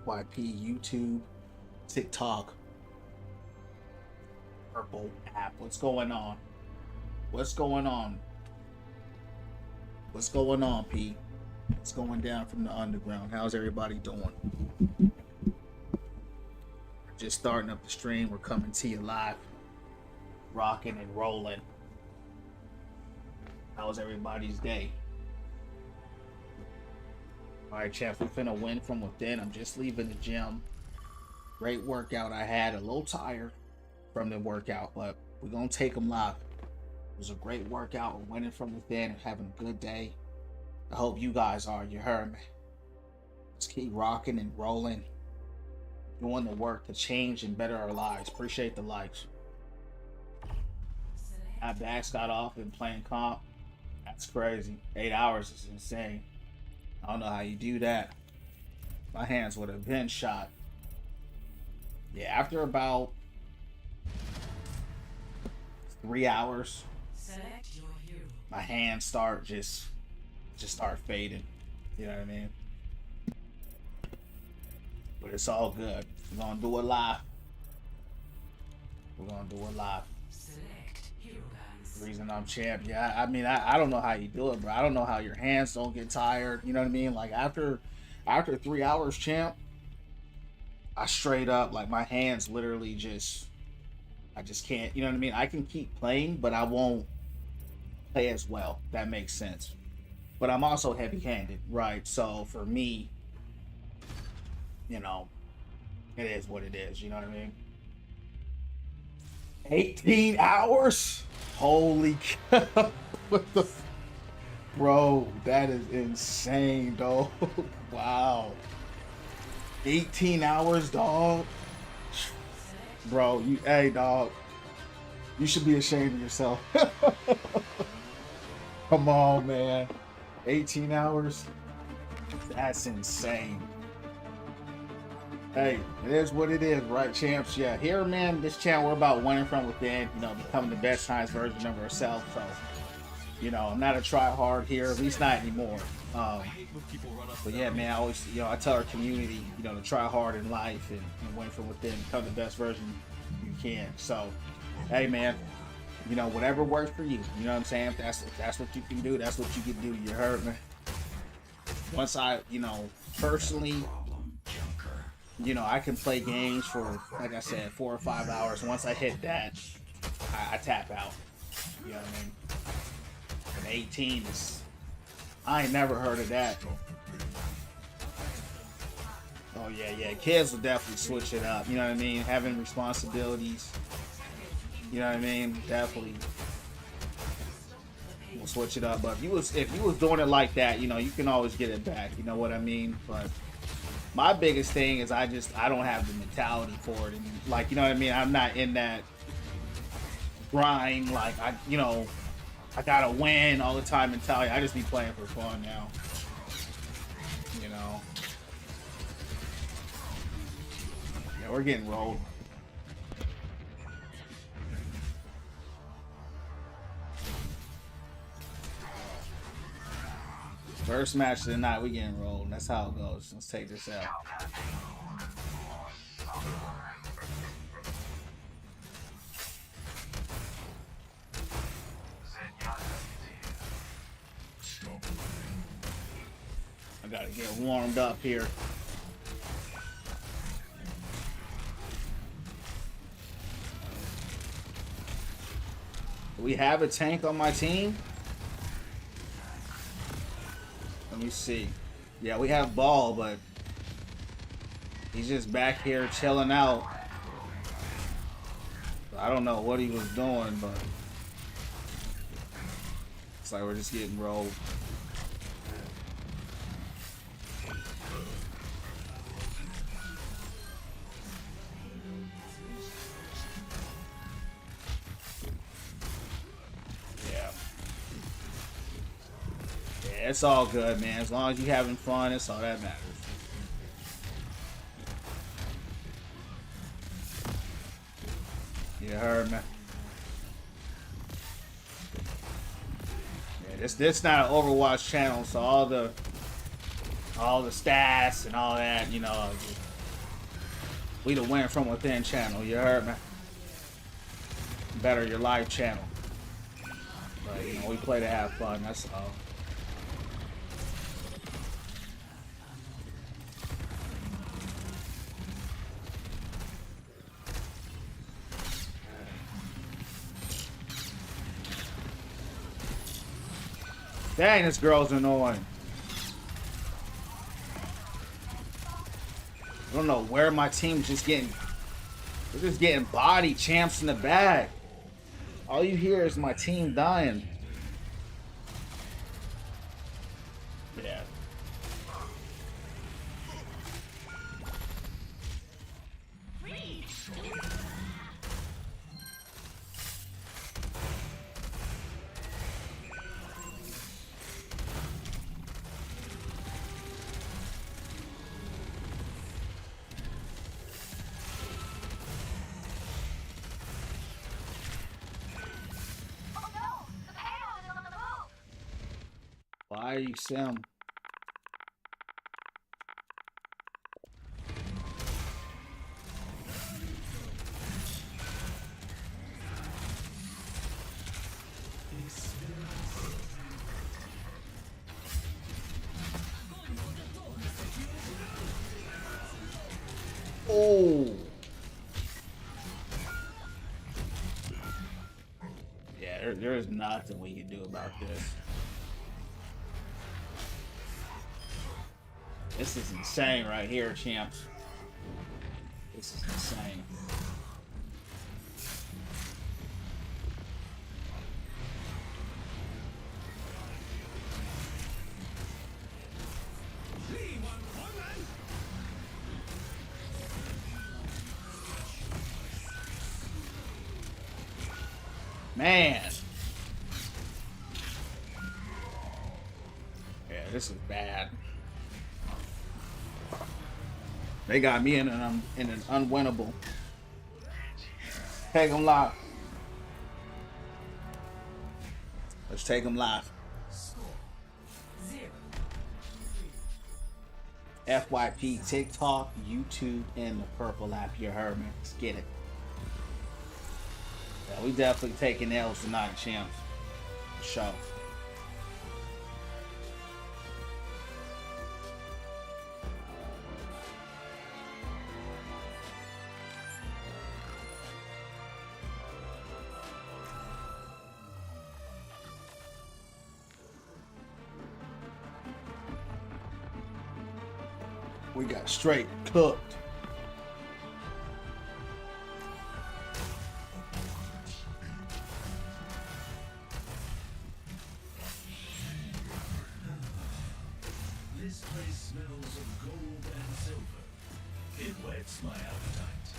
YP, YouTube, TikTok, Purple app. What's going on? What's going on? What's going on, P? What's going down from the underground? How's everybody doing? Just starting up the stream. We're coming to you live, rocking and rolling. How's everybody's day? All right, champs, we're finna win from within. I'm just leaving the gym. Great workout I had. A little tired from the workout, but we're gonna take them live. It was a great workout. We're winning from within and having a good day. I hope you guys are. You heard me. Let's keep rocking and rolling, doing the work to change and better our lives. Appreciate the likes. My backs got off and playing comp. That's crazy. 8 hours is insane. I don't know how you do that. My hands would have been shot. Yeah, after about 3 hours, my hands start just start fading. You know what I mean? But it's all good. We're gonna do it live. We're gonna do it live. The reason I'm champ, yeah. I mean, I don't know how you do it, bro. I don't know how your hands don't get tired. You know what I mean? Like after 3 hours, champ, I straight up like my hands literally I just can't. You know what I mean? I can keep playing, but I won't play as well. That makes sense. But I'm also heavy-handed, right? So for me, you know, it is what it is. You know what I mean? 18 hours? Holy cow. What the... Bro, that is insane, dog. Wow. 18 hours, dog. Bro, hey, dog. You should be ashamed of yourself. Come on, man. 18 hours? That's insane. Hey, it is what it is, right, champs? Yeah, here, man, this channel, we're about winning from within, you know, becoming the best times version of ourselves. So, you know, I'm not a try-hard here, at least not anymore. But yeah, man, I always, you know, I tell our community, you know, to try hard in life and win from within, become the best version you can. So, hey, man, you know, whatever works for you. You know what I'm saying? If that's what you can do, that's what you can do. You heard me? Once I, you know, personally, you know, I can play games for, like I said, 4 or 5 hours. Once I hit that, I tap out. You know what I mean? And 18 is, I ain't never heard of that. Oh yeah, kids will definitely switch it up. You know what I mean? Having responsibilities. You know what I mean? Definitely will switch it up. But if you was doing it like that, you know, you can always get it back. You know what I mean? But my biggest thing is I don't have the mentality for it. And like, you know what I mean? I'm not in that grind. Like I gotta win all the time mentality. I just be playing for fun now. You know. Yeah, we're getting rolled. First match of the night, we getting rolled. That's how it goes. Let's take this out. I gotta get warmed up here. Do we have a tank on my team? Let me see. Yeah, we have Ball, but he's just back here chilling out. I don't know what he was doing, but it's like we're just getting rolled. It's all good, man. As long as you're having fun, it's all that matters. You heard me. Yeah, this not an Overwatch channel, so all the stats and all that, you know, We the Win From Within channel, you heard me? Better your live channel. But, you know, we play to have fun, that's all. Dang, this girl's annoying. I don't know where my team's just getting... They're just getting body champs in the back. All you hear is my team dying. Yeah. Why are you Sim? Oh. Yeah, there's nothing we can do about this. This is insane right here, champs. This is insane. Man. Yeah, this is bad. They got me in an unwinnable. Take them live. Let's take them live. FYP, TikTok, YouTube, and the purple app. You heard me. Let's get it. Yeah, we definitely taking L's tonight, champs. Show. We got straight cooked. This place smells of gold and silver. It whets my appetite.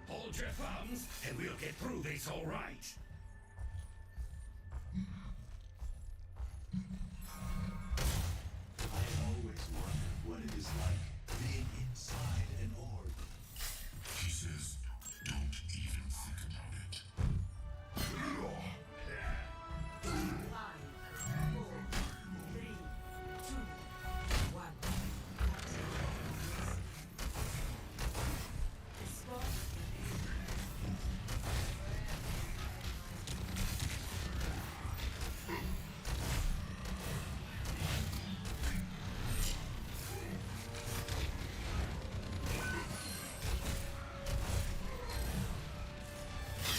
Hold your thumbs, and we'll get through this all right.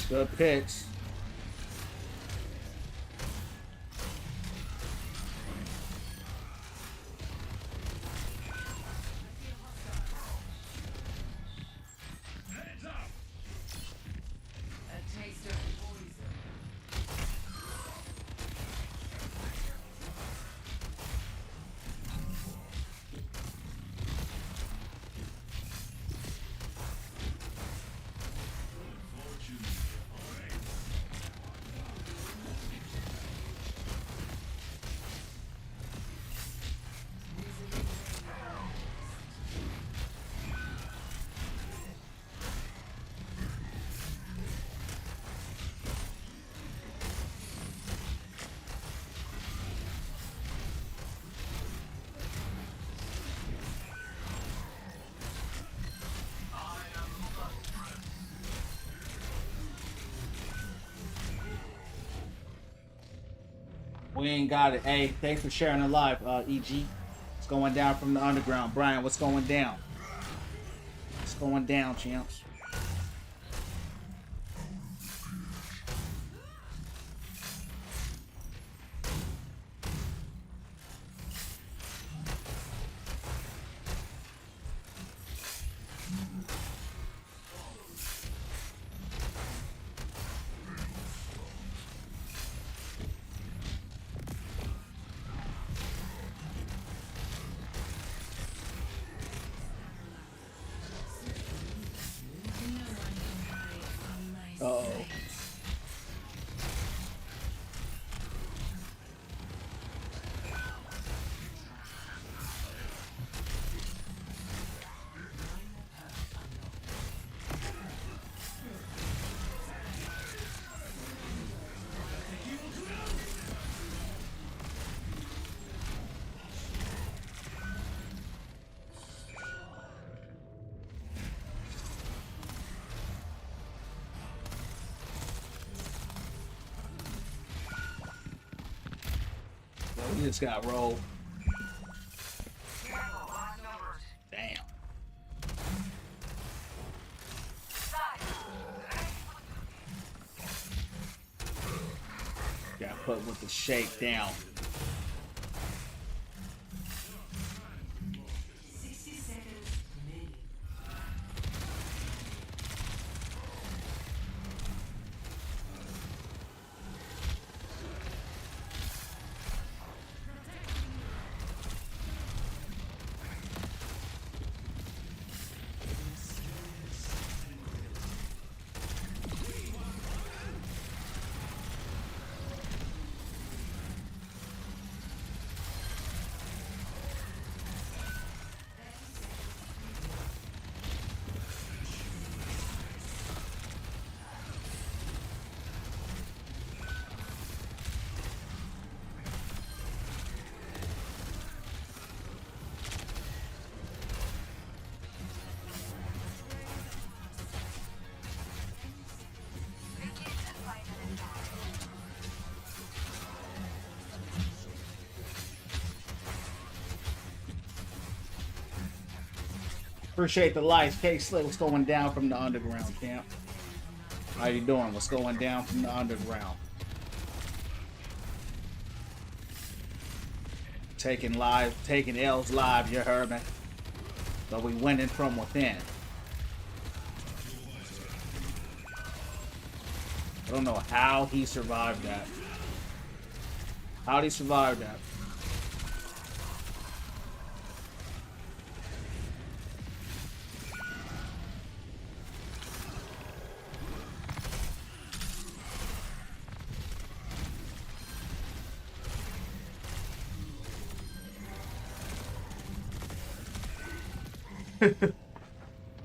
Good picks. We ain't got it. Hey, thanks for sharing the live, EG. It's going down from the underground. Brian, what's going down? What's going down, champs? Uh-oh. We just got rolled. Damn. Got put with the shakedown. Appreciate the lights. K-Slick, what's going down from the underground, champ? How you doing? What's going down from the underground? Taking L's live, you heard me. But we winning from within. I don't know how he survived that. How'd he survive that?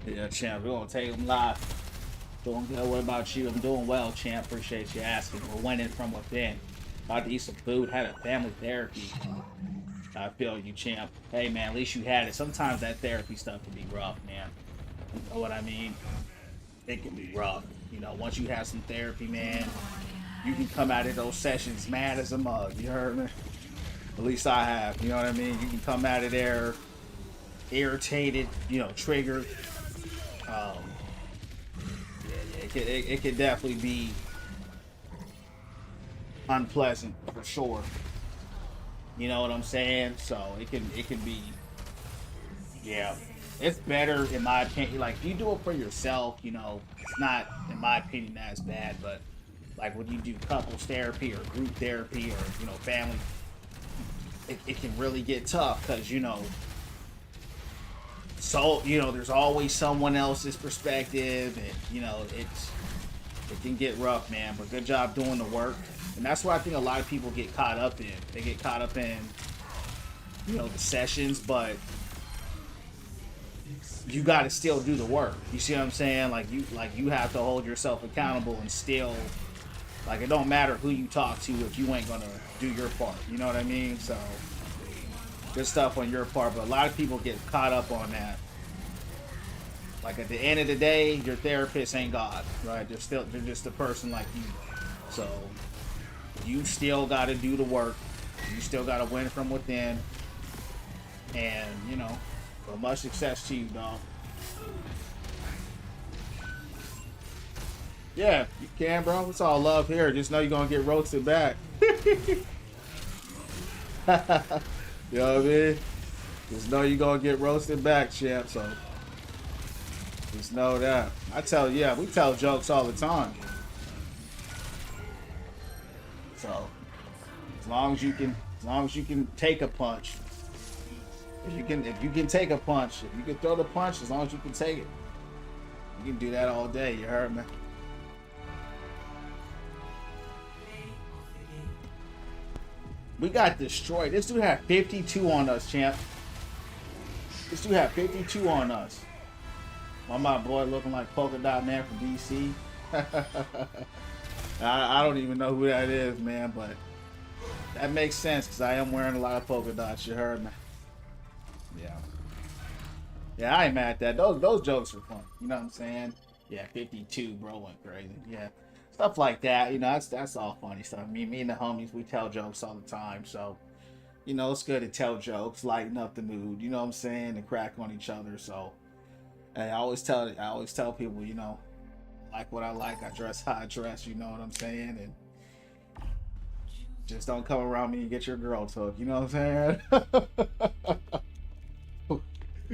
Yeah, champ, we're gonna take him live. Doing good. What about you? I'm doing well, champ. Appreciate you asking. We're winning from within. About to eat some food. Had a family therapy. I feel you, champ. Hey, man, at least you had it. Sometimes that therapy stuff can be rough, man. You know what I mean? It can be rough. You know, once you have some therapy, man, you can come out of those sessions mad as a mug. You heard me? At least I have. You know what I mean? You can come out of there irritated, you know, triggered. It could definitely be unpleasant for sure. You know what I'm saying? So it can be, yeah. It's better in my opinion. Like if you do it for yourself, you know, it's not in my opinion as bad. But like when you do couples therapy or group therapy or you know family, it can really get tough because you know. So, you know, there's always someone else's perspective, and, you know, it can get rough, man, but good job doing the work. And that's why I think a lot of people get caught up in. They get caught up in, you know, the sessions, but you got to still do the work. You see what I'm saying? Like you have to hold yourself accountable and still, like, it don't matter who you talk to if you ain't going to do your part. You know what I mean? So good stuff on your part, but a lot of people get caught up on that. Like at the end of the day, your therapist ain't God, right? They're just a person like you. So You still got to do the work. You still got to win from within. And, you know, so much success to you, dog. Yeah, you can, bro. It's all love here. Just know you're going to get roasted back. You know what I mean? Just know you're going to get roasted back, champ. So just know that. I tell you, yeah, we tell jokes all the time. So as long as you can take a punch. If you can take a punch, if you can throw the punch, as long as you can take it. You can do that all day, you heard me? We got destroyed. This dude had 52 on us, champ. This dude had 52 on us. My boy looking like Polka Dot Man from DC. I don't even know who that is, man, but that makes sense because I am wearing a lot of polka dots, you heard me? Yeah. Yeah, I ain't mad at that. Those jokes were fun. You know what I'm saying? Yeah, 52, bro, went crazy. Yeah. Stuff like that, you know, that's all funny stuff. Me and the homies, we tell jokes all the time, so you know it's good to tell jokes, lighten up the mood, you know what I'm saying, and crack on each other. So hey, I always tell people, you know, like what I like, I dress how I dress, you know what I'm saying, and just don't come around me and get your girl took, you know what I'm saying?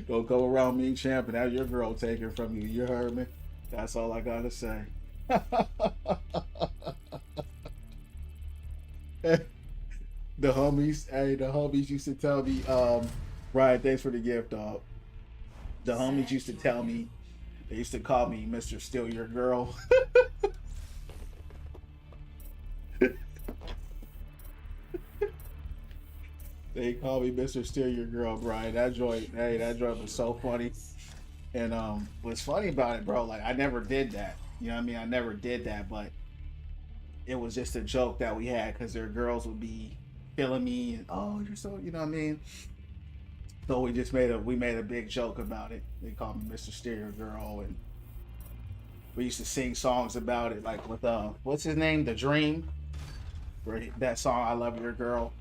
Don't come around me, champ, and have your girl taken from you. You heard me? That's all I gotta say. The homies used to tell me, Ryan, thanks for the gift, dog. The homies used to tell me, they used to call me Mr. Steal Your Girl. They call me Mr. Steal Your Girl, Brian. That joint was so funny. And what's funny about it, bro, like I never did that. You know what I mean? I never did that, but it was just a joke that we had because their girls would be feeling me and, oh, you're so, you know what I mean? So we made a big joke about it. They called me Mr. Steal Your Girl, and we used to sing songs about it, like with what's his name? The Dream. That song, I Love Your Girl.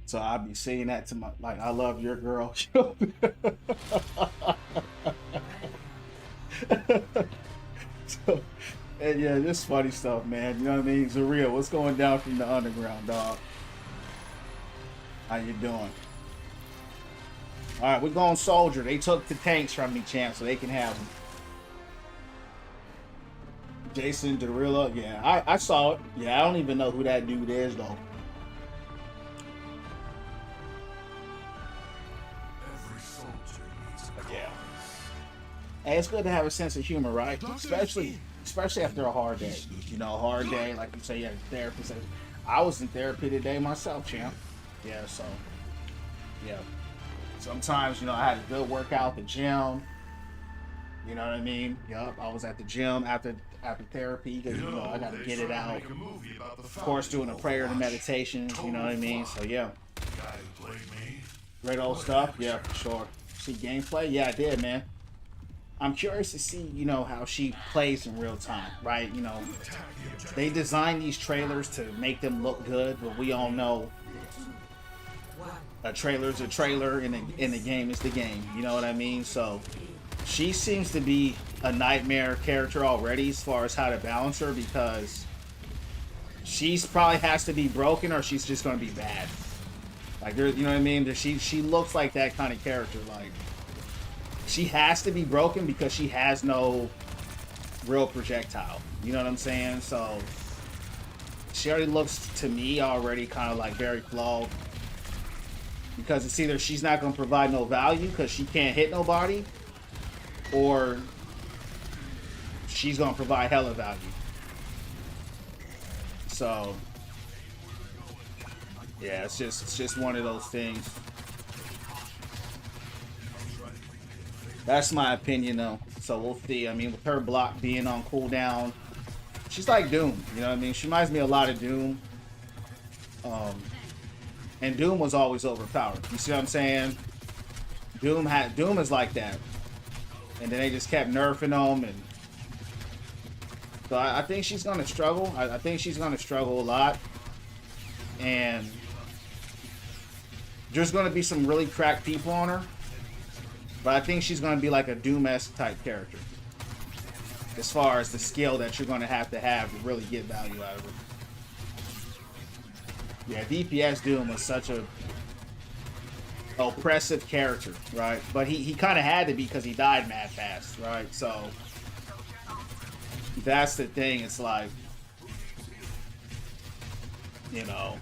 So I'd be singing that to my, like, I love your girl. So, and yeah, just funny stuff, man. You know what I mean? Zaria, what's going down from the underground, dog? How you doing? All right, we're going soldier. They took the tanks from me, champ, so they can have them. Jason Derulo, yeah, I saw it. Yeah, I don't even know who that dude is, though. Yeah. Hey, it's good to have a sense of humor, right? Especially after a hard day. You know, a hard day, like you say, you had a therapist. I was in therapy today myself, champ. Yeah, so, yeah. Sometimes, you know, I had a good workout at the gym. You know what I mean? Yup, I was at the gym after therapy because, you know, I got to get it out. Of course, doing a prayer and meditation, you know what I mean? So, yeah. Great old stuff. Yeah, for sure. See gameplay? Yeah, I did, man. I'm curious to see, you know, how she plays in real time, right? You know, they design these trailers to make them look good, but we all know a trailer's a trailer, and the game is the game. You know what I mean? So she seems to be a nightmare character already as far as how to balance her, because she's probably has to be broken or she's just going to be bad. Like, you know what I mean? She looks like that kind of character. Like, she has to be broken because she has no real projectile. You know what I'm saying? So she already looks to me already kind of like very flawed, because it's either she's not going to provide no value because she can't hit nobody, or she's going to provide hella value. So yeah, it's just one of those things. That's my opinion, though. So we'll see. I mean, with her block being on cooldown, she's like Doom. You know what I mean? She reminds me a lot of Doom. And Doom was always overpowered. You see what I'm saying? Doom is like that. And then they just kept nerfing them, and So I think she's going to struggle. I think she's going to struggle a lot. And there's going to be some really cracked people on her. But I think she's going to be like a Doom-esque type character. As far as the skill that you're going to have to really get value out of her. Yeah, DPS Doom was such a oppressive character, right? But he kind of had to be because he died mad fast, right? So that's the thing. It's like, you know,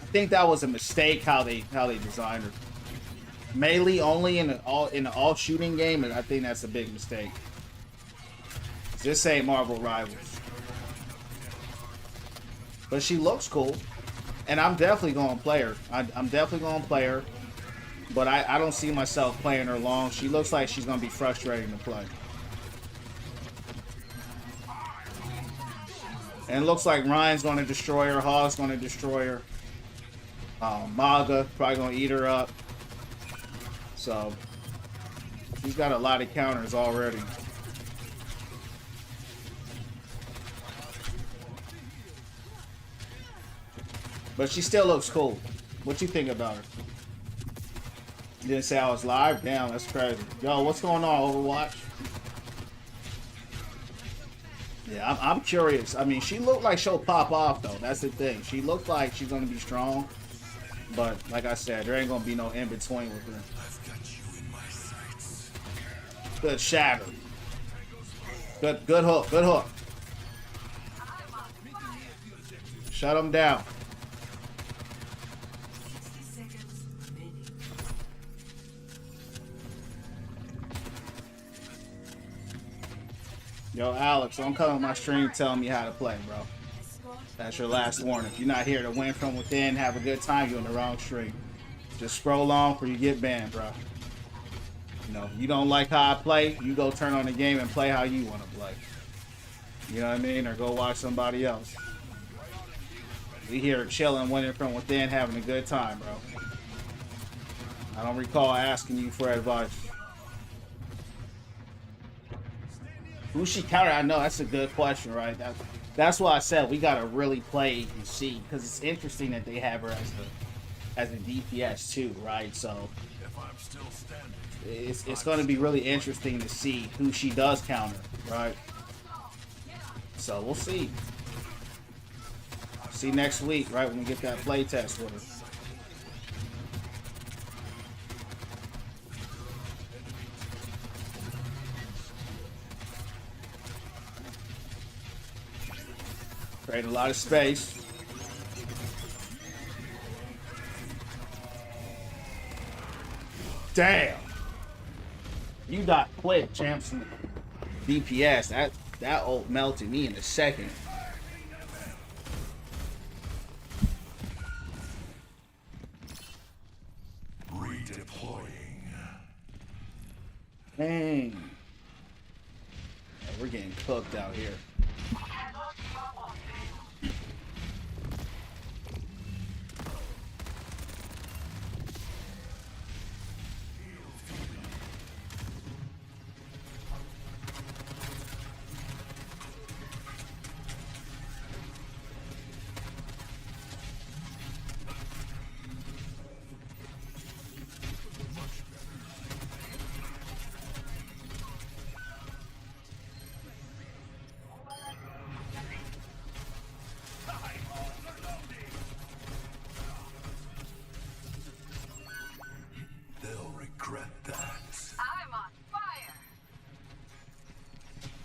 I think that was a mistake how they designed her. Melee only in an all shooting game, and I think that's a big mistake. This ain't Marvel Rivals, but she looks cool, and I'm definitely gonna play her. I'm definitely gonna play her, but I don't see myself playing her long. She looks like she's gonna be frustrating to play, and it looks like Ryan's gonna destroy her. Hog's gonna destroy her. Maga probably gonna eat her up. So she's got a lot of counters already. But she still looks cool. What you think about her? You didn't say I was live? Damn, that's crazy. Yo, what's going on, Overwatch? Yeah, I'm curious. I mean, she looked like she'll pop off, though. That's the thing. She looked like she's going to be strong. But, like I said, there ain't going to be no in-between with her. Good shatter. Good hook. Good hook. Shut him down. Yo, Alex, don't come on my stream telling me how to play, bro. That's your last warning. If you're not here to win from within, have a good time, you're in the wrong stream. Just scroll on before you get banned, bro. You know, you don't like how I play, you go turn on the game and play how you want to play. You know what I mean? Or go watch somebody else. We here chilling, winning from within, having a good time, bro. I don't recall asking you for advice. Who she counter? I know that's a good question, right? That's why I said we gotta really play and see, because it's interesting that they have her as a DPS too, right? So it's going to be really interesting to see who she does counter, right? So we'll see. See next week, right, when we get that play test with her. Create a lot of space. Damn. You got quick, champs. DPS. That ult melted me in a second. Redeploying. Dang. Oh, we're getting cooked out here.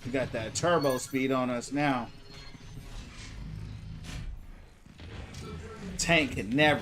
We got that turbo speed on us now. Tank can never.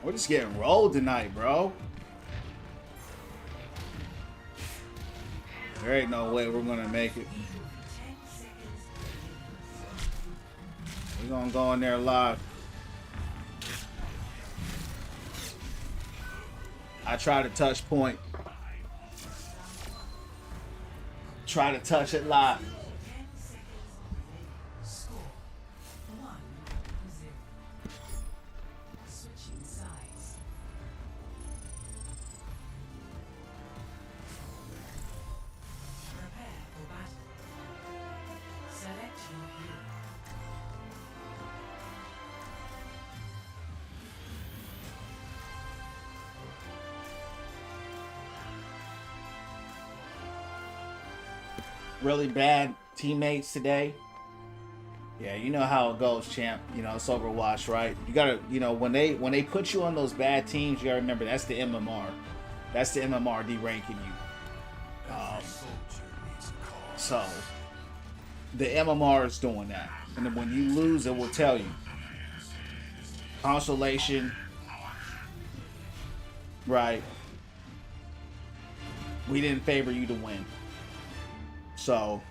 We're just getting rolled tonight, bro. There ain't no way we're gonna make it. We're gonna go in there live. I try to touch point. Try to touch it live. Really bad teammates today. Yeah, you know how it goes, champ. You know, it's Overwatch, right? You gotta, you know, when they put you on those bad teams, you gotta remember that's the MMR. That's the MMR deranking you. So the MMR is doing that. And then when you lose, it will tell you. Consolation. Right. We didn't favor you to win. So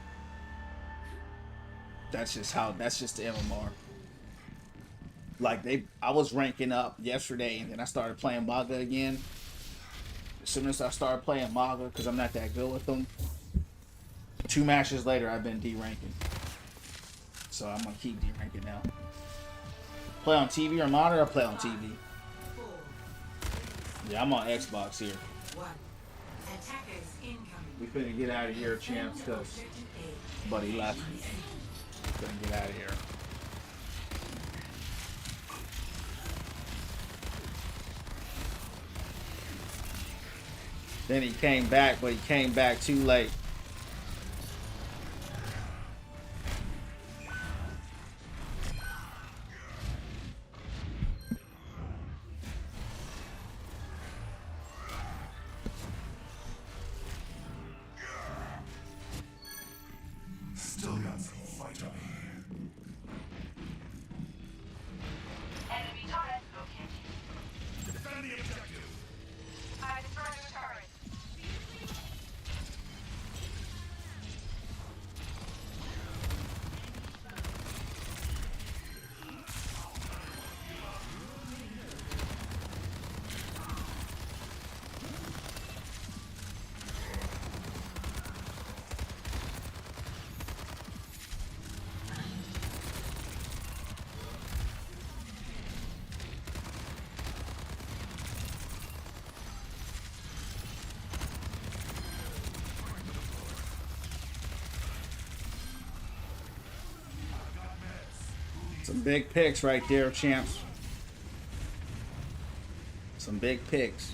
that's just the MMR. Like I was ranking up yesterday and then I started playing Maga again. As soon as I started playing Maga, because I'm not that good with them, 2 matches later I've been D-ranking. So I'm gonna keep D-ranking now. Play on TV or monitor? I play on TV. Yeah, I'm on Xbox here. We finna get out of here, champs, because buddy left. Finna get out of here. Then he came back, but he came back too late. Still got some fight to me. Enemy turret located. Defend the objective. I destroyed the turret. Some big picks right there, champs. Some big picks.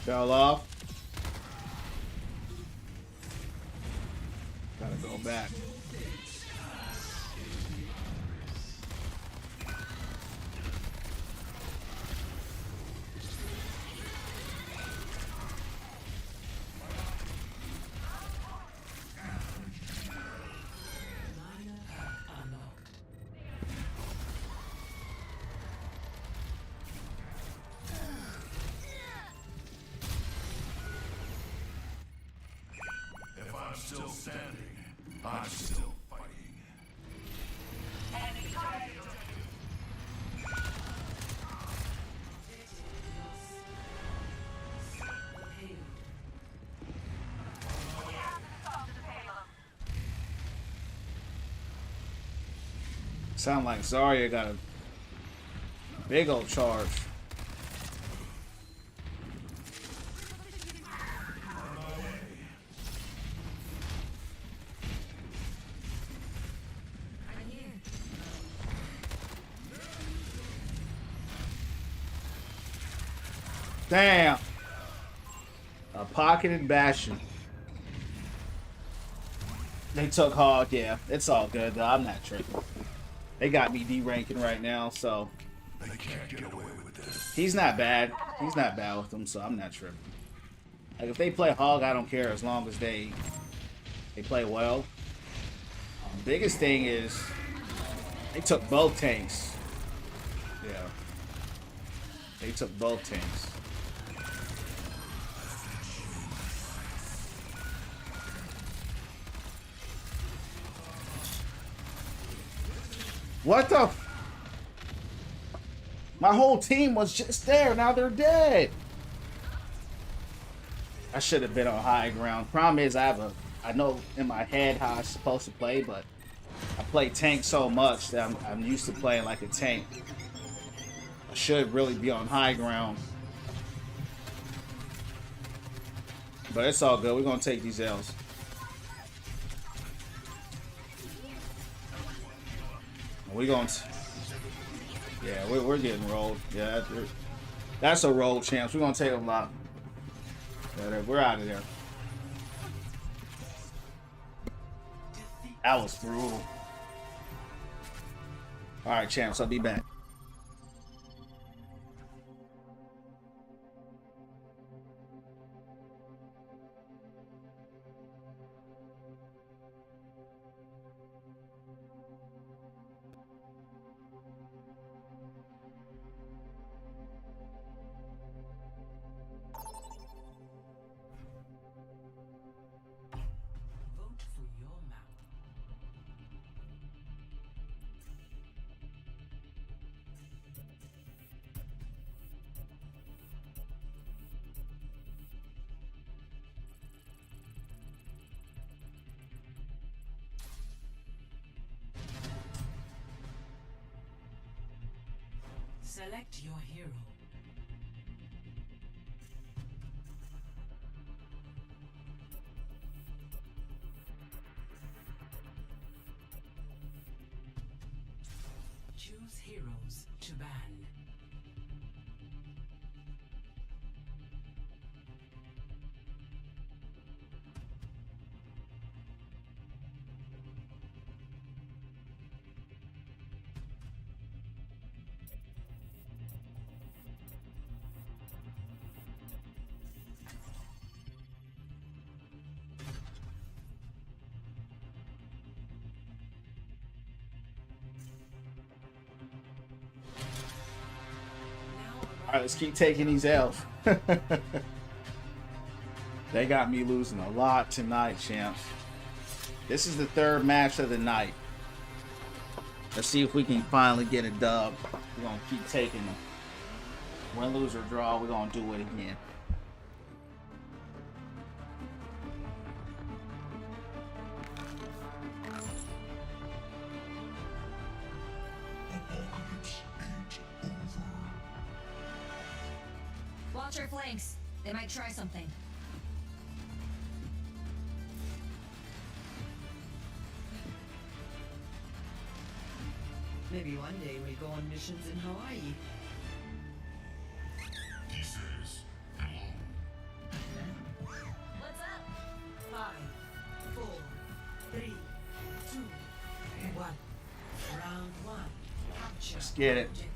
Fell off. Gotta go back. If I'm still standing, I'm still fighting. Enemy turret Sound like Zarya got a big old charge. Damn. A pocketed Bastion. They took Hog, yeah. It's all good though. I'm not tripping. They got me D-ranking right now, so They can't get away with this. he's not bad. He's not bad with them, so I'm not tripping. Like if they play Hog, I don't care as long as they play well. Biggest thing is they took both tanks. Yeah. They took both tanks. What the? My whole team was just there. Now they're dead. I should have been on high ground. Problem is, I know in my head how I'm supposed to play, but I play tank so much that I'm used to playing like a tank. I should really be on high ground. But it's all good. We're going to take these L's. We're going to... Yeah, we're getting rolled. Yeah, that's a roll, champs. We're going to take them out. Yeah, we're out of there. That was brutal. Alright, champs. I'll be back. Vote for your map. Select your hero. Choose heroes to ban. Alright, let's keep taking these L's. They got me losing a lot tonight, champs. This is the third match of the night. Let's see if we can finally get a dub. We're going to keep taking them. Win, lose, or draw, we're going to do it again. Watch our flanks. They might try something. Maybe one day we go on missions in Hawaii. He says, What's up? 5, 4, 3, 2, 1. Round 1. Capture. Let's get it. objective.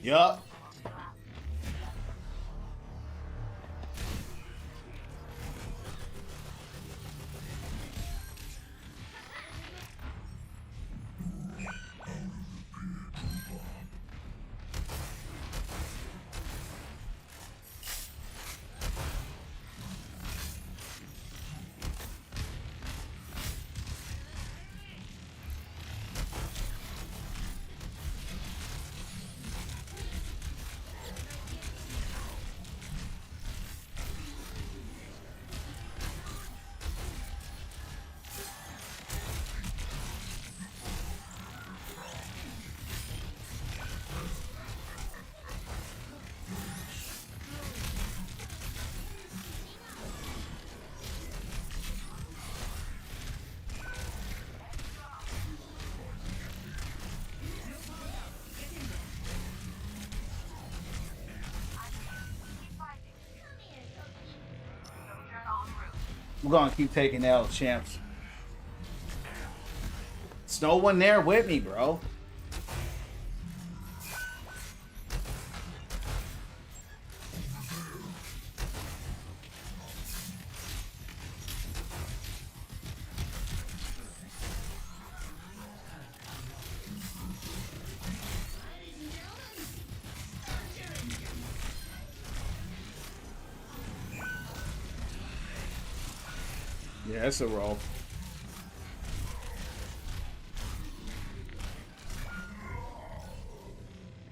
Yup. We're gonna keep taking L's, champs. There's no one there with me, bro. Yeah, it's a roll.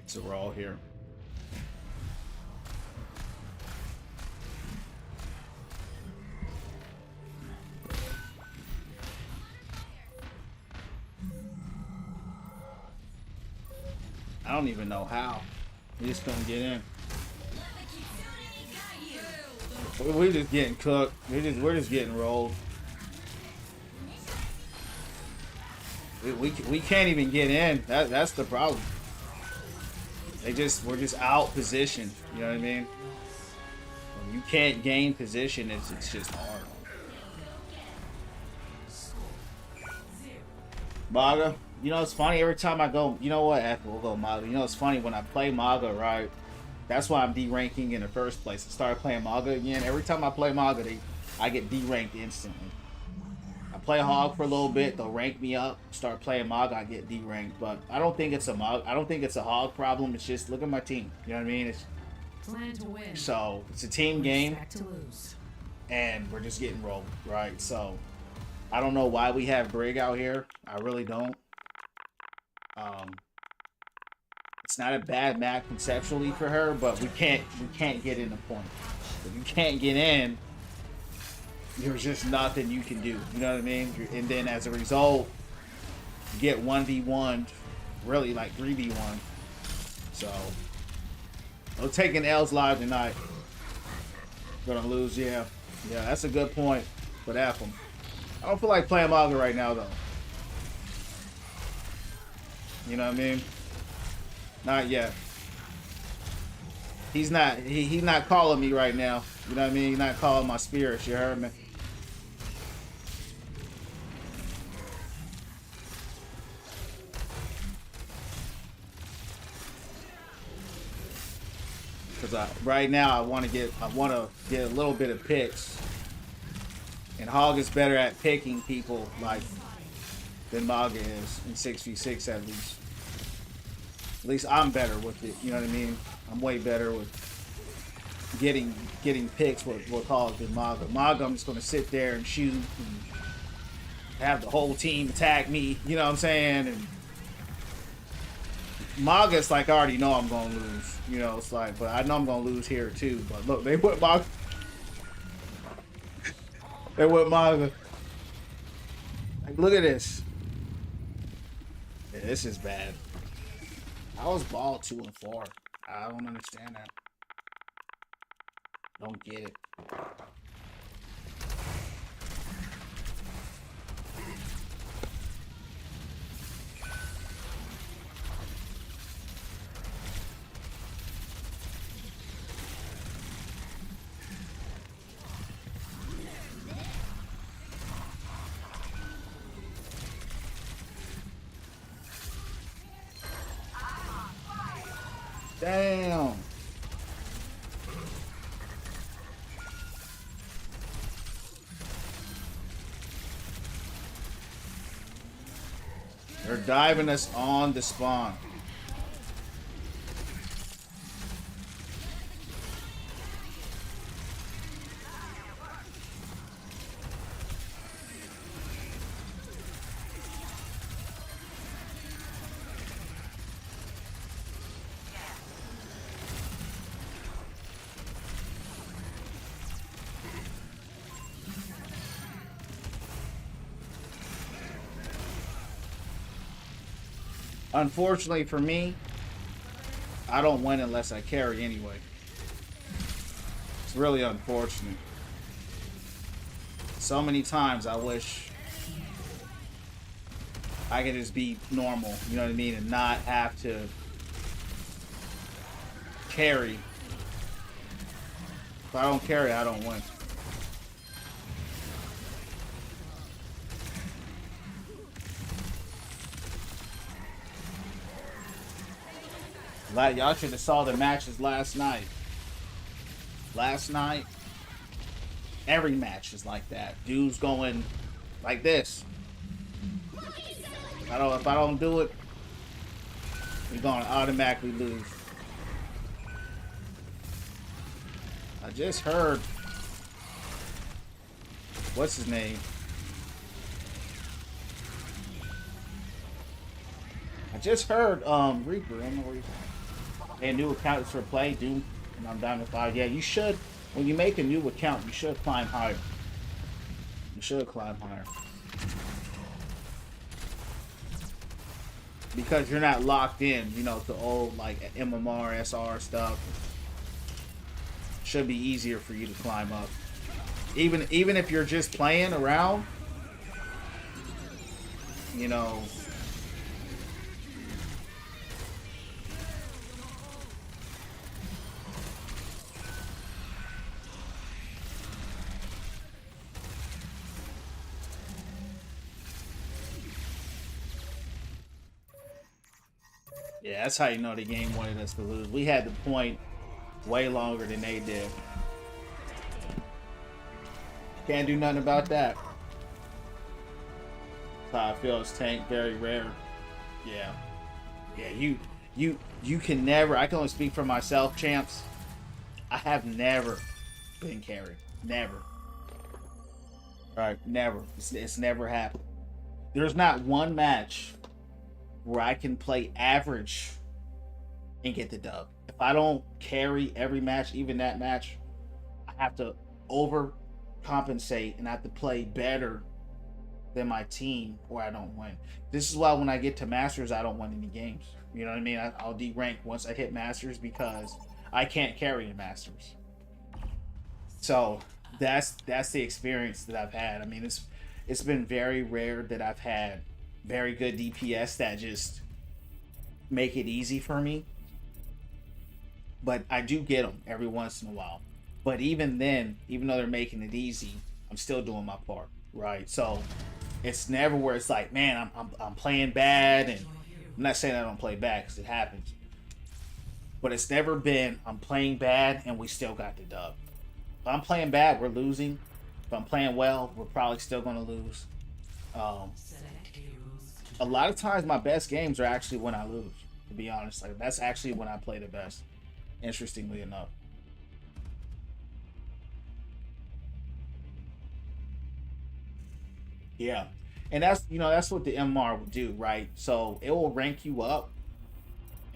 It's a roll here. I don't even know how. We just couldn't get in. We're just getting cooked. We're just getting rolled. We can't even get in. That's the problem. We're just out positioned. You know what I mean? When you can't gain position, it's just hard. Maga, you know it's funny every time I go. You know what? After we'll go Maga. You know it's funny when I play Maga, right? That's why I'm D-ranking in the first place. I started playing Maga again. Every time I play Maga, I get D-ranked instantly. I play Hog for a little bit, they'll rank me up. Start playing Maga, I get D-ranked. But I don't think it's a Hog problem. It's just look at my team. You know what I mean? Plan to win. So it's a team game, Expect to lose. and we're just getting rolled, right? So I don't know why we have Brig out here. I really don't. It's not a bad map conceptually for her, but we can't get in the point. If you can't get in, there's just nothing you can do. You know what I mean? And then as a result, you get 1v1, really like 3v1. So we're taking L's live tonight. Gonna lose, yeah. Yeah, that's a good point. But F them. I don't feel like playing Maga right now though. You know what I mean? Not yet. He's not calling me right now. You know what I mean? He's not calling my spirits, you heard me? Because right now I want to get a little bit of picks. And Hog is better at picking people like than Maga is in 6v6 at least. At least I'm better with it, you know what I mean? I'm way better with getting picks with Hog than Maga. Maga, I'm just gonna sit there and shoot and have the whole team attack me, you know what I'm saying? And Maga, it's like I already know I'm gonna lose. You know, it's like, but I know I'm gonna lose here too. But look, they put Maga. They put Maga. Like, look at this. Yeah, this is bad. I was ball 2 and 4. I don't understand that. Don't get it. Damn. They're diving us on the spawn. Unfortunately for me, I don't win unless I carry anyway. It's really unfortunate. So many times I wish I could just be normal, you know what I mean, and not have to carry. If I don't carry, I don't win. Like, y'all should have saw the matches last night. Last night, every match is like that. Dude's going like this. If I don't do it, we're gonna automatically lose. I just heard, what's his name? I just heard Reaper. I don't know where he's at. And new accounts for play, dude. And I'm down to 5. Yeah, you should. When you make a new account, you should climb higher. You should climb higher. Because you're not locked in, you know, to old like MMR, SR stuff. Should be easier for you to climb up. Even if you're just playing around, you know. Yeah, that's how you know the game wanted us to lose. We had the point way longer than they did. Can't do nothing about that. That's how I feel. It's tank very rare. Yeah. Yeah, you can never, I can only speak for myself, champs. I have never been carried. Never. Right, never. It's never happened. There's not one match where I can play average and get the dub. If I don't carry every match, even that match, I have to overcompensate and I have to play better than my team or I don't win. This is why when I get to Masters, I don't win any games. You know what I mean? I'll de-rank once I hit Masters because I can't carry in Masters. So that's the experience that I've had. I mean, it's been very rare that I've had very good DPS that just make it easy for me. But I do get them every once in a while. But even then, even though they're making it easy, I'm still doing my part, right? So it's never where it's like, man, I'm playing bad, and I'm not saying I don't play bad because it happens. But it's never been I'm playing bad and we still got the dub. If I'm playing bad, we're losing. If I'm playing well, we're probably still going to lose. A lot of times my best games are actually when I lose, to be honest. Like, that's actually when I play the best, interestingly enough. Yeah. And that's, you know, that's what the MR will do, right? So it will rank you up.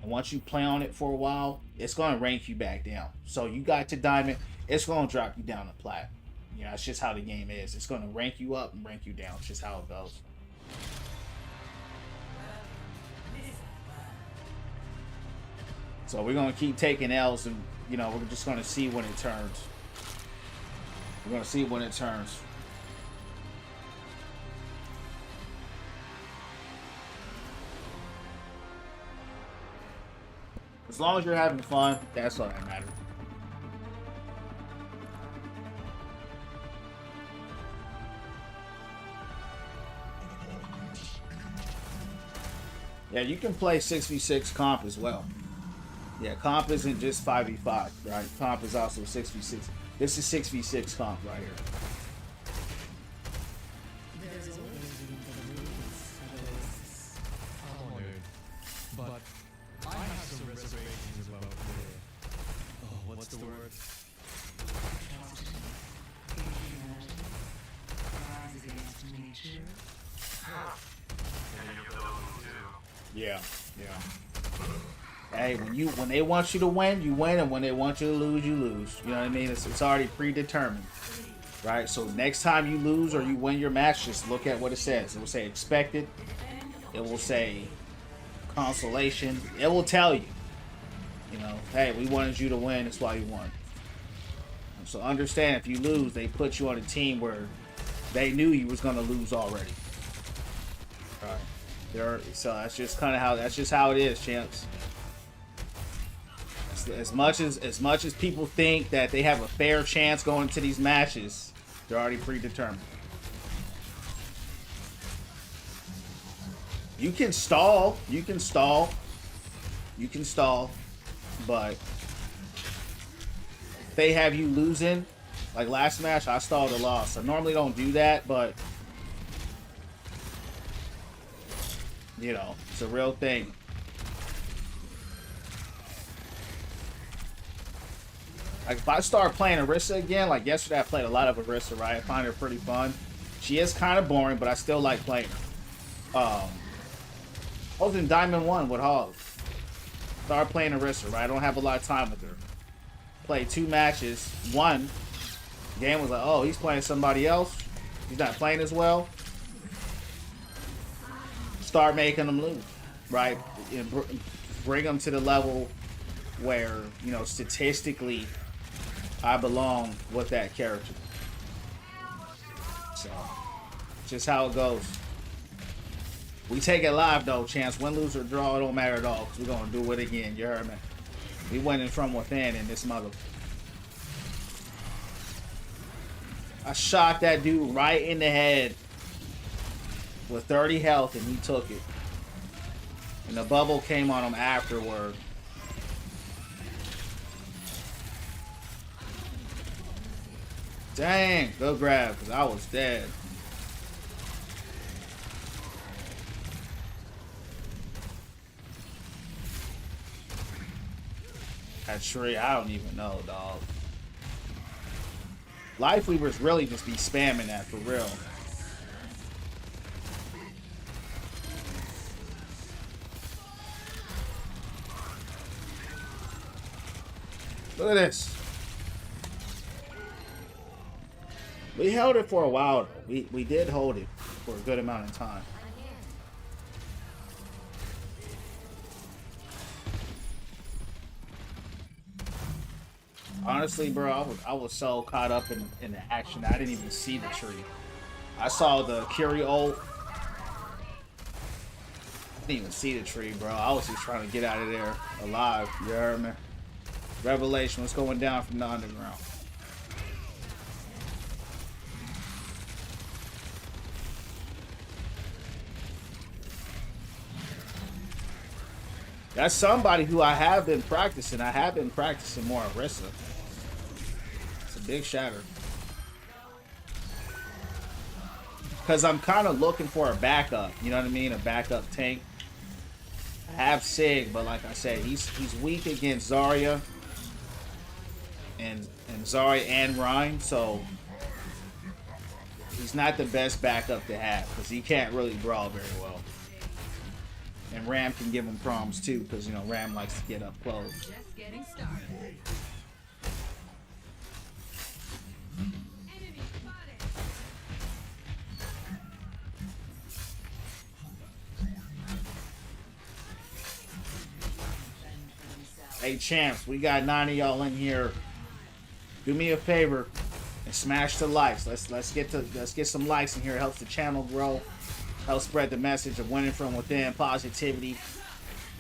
And once you play on it for a while, it's going to rank you back down. So you got to diamond, it's going to drop you down to plat. You know, it's just how the game is. It's going to rank you up and rank you down. It's just how it goes. So we're going to keep taking L's and, you know, we're just going to see when it turns. We're going to see when it turns. As long as you're having fun, that's all that matters. Yeah, you can play 6v6 comp as well. Yeah, comp isn't just 5v5, right? Comp is also 6v6. This is 6v6 comp right here. But I have some reservations about the... Oh, what's the word? Yeah, yeah. Hey, when they want you to win, you win, and when they want you to lose, you lose. You know what I mean? It's already predetermined, right? So next time you lose or you win your match, just look at what it says. It will say expected. It will say consolation. It will tell you, you know, hey, we wanted you to win. That's why you won. So understand, if you lose, they put you on a team where they knew you was gonna lose already. All right. So that's just kind of how how it is, champs. As much as people think that they have a fair chance going into these matches, they're already predetermined. You can stall. You can stall, but if they have you losing, like last match, I stalled a loss. I normally don't do that, but you know, it's a real thing. Like if I start playing Orisa again, like yesterday I played a lot of Orisa, right? I find her pretty fun. She is kind of boring, but I still like playing her. I was in Diamond 1 with Hog. Started playing Orisa, right? I don't have a lot of time with her. Played 2 matches. One game was like, oh, he's playing somebody else. He's not playing as well. Start making them lose, right? Bring them to the level where, you know, statistically I belong with that character. So, just how it goes. We take it live though, chance. Win, lose, or draw, it don't matter at all. Cause we're gonna do it again. You heard me? We winning from within in this mother. I shot that dude right in the head with 30 health and he took it. And the bubble came on him afterward. Dang, good grab, because I was dead. That tree, I don't even know, dog. Life Weavers really just be spamming that for real. Look at this. We held it for a while though. We did hold it for a good amount of time. Honestly, bro, I was so caught up in the action I didn't even see the tree. I saw the Curie ult. I didn't even see the tree, bro. I was just trying to get out of there alive. You heard me? Revelation was going down from the underground. That's somebody who I have been practicing. I have been practicing more Orisa. It's a big shatter. Because I'm kind of looking for a backup. You know what I mean? A backup tank. I have Sig, but like I said, he's weak against Zarya. And Zarya and Ryan, so he's not the best backup to have because he can't really brawl very well. And Ram can give him problems too, because you know Ram likes to get up close. Just getting started. Enemy spotted. Hey champs, we got 9 of y'all in here. Do me a favor and smash the likes. Let's get some likes in here. It helps the channel grow. Help spread the message of winning from within, positivity,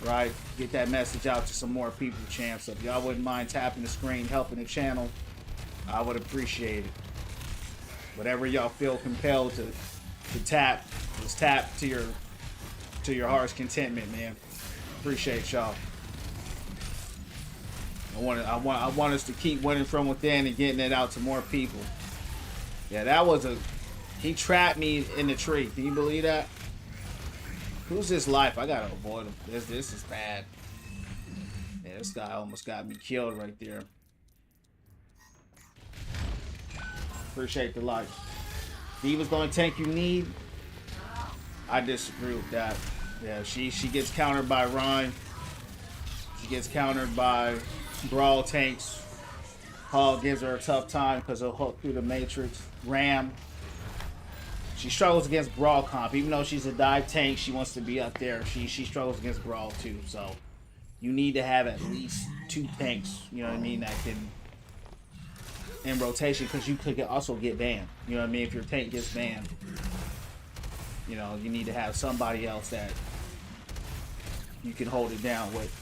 right? Get that message out to some more people, champs. So if y'all wouldn't mind tapping the screen, helping the channel, I would appreciate it. Whatever y'all feel compelled to tap, just tap to your heart's contentment, man. Appreciate y'all. I want us to keep winning from within and getting it out to more people. Yeah, that was a. He trapped me in the tree. Can you believe that? Who's this life? I gotta avoid him. This is bad. Yeah, this guy almost got me killed right there. Appreciate the life. D.Va's gonna tank you need. I disagree with that. Yeah, she gets countered by Ryan. She gets countered by Brawl tanks. Hog gives her a tough time because he'll hook through the Matrix. Ram. She struggles against Brawl comp. Even though she's a dive tank, she wants to be up there. She struggles against Brawl too. So you need to have at least 2 tanks, you know what I mean, that can in rotation, because you could also get banned. You know what I mean? If your tank gets banned, you know, you need to have somebody else that you can hold it down with.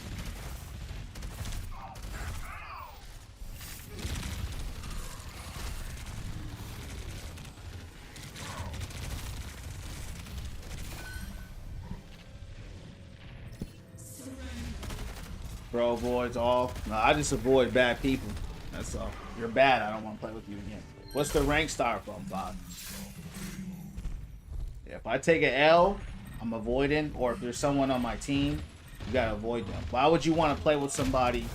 Bro, avoids all. No, I just avoid bad people. That's all. You're bad. I don't want to play with you again. What's the rank start from, Bob? Yeah, if I take an L, I'm avoiding. Or if there's someone on my team, you gotta avoid them. Why would you want to play with somebody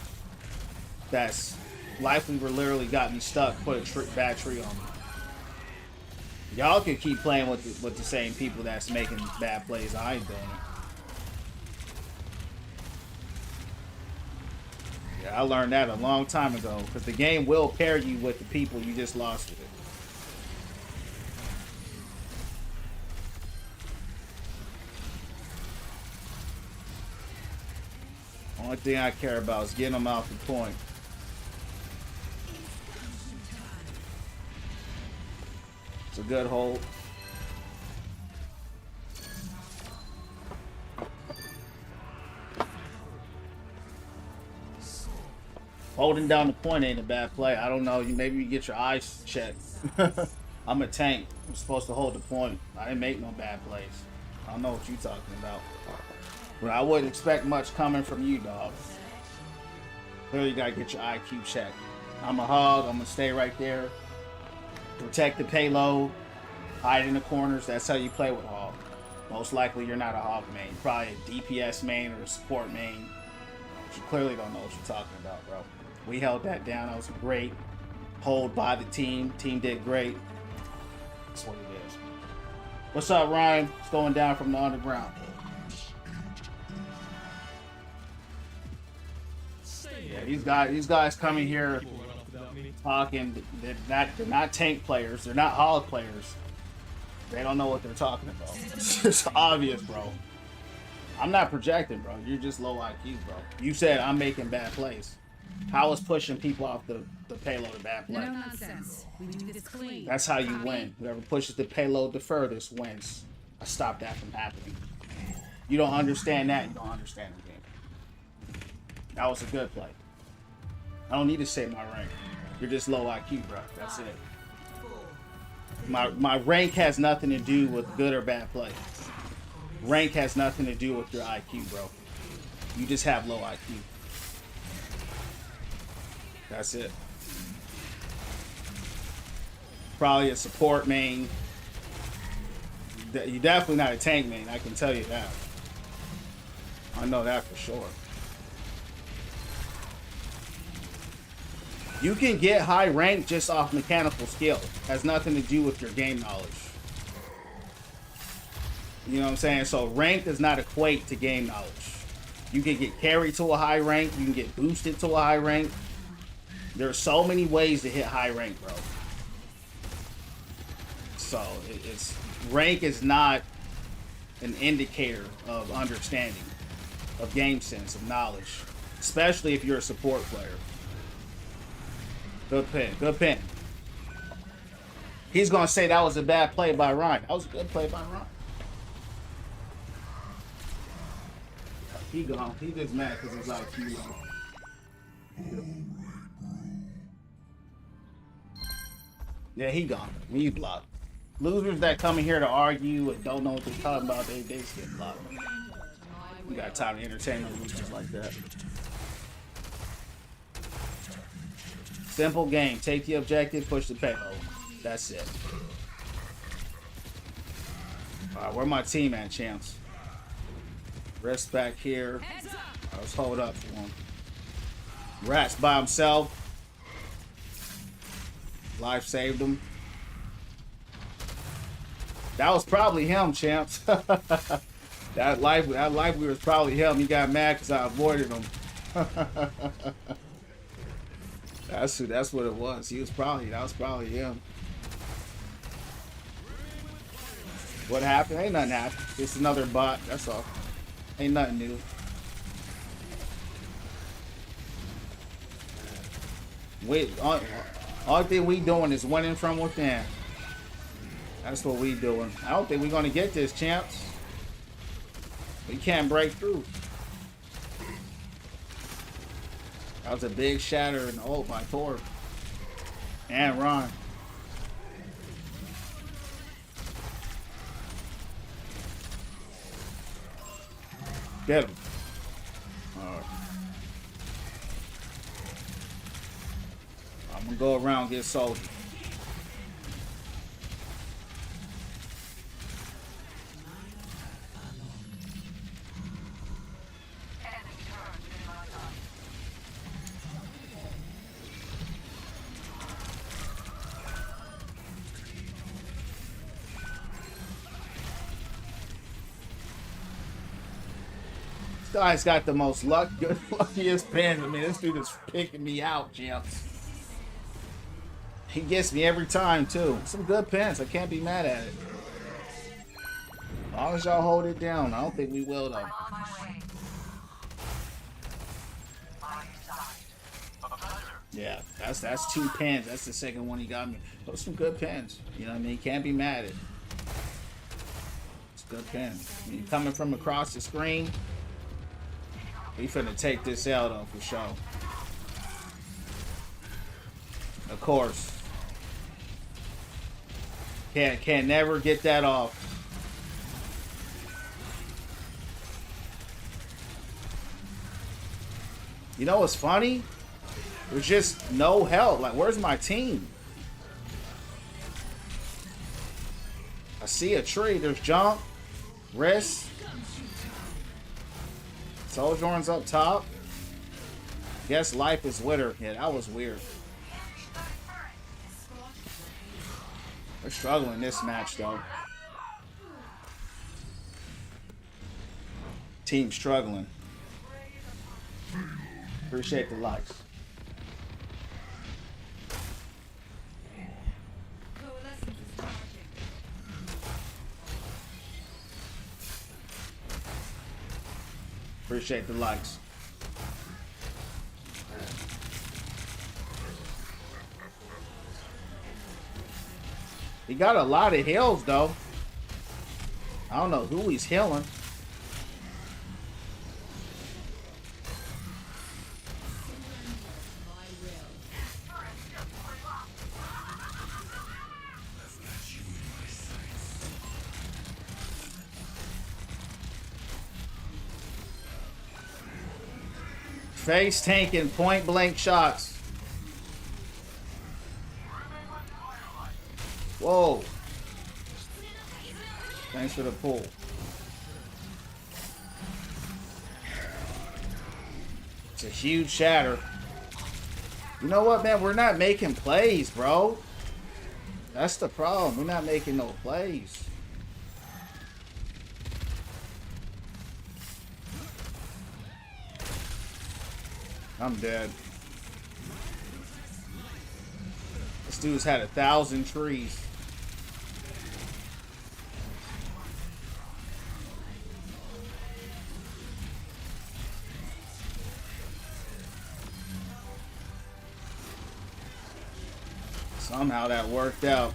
that's likely literally got me stuck, put a bad tree on me? Y'all can keep playing with the same people that's making bad plays. I ain't doing it. Yeah, I learned that a long time ago. Because the game will pair you with the people you just lost with. Only thing I care about is getting them off the point. It's a good hold. Holding down the point ain't a bad play. I don't know. Maybe you get your eyes checked. I'm a tank. I'm supposed to hold the point. I didn't make no bad plays. I don't know what you're talking about. But I wouldn't expect much coming from you, dog. Clearly, you gotta get your IQ checked. I'm a hog. I'm gonna stay right there. Protect the payload. Hide in the corners. That's how you play with hog. Most likely, you're not a hog main. You're probably a DPS main or a support main. But you clearly don't know what you're talking about, bro. We held that down. That was great. Hold by the team. Team did great. That's what it is. What's up, Ryan? It's going down from the underground. Yeah, these guys coming here talking. They're not tank players. They're not hog players. They don't know what they're talking about. It's obvious, bro. I'm not projecting, bro. You're just low IQ, bro. You said I'm making bad plays. How is pushing people off the payload a bad play? No nonsense. We do this clean. That's how you win. Whoever pushes the payload the furthest wins. I stopped that from happening. You don't understand that, you don't understand the game. That was a good play. I don't need to say my rank. You're just low IQ, bro. That's it. My rank has nothing to do with good or bad play. Rank has nothing to do with your IQ, bro. You just have low IQ. That's it. Probably a support main. You're definitely not a tank main, I can tell you that. I know that for sure. You can get high rank just off mechanical skill. Has nothing to do with your game knowledge. You know what I'm saying? So rank does not equate to game knowledge. You can get carried to a high rank. You can get boosted to a high rank. There are so many ways to hit high rank, bro. So it's rank is not an indicator of understanding, of game sense, of knowledge, especially if you're a support player. Good pin, good pin. He's gonna say that was a bad play by Ryan. That was a good play by Ryan. He gone. He just mad because his IQ gone. Yeah, he gone. He's blocked. Losers that come in here to argue and don't know what they're talking about, they just get blocked. We got time to entertain no losers like that. Simple game. Take the objective, push the payload. That's it. Alright, where my team at, champs? Rest back here. Let's hold up for him. Rat's by himself. Life saved him. That was probably him, champs. that life was probably him. He got mad because I avoided him. That's what it was. That was probably him. What happened? Ain't nothing happened. It's another bot. That's all. Ain't nothing new. All thing we doing is winning from within. That's what we doing. I don't think we're gonna get this, champs. We can't break through. That was a big shatter and ult by Thor. And Ron. Get him. Alright. I'm gonna go around and get soldier. Enemy turret minimized. This guy's got the most luckiest pins. I mean, this dude is picking me out, champs. He gets me every time, too. Some good pins. I can't be mad at it. As long as y'all hold it down. I don't think we will, though. On my way. By your side. Yeah, that's 2 pins. That's the second one he got me. Those some good pins. You know what I mean? Can't be mad at it. It's a good pin. I mean, coming from across the screen, we finna take this out, though, for sure. Of course. Can't never get that off. You know what's funny? There's just no help. Like, where's my team? I see a tree. There's jump, wrist. Sojourn's up top. Guess life is with her. Yeah, that was weird. We're struggling this match, though. Team struggling. Appreciate the likes. Coalescence is marching. Appreciate the likes. He got a lot of heals, though. I don't know who he's healing. Face tanking point blank shots. Whoa. Thanks for the pull. It's a huge shatter. You know what, man? We're not making plays, bro. That's the problem. We're not making no plays. I'm dead. This dude's had 1,000 trees. Somehow that worked out.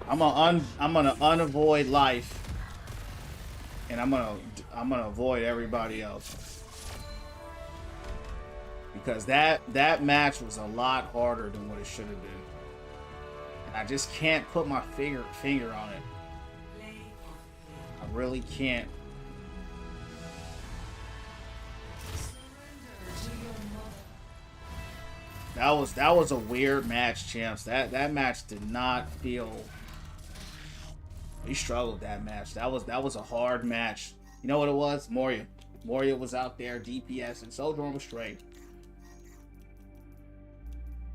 I'm gonna unavoid life. And I'm gonna avoid everybody else, because that match was a lot harder than what it should have been, and I just can't put my finger on it. I really can't. That was a weird match, champs. That match did not feel. We struggled that match. That was a hard match. You know what it was? Moria. Moria was out there, DPS, and Sojourn was straight.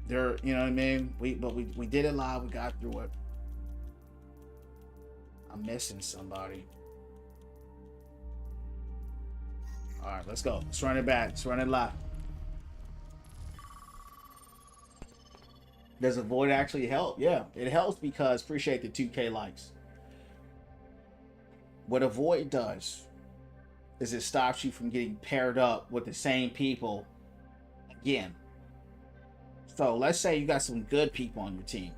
There, you know what I mean? We did it live. We got through it. I'm missing somebody. All right, let's go. Let's run it back. Let's run it live. Does a void actually help? Yeah, it helps because appreciate the 2K likes. What a void does is it stops you from getting paired up with the same people again. So let's say you got some good people on your team,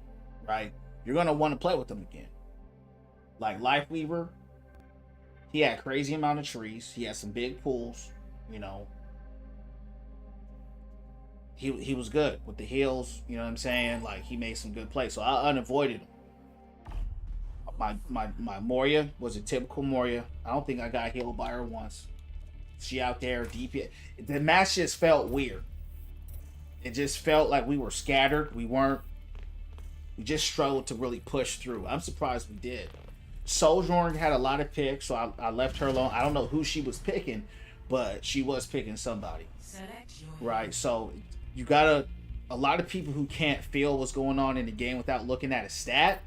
right? You're going to want to play with them again. Like Lifeweaver, he had crazy amount of trees. He had some big pools, you know. He was good with the heals, you know what I'm saying? Like, he made some good plays. So I unavoided him. My Moria was a typical Moria. I don't think I got healed by her once. She out there DPS. The match just felt weird. It just felt like we were scattered. We just struggled to really push through. I'm surprised we did. Sojourn had a lot of picks, so I left her alone. I don't know who she was picking, but she was picking somebody. Right, so you gotta... A lot of people who can't feel what's going on in the game without looking at a stat,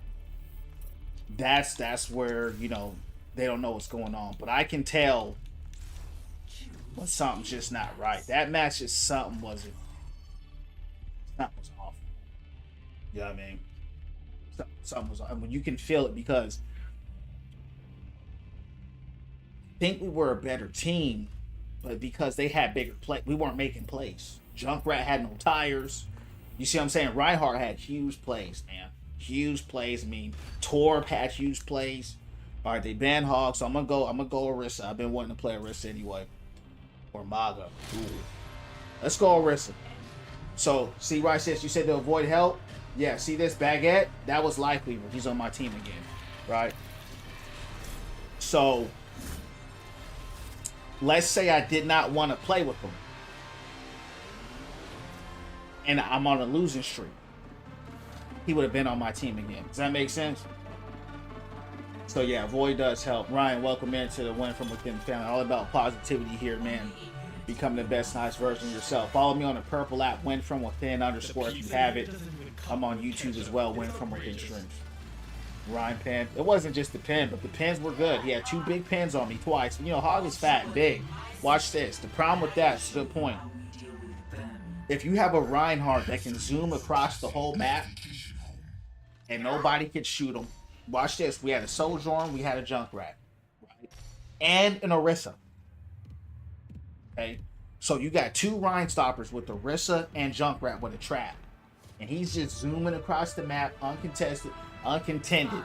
that's where, you know, they don't know what's going on. But I can tell when something's just not right. That match is something was off. You know what I mean? Something was off. I mean, you can feel it because I think we were a better team, but because they had bigger play, we weren't making plays. Junkrat had no tires. You see what I'm saying? Reinhardt had huge plays, man. Huge plays. I mean, Torb had huge plays. All right, they banned Hog, so I'm gonna go Orisa. I've been wanting to play Orisa anyway. Or Maga. Ooh. Let's go Orisa. So, see, right, says you said to avoid help. Yeah, see this Baguette? That was Lifeweaver. He's on my team again, right? So, let's say I did not want to play with him. And I'm on a losing streak. He would have been on my team again. Does that make sense? So yeah, Void does help. Ryan, welcome into the Win From Within family. All about positivity here, man. Become the best, nice version of yourself. Follow me on the purple app, Win From Within _ if you have it. I'm on YouTube as well, Win From Within streams. Ryan pen. It wasn't just the pen, but the pens were good. He had 2 big pens on me twice. You know, Hog is fat and big. Watch this. The problem with that is a good point. If you have a Reinhardt that can zoom across the whole map and nobody could shoot him, watch this. We had a Sojourn, we had a Junkrat, right? And an Orisa. Okay? So you got 2 Rein stoppers with Orisa and Junkrat with a trap. And he's just zooming across the map, uncontested, uncontended.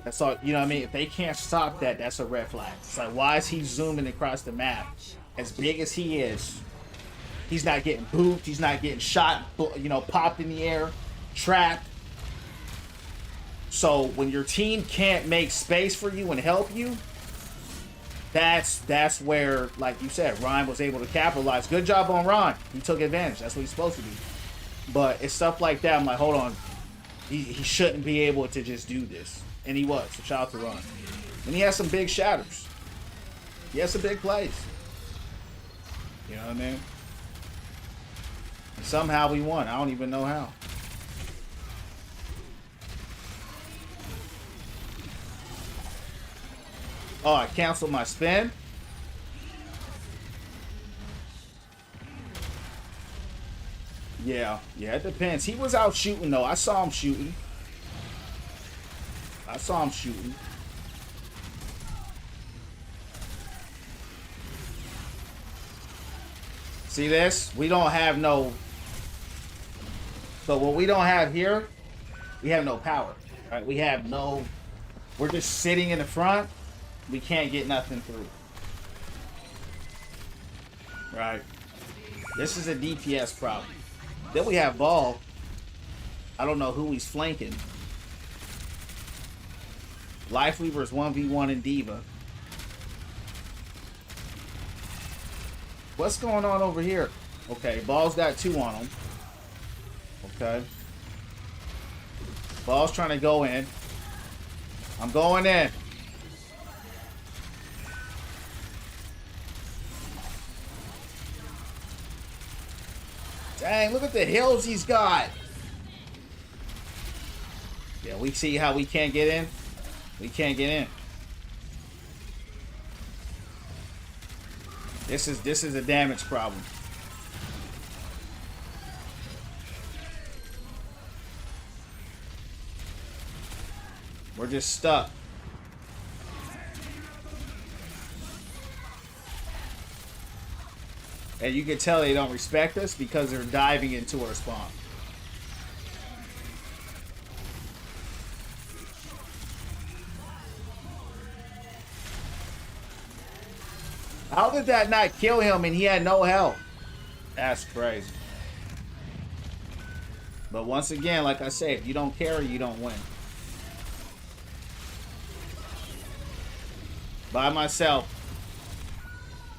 That's all, you know what I mean? If they can't stop that, that's a red flag. It's like, why is he zooming across the map? As big as he is, he's not getting booped. He's not getting shot, you know, popped in the air, trapped. So when your team can't make space for you and help you, that's where, like you said, Ryan was able to capitalize. Good job on Ryan. He took advantage. That's what he's supposed to do. But it's stuff like that. I'm like, hold on. He shouldn't be able to just do this. And he was. So shout out to Ryan. And he has some big shatters. He has some big plays. You know what I mean? And somehow we won. I don't even know how. Oh, I canceled my spin? Yeah, it depends. He was out shooting, though. I saw him shooting. See this? We don't have no... So what we don't have here, we have no power. Right? We have no... We're just sitting in the front. We can't get nothing through. Right. This is a DPS problem. Then we have Ball. I don't know who he's flanking. Lifeweaver's 1v1 in Diva. What's going on over here? Okay, Ball's got 2 on him. Okay. Ball's trying to go in. I'm going in. Dang, look at the hills he's got. Yeah, we see how we can't get in. We can't get in. This is a damage problem. We're just stuck. And you can tell they don't respect us because they're diving into our spawn. How did that not kill him and he had no health? That's crazy. But once again, like I said, if you don't carry, you don't win. By myself.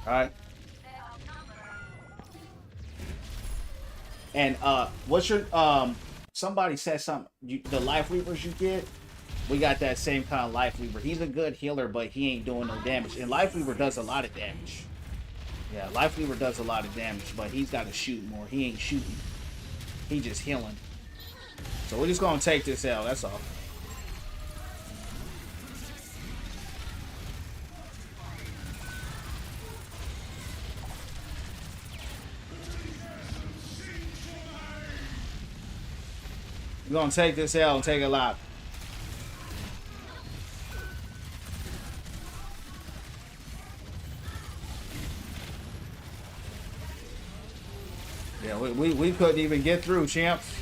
All right. And what's your somebody said something, the life weavers you get, we got that same kind of life weaver. He's a good healer, but he ain't doing no damage. And life weaver does a lot of damage. Yeah, life weaver does a lot of damage, but he's got to shoot more. He ain't shooting. He just healing. So we're just gonna take this L, that's all. We're gonna take this L and take it live. Yeah, we couldn't even get through, champs.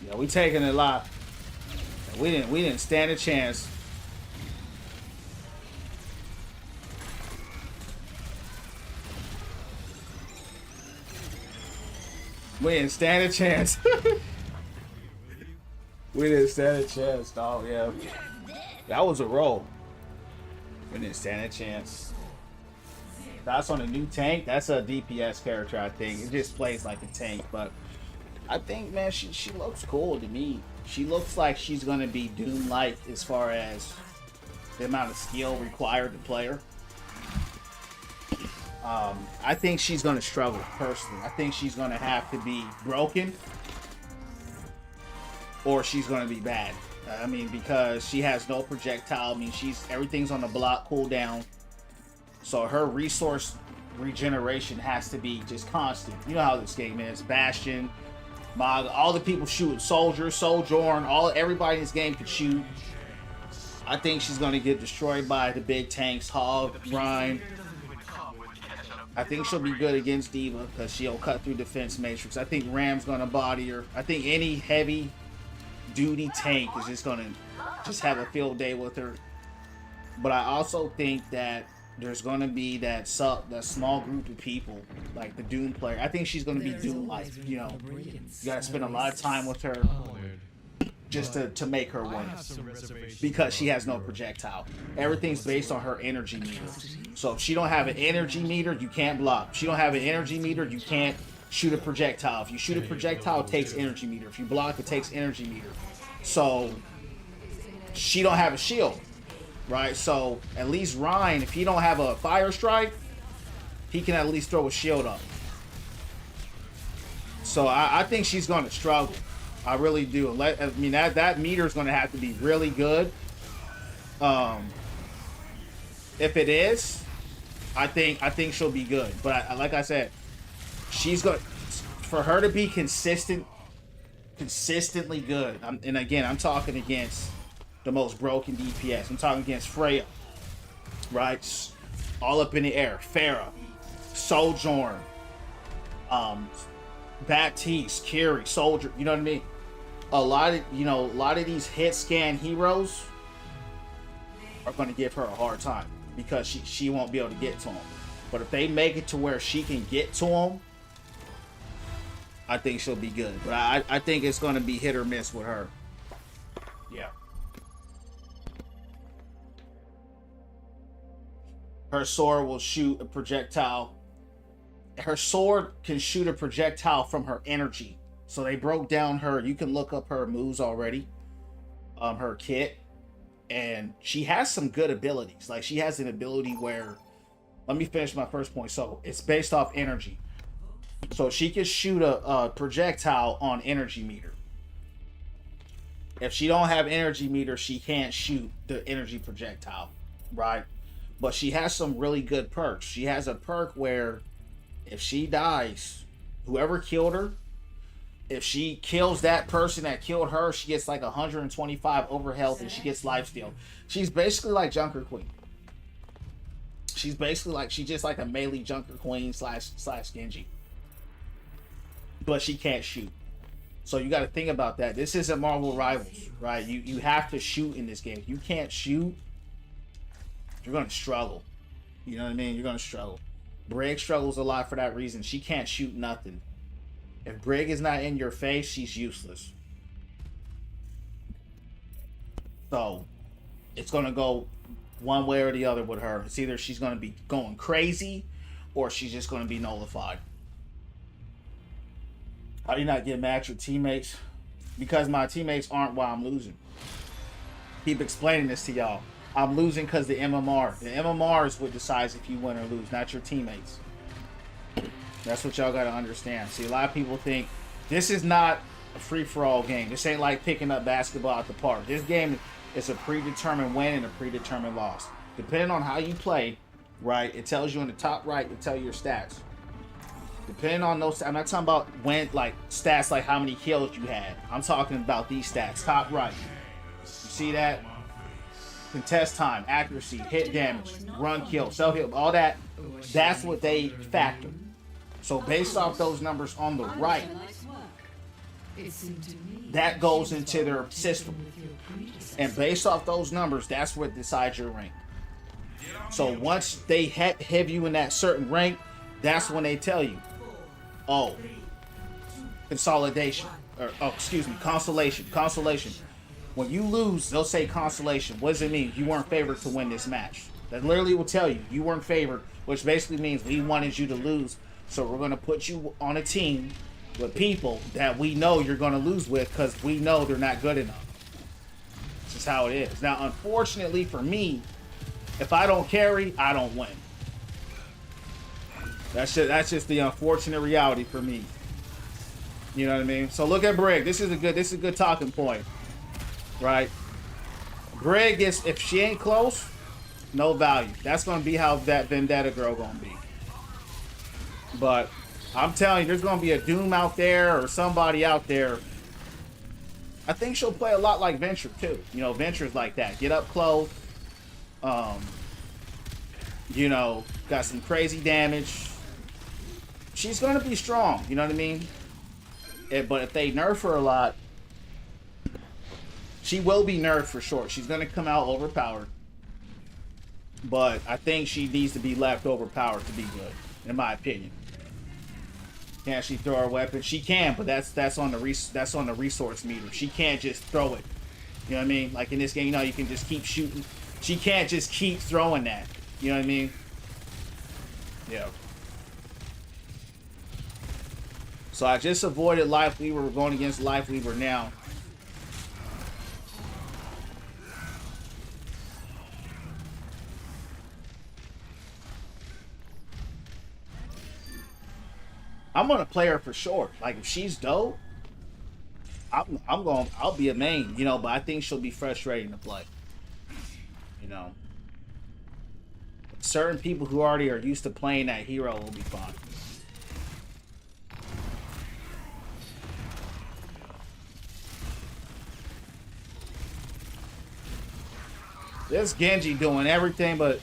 Yeah, we taking it live. We didn't stand a chance. We didn't stand a chance. We didn't stand a chance, dog. Yeah, that was a roll. We didn't stand a chance. That's on a new tank. That's a DPS character, I think. It just plays like a tank, but I think, man, she looks cool to me. She looks like she's gonna be Doom-like as far as the amount of skill required to play her. I think she's gonna struggle personally. I think she's gonna have to be broken, or she's gonna be bad. I mean, because she has no projectile. I mean, everything's on the block cooldown, so her resource regeneration has to be just constant. You know how this game is. Bastion, Mog, all the people shoot. Soldier, Sojourn, everybody in this game can shoot. I think she's gonna get destroyed by the big tanks, Hog, Rhyme. I think she'll be good against D.Va because she'll cut through defense matrix. I think Ram's gonna body her. I think any heavy duty tank is just gonna have a field day with her. But I also think that there's gonna be that small group of people like the Doom player. I think she's gonna be Doom-like. You know, you gotta spend a lot of time with her just to make her win, because she has no projectile. Everything's based on her energy meter. So if she don't have an energy meter, you can't block. If she don't have an energy meter, you can't shoot a projectile. If you shoot a projectile, it takes energy meter. If you block, it takes energy meter. So she don't have a shield, right? So at least Ryan, if he don't have a fire strike, he can at least throw a shield up. So I think she's going to struggle. I really do. I mean, that meter is going to have to be really good. If it is, I think she'll be good. But like I said, she's going for her to be consistently good. And again, I'm talking against the most broken DPS. I'm talking against Freya, right? All up in the air. Pharah, Sojourn, Baptiste, Kiri, Soldier. You know what I mean? A lot of these hit scan heroes are going to give her a hard time because she won't be able to get to them. But if they make it to where she can get to them, I think she'll be good. But I think it's going to be hit or miss with her. Yeah. Her sword will shoot a projectile. Her sword can shoot a projectile from her energy. So they broke down her. You can look up her moves already. Her kit. And she has some good abilities. Like, she has an ability where... Let me finish my first point. So it's based off energy. So she can shoot a projectile on energy meter. If she don't have energy meter, she can't shoot the energy projectile. Right? But she has some really good perks. She has a perk where if she dies, whoever killed her, if she kills that person that killed her, she gets like 125 over health and she gets lifesteal. She's basically like Junker Queen. She's just like a melee Junker Queen slash Genji. But she can't shoot. So you got to think about that. This isn't Marvel Rivals, right? You have to shoot in this game. If you can't shoot, you're going to struggle. You know what I mean? You're going to struggle. Brig struggles a lot for that reason. She can't shoot nothing. If Brig is not in your face, she's useless. So it's gonna go one way or the other with her. It's either she's gonna be going crazy or she's just gonna be nullified. How do you not get mad at your teammates? Because my teammates aren't why I'm losing. Keep explaining this to y'all. I'm losing because the MMR. The MMR is what decides if you win or lose, not your teammates. That's what y'all gotta understand. See, a lot of people think this is not a free-for-all game. This ain't like picking up basketball at the park. This game is a predetermined win and a predetermined loss. Depending on how you play, right, it tells you in the top right, it tells you your stats. Depending on those, I'm not talking about when, like, stats like how many kills you had. I'm talking about these stats. Top right. You see that? Contest time, accuracy, hit damage, run kill, self-heal, all that. That's what they factor. So based off those numbers on the right, that goes into their system. And based off those numbers, that's what decides your rank. So once they have you in that certain rank, that's when they tell you, oh, consolidation, or oh, excuse me, consolation. When you lose, they'll say consolation. What does it mean? You weren't favored to win this match. That literally will tell you weren't favored, which basically means we wanted you to lose. So we're going to put you on a team with people that we know you're going to lose with because we know they're not good enough. This is how it is. Now, unfortunately for me, if I don't carry, I don't win. That's just the unfortunate reality for me. You know what I mean? So look at Brig. This is a good talking point. Right? Brig is, if she ain't close, no value. That's going to be how that Vendetta girl going to be. But I'm telling you, there's going to be a Doom out there or somebody out there. I think she'll play a lot like Venture too. You know, Venture's like that. Get up close. You know, got some crazy damage. She's going to be strong. You know what I mean? But if they nerf her a lot, she will be nerfed for sure. She's going to come out overpowered. But I think she needs to be left overpowered to be good, in my opinion. Can she throw her weapon? She can, but that's on the resource meter. She can't just throw it. You know what I mean? Like in this game, you know, you can just keep shooting. She can't just keep throwing that. You know what I mean? Yeah. So I just avoided Life Weaver. We're going against Life Weaver now. I'm gonna play her for sure. Like if she's dope, I'll be a main, you know, but I think she'll be frustrating to play. You know. Certain people who already are used to playing that hero will be fine. This Genji doing everything but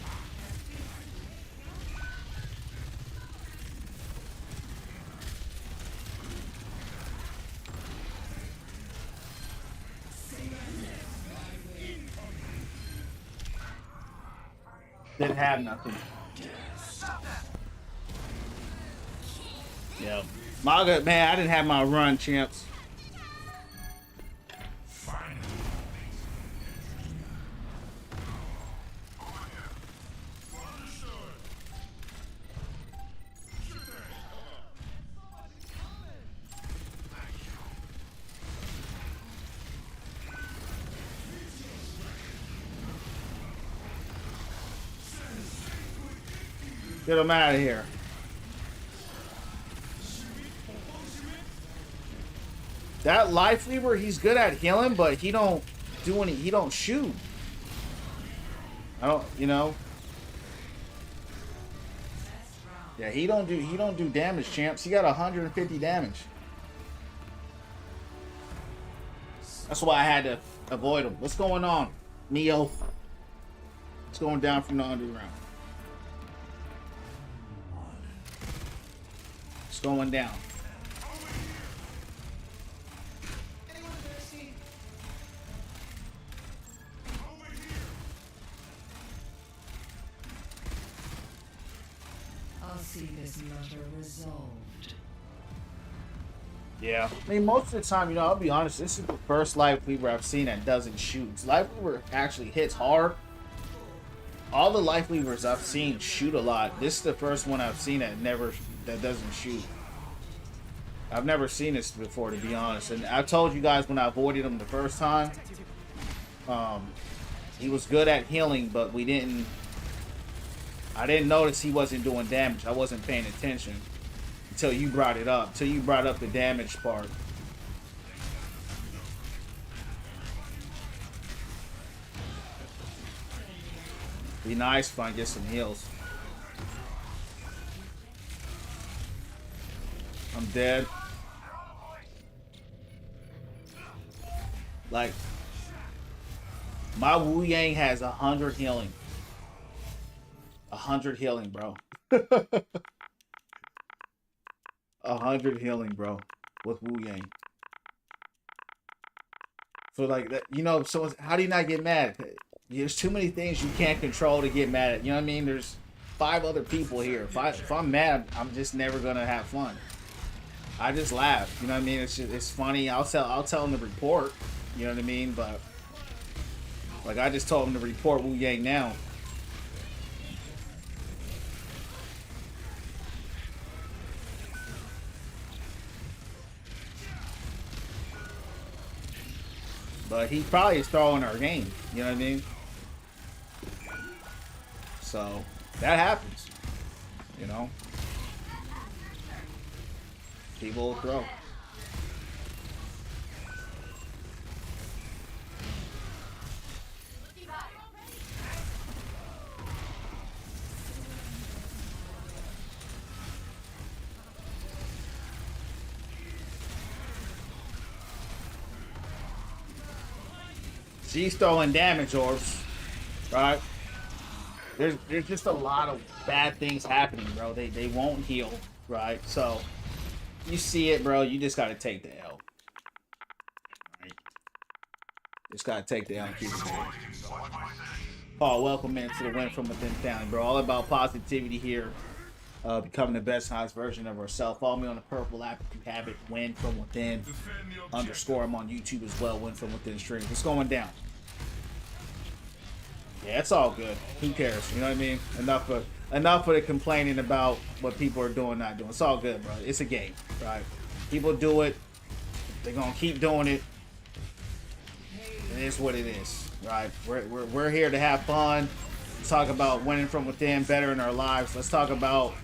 didn't have nothing. Yeah. My good man, I didn't have my run, champs. Get him out of here. That Life Weaver, he's good at healing, but he don't do any. He don't shoot. I don't, you know. Yeah, he don't do damage, champs. He got 150 damage. That's why I had to avoid him. What's going on, Neo? What's going down from the underground? It's going down. I'll see this matter resolved. Yeah. I mean, most of the time, you know, I'll be honest, this is the first Life Weaver I've seen that doesn't shoot. Life Weaver actually hits hard. All the Life Weavers I've seen shoot a lot. This is the first one I've seen that doesn't shoot. I've never seen this before, to be honest. And I told you guys when I avoided him the first time, he was good at healing, but I didn't notice he wasn't doing damage. I wasn't paying attention until you brought it up. Until you brought up the damage part. Be nice if I can get some heals. I'm dead. Like, my Wu Yang has 100 healing. 100 healing, bro. 100 healing, bro, with Wu Yang. So like that, you know. So how do you not get mad? There's too many things you can't control to get mad at. You know what I mean? There's 5 other people here. If I'm mad, I'm just never gonna have fun. I just laugh. You know what I mean? It's funny. I'll tell them to report. You know what I mean? But like I just told them to report Wu Yang now. But he probably is throwing our game. You know what I mean? So that happens. You know? People will throw. She's throwing damage orbs, right? There's just a lot of bad things happening, bro. They won't heal, right? So you see it, bro. You just gotta take the L. Right? Just gotta take the L and keep it going. Paul, welcome into the Win From Within family, bro. All about positivity here. Becoming the best, highest version of ourselves. Follow me on the purple app if you have it. Win From Within _ I'm on YouTube as well. Win From Within stream. What's going down? Yeah, it's all good. Who cares? You know what I mean? Enough of the complaining about what people are doing, not doing. It's all good, bro. It's a game, right? People do it. They're gonna keep doing it. It is what it is, right? We're here to have fun. Let's talk about winning from within, better in our lives. Let's talk about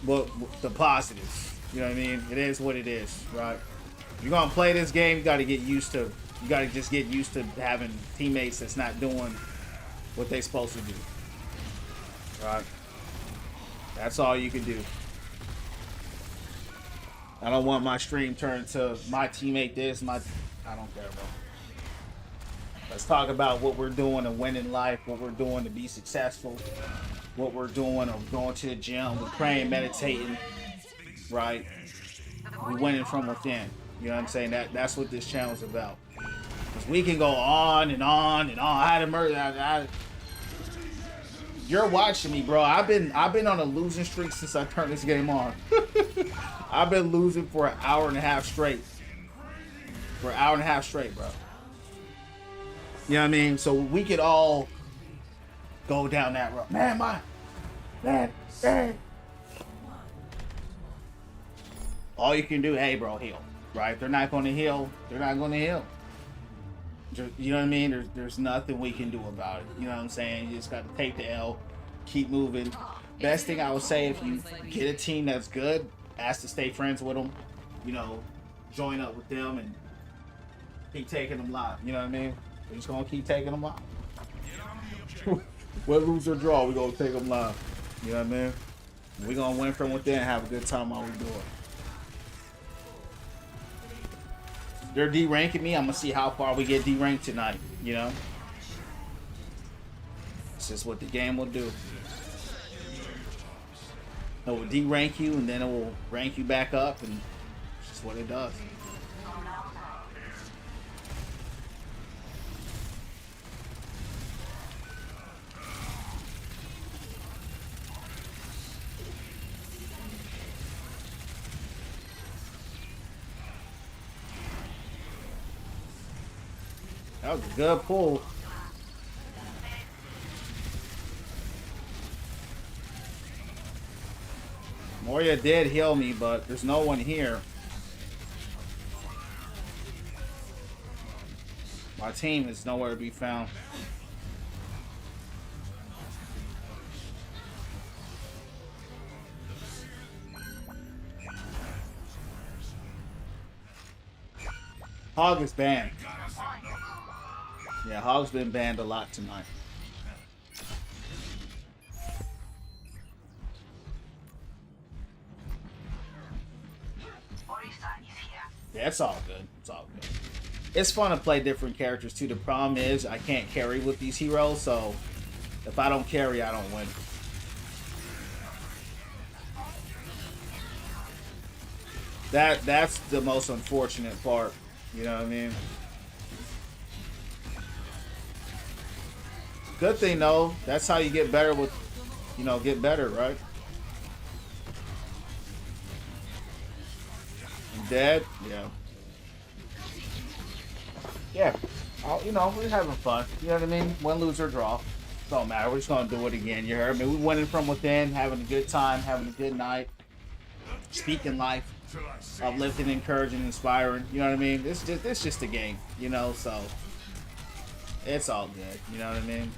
what the positives. You know what I mean? It is what it is, right? If you're gonna play this game, you gotta get used to. You gotta just get used to having teammates that's not doing what they supposed to do. Right? That's all you can do. I don't want my stream turned to my teammate this, I don't care, bro. Let's talk about what we're doing to win in life, what we're doing to be successful, what we're doing or going to the gym, we're praying, meditating, right? We're winning from within. You know what I'm saying? That's what this channel is about. Because we can go on and on and on. I had a murder. You're watching me, bro. I've been on a losing streak since I turned this game on. I've been losing for an hour and a half straight. For an hour and a half straight, bro. You know what I mean? So we could all go down that road. Man. All you can do, hey, bro, heal. Right? They're not going to heal. They're not going to heal. You know what I mean? There's nothing we can do about it. You know what I'm saying? You just got to take the L, keep moving. Best thing I would say, if you get a team that's good, ask to stay friends with them. You know, join up with them and keep taking them live. You know what I mean? We're just going to keep taking them live. Whether lose or draw, we're going to take them live. You know what I mean? We're going to win from within and have a good time while we do it. They're D-ranking me. I'm going to see how far we get D-ranked tonight, you know? This is what the game will do. It will D-rank you, and then it will rank you back up, and it's just what it does. That was a good pull. Moria did heal me, but there's no one here. My team is nowhere to be found. Hog is banned. Yeah, Hog's been banned a lot tonight. Yeah, it's all good. It's all good. It's fun to play different characters too. The problem is I can't carry with these heroes, so if I don't carry, I don't win. That's the most unfortunate part. You know what I mean? Good thing though, that's how you get better with, you know, get better, right? I'm dead? Yeah. Yeah. You know, we're having fun. You know what I mean? Win, lose, or draw. Don't matter. We're just gonna do it again. You heard me? We winning from within, having a good time, having a good night, speaking life, uplifting, encouraging, inspiring. You know what I mean? It's just a game, you know. So it's all good. You know what I mean?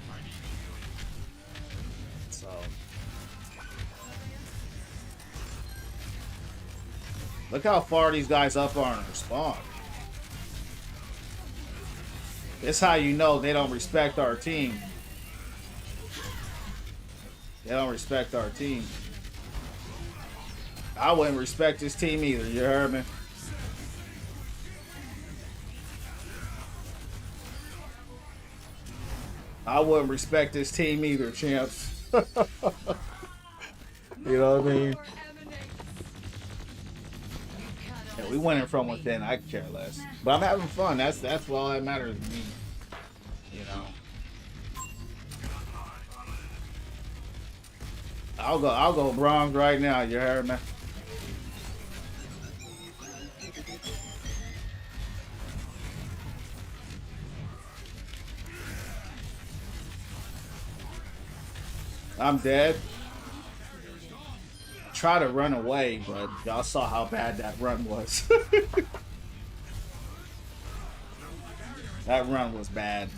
So look how far these guys up are in their spawn. It's how you know they don't respect our team. They don't respect our team. I wouldn't respect this team either, you heard me? I wouldn't respect this team either, champs. You know what I mean? Yeah, we winning from within. I could care less, but I'm having fun. That's all that matters to me. You know. I'll go bronze right now. You heard me? I'm dead. Try to run away, but y'all saw how bad that run was. That run was bad.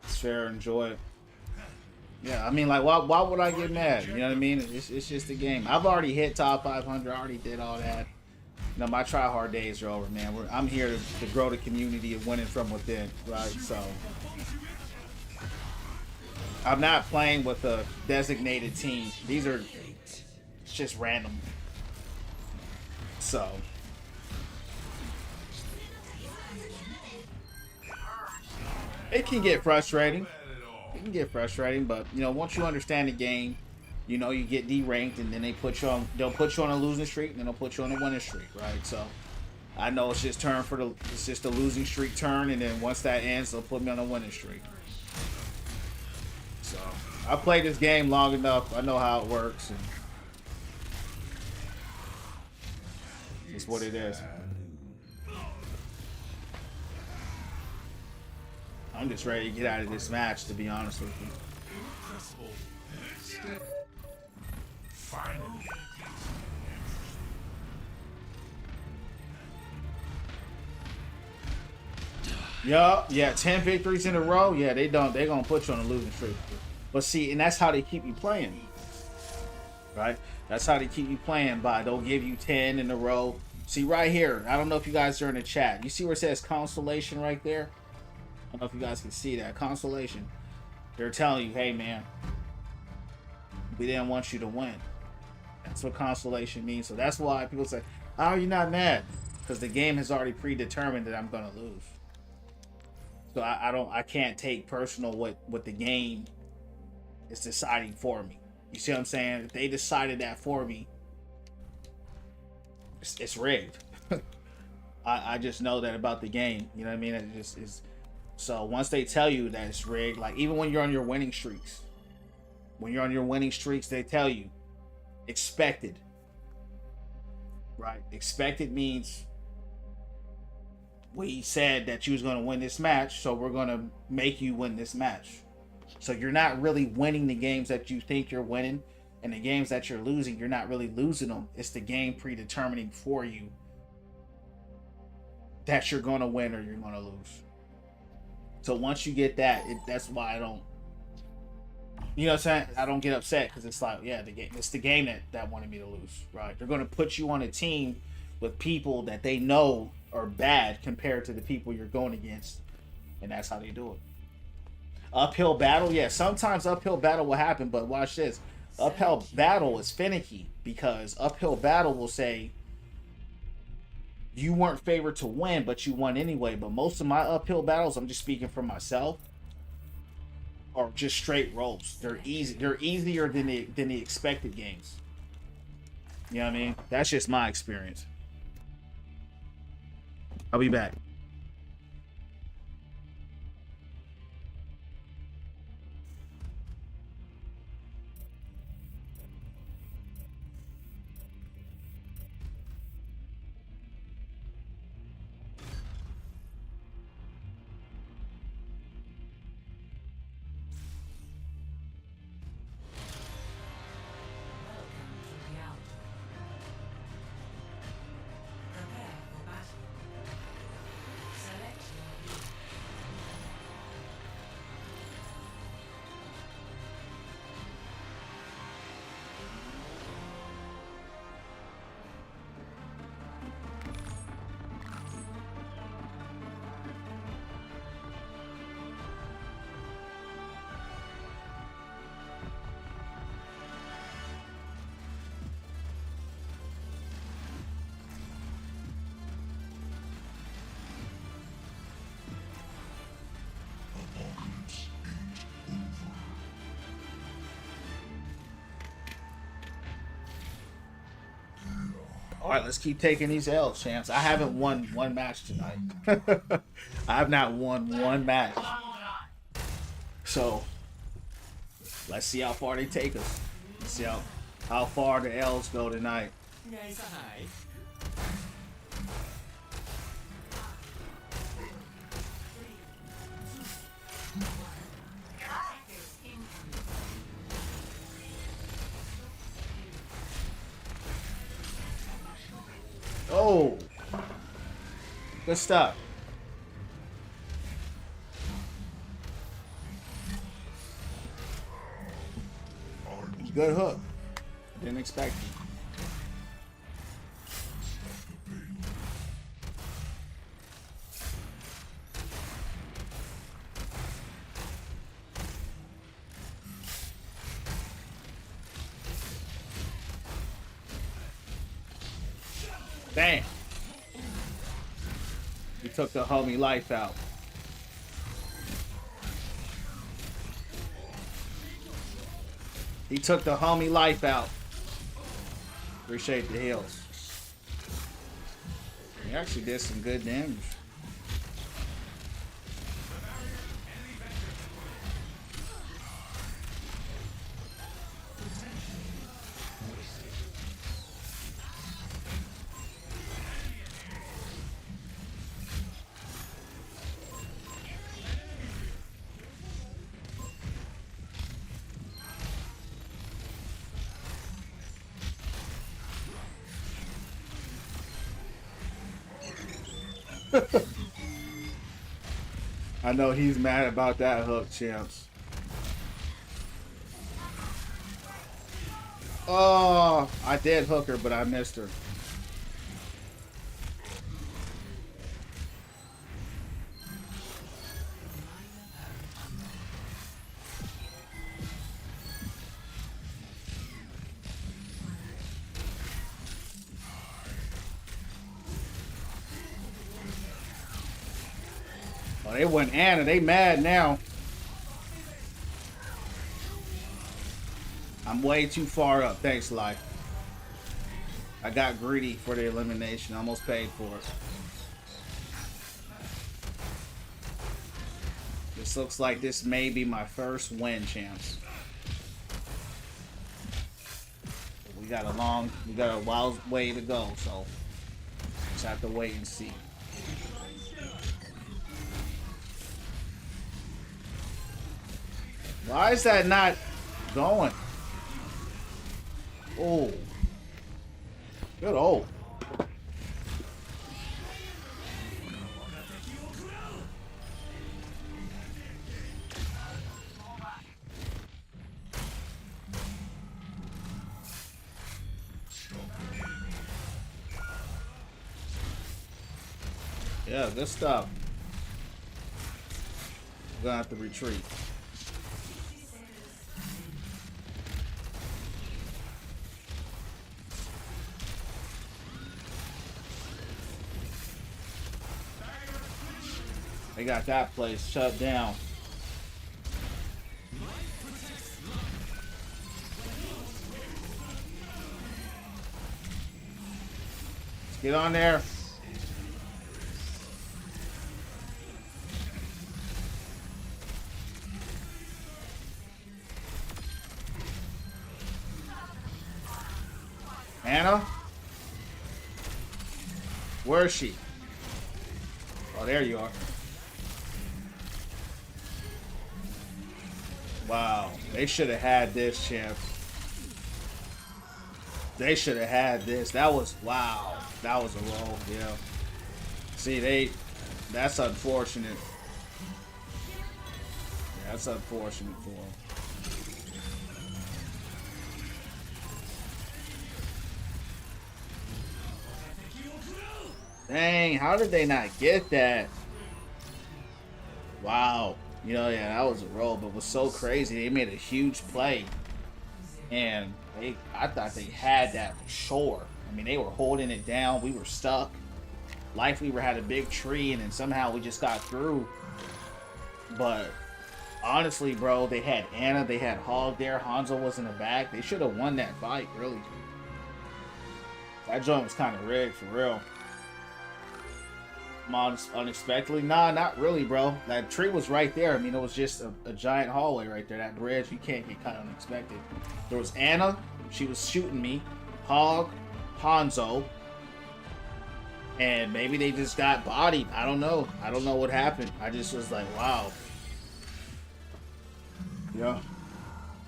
It's fair, enjoy it. Yeah, I mean, like, why would I get mad? You know what I mean? It's just a game. I've already hit top 500. I already did all that. You know, my try-hard days are over, man. I'm here to grow the community of winning from within, right? So I'm not playing with a designated team. These are just random. So it can get frustrating. It can get frustrating, but you know, once you understand the game, you know, you get deranked, and then they'll put you on a losing streak, and then they'll put you on a winning streak, right? So I know it's just it's just a losing streak turn, and then once that ends, they'll put me on a winning streak. So I played this game long enough. I know how it works, and it's what it is. I'm just ready to get out of this match, to be honest with you. Yeah, 10 victories in a row. Yeah, they're gonna put you on a losing streak. But see, and that's how they keep you playing, right? That's how they keep you playing. They'll give you 10 in a row. See right here, I don't know if you guys are in the chat. You see where it says consolation right there? I don't know if you guys can see that consolation. They're telling you, hey man, we didn't want you to win. That's what consolation means. So that's why people say, "How are you not mad?" Because the game has already predetermined that I'm gonna lose. So I can't take personal what the game is deciding for me. You see what I'm saying? If they decided that for me, it's rigged. I just know that about the game. You know what I mean? It just is. So once they tell you that it's rigged, like even when you're on your winning streaks, they tell you expected. right? Expected means we said that you was going to win this match, so we're going to make you win this match. So you're not really winning the games that you think you're winning, and the games that you're losing, you're not really losing them. It's the game predetermining for you that you're going to win or you're going to lose. So once you get that, that's why I don't, you know what I'm saying? I don't get upset because it's like, yeah, the game. It's the game that wanted me to lose, right? They're going to put you on a team with people that they know are bad compared to the people you're going against, and that's how they do it. Uphill battle, yeah. Sometimes uphill battle will happen, but watch this. Uphill battle is finicky because uphill battle will say you weren't favored to win, but you won anyway. But most of my uphill battles, I'm just speaking for myself, are just straight rolls. They're easy. They're easier than the expected games. You know what I mean? That's just my experience. I'll be back. All right, let's keep taking these L's, champs. I haven't won one match tonight. I have not won one match. So, let's see how far they take us. Let's see how far the L's go tonight. Oh, good stuff. Good hook. Didn't expect it. Damn. He took the homie life out. He took the homie life out. Appreciate the heals. He actually did some good damage. I know he's mad about that hook, champs. Oh, I did hook her, but I missed her. They went Anna. They mad now. I'm way too far up. Thanks, Life. I got greedy for the elimination. Almost paid for it. This looks like this may be my first win, champs. we got a wild way to go. So just have to wait and see. Why is that not going? Oh, good. Oh. Yeah, good stuff. We're gonna have to retreat. They got that place shut down. Let's get on there. Anna? Where is she? Oh, there you are. Wow, they should have had this, champ. They should have had this. That was, wow. That was a roll, yeah. See, that's unfortunate. Yeah, that's unfortunate for them. Dang, how did they not get that? Wow. You know, yeah, that was a roll, but it was so crazy. They made a huge play. And I thought they had that for sure. I mean, they were holding it down. We were stuck. Life Weaver had a big tree, and then somehow we just got through. But honestly, bro, they had Anna, they had Hog there. Hanzo was in the back. They should have won that fight, really. That joint was kind of rigged, for real. Unexpectedly? Nah, not really, bro. That tree was right there. I mean, it was just a giant hallway right there. That bridge, you can't get kind of unexpected. There was Anna. She was shooting me. Hog. Hanzo. And maybe they just got bodied. I don't know. I don't know what happened. I just was like, wow. Yeah.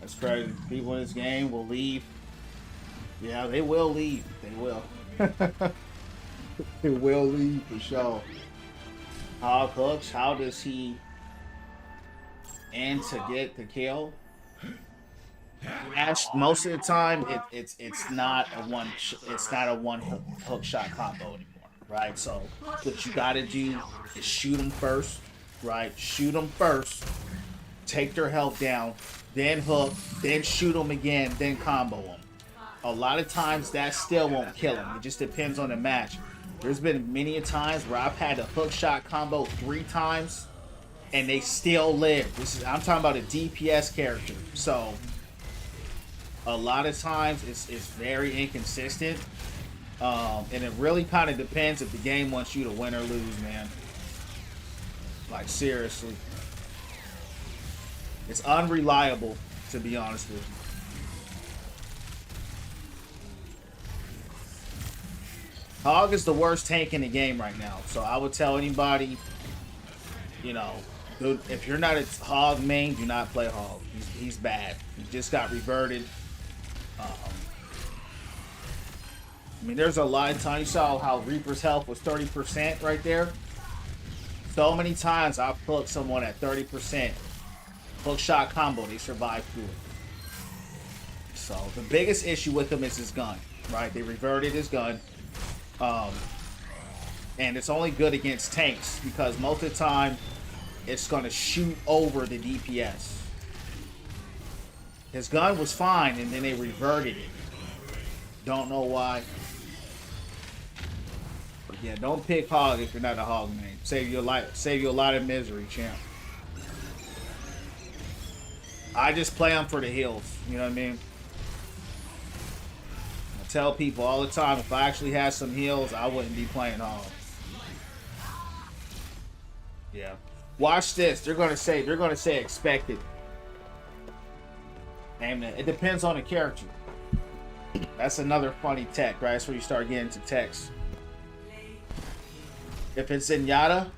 That's crazy. People in this game will leave. Yeah, they will leave. They will. They will leave for sure. Hog hooks. How does he end to get the kill? Most of the time, it's not a one hook shot combo anymore, right? So what you got to do is shoot them first, right? Shoot them first, take their health down, then hook, then shoot them again, then combo them. A lot of times that still won't kill them. It just depends on the match. There's been many times where I've had a hook shot combo 3 times and they still live. I'm talking about a DPS character. So a lot of times it's very inconsistent. And it really kind of depends if the game wants you to win or lose, man. Like, seriously. It's unreliable, to be honest with you. Hog is the worst tank in the game right now. So I would tell anybody, you know, dude, if you're not a Hog main, do not play Hog. He's bad. He just got reverted. I mean, there's a lot of times. You saw how Reaper's health was 30% right there. So many times I've hooked someone at 30%. Hook shot combo, they survived through it. So the biggest issue with him is his gun, right? They reverted his gun. And it's only good against tanks because most of the time it's going to shoot over the DPS. His gun was fine and then they reverted it. Don't know why. But yeah, don't pick Hog if you're not a Hog main. Save you a lot of misery, champ. I just play him for the heals. You know what I mean? I tell people all the time, if I actually had some heals, I wouldn't be playing Hog. Yeah. Watch this. They're gonna say expected. And it depends on the character. That's another funny tech, right? That's where you start getting to techs. If it's Zenyatta,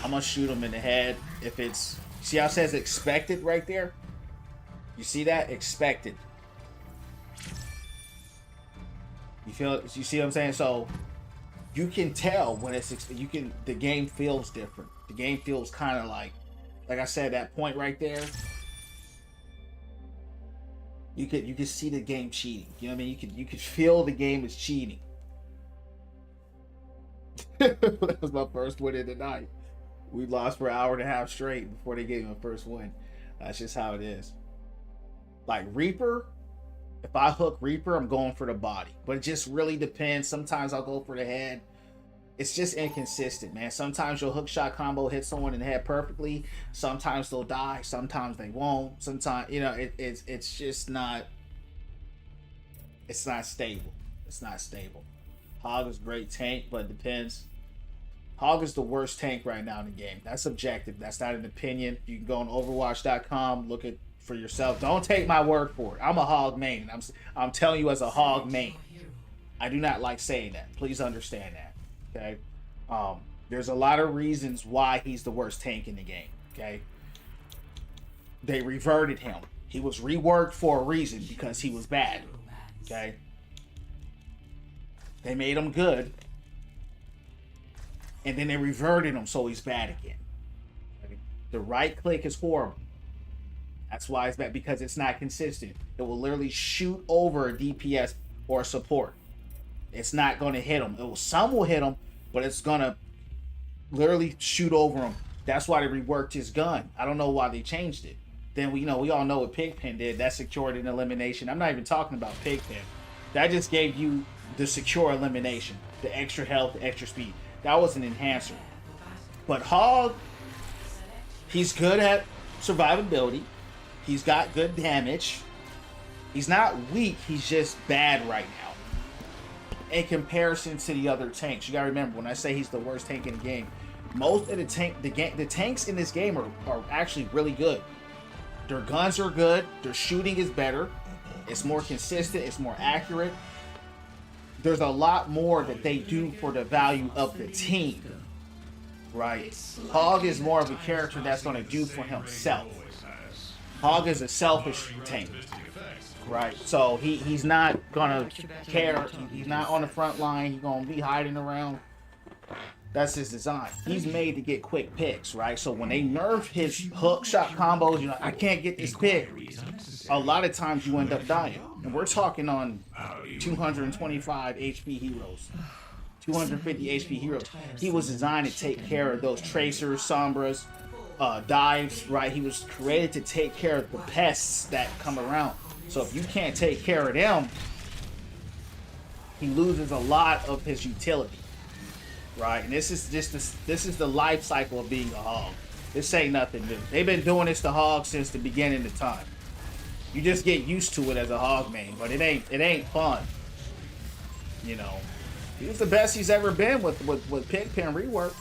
I'm gonna shoot him in the head. If it's, see how it says expected right there? You see that? Expected. You feel? You see what I'm saying? So you can tell when it's, the game feels different. The game feels kind of like I said, that point right there. You could see the game cheating. You know what I mean? You could feel the game is cheating. That was my first win of the night. We lost for an hour and a half straight before they gave me a first win. That's just how it is. Like Reaper, if I hook Reaper, I'm going for the body. But it just really depends. Sometimes I'll go for the head. It's just inconsistent, man. Sometimes your hook shot combo hit someone in the head perfectly. Sometimes they'll die. Sometimes they won't. Sometimes, you know, it's just not. It's not stable. It's not stable. Hog is a great tank, but it depends. Hog is the worst tank right now in the game. That's objective. That's not an opinion. You can go on Overwatch.com, look at for yourself. Don't take my word for it. I'm a Hog main. I'm telling you as a Hog main. I do not like saying that. Please understand that. Okay. There's a lot of reasons why he's the worst tank in the game. Okay. They reverted him. He was reworked for a reason because he was bad. Okay. They made him good. And then they reverted him so he's bad again. Okay? The right click is horrible. That's why it's bad, because it's not consistent. It will literally shoot over a DPS or a support. It's not going to hit him. Some will hit him, but it's going to literally shoot over him. That's why they reworked his gun. I don't know why they changed it. Then we all know what Pigpen did. That secured an elimination. I'm not even talking about Pigpen. That just gave you the secure elimination, the extra health, the extra speed. That was an enhancer. But Hog, he's good at survivability. He's got good damage. He's not weak. He's just bad right now in comparison to the other tanks. You gotta remember, when I say he's the worst tank in the game, most of the tanks in this game are actually really good. Their guns are good. Their shooting is better. It's more consistent. It's more accurate. There's a lot more that they do for the value of the team, right? Hog is more of a character that's going to do for himself. Hog is a selfish tank, right? So he's not going to care. He's not on the front line. He's going to be hiding around. That's his design. He's made to get quick picks, right? So when they nerf his hook shot combos, you know, I can't get this pick. A lot of times you end up dying. And we're talking on 225 HP heroes. 250 HP heroes. He was designed to take care of those tracers, sombras, dives, right? He was created to take care of the pests that come around. So if you can't take care of them, he loses a lot of his utility, right? And this is the life cycle of being a hog. This ain't nothing new. They've been doing this to hogs since the beginning of time. You just get used to it as a hog main, but it ain't fun. You know, he was the best he's ever been with Pigpen rework.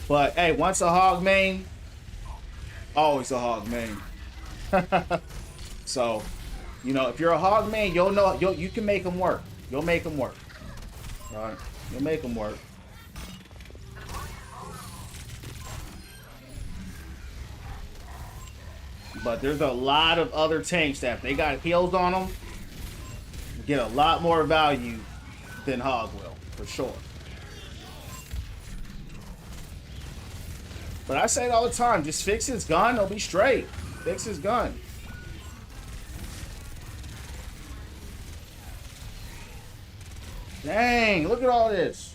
But hey, once a hog main, always a hog main. So, you know, if you're a hog main, you'll know you can make them work. You'll make them work. All right, you'll make them work. But there's a lot of other tanks that if they got heals on them, get a lot more value than Hog will, for sure. But I say it all the time, just fix his gun, he'll be straight. Fix his gun. Dang, look at all this.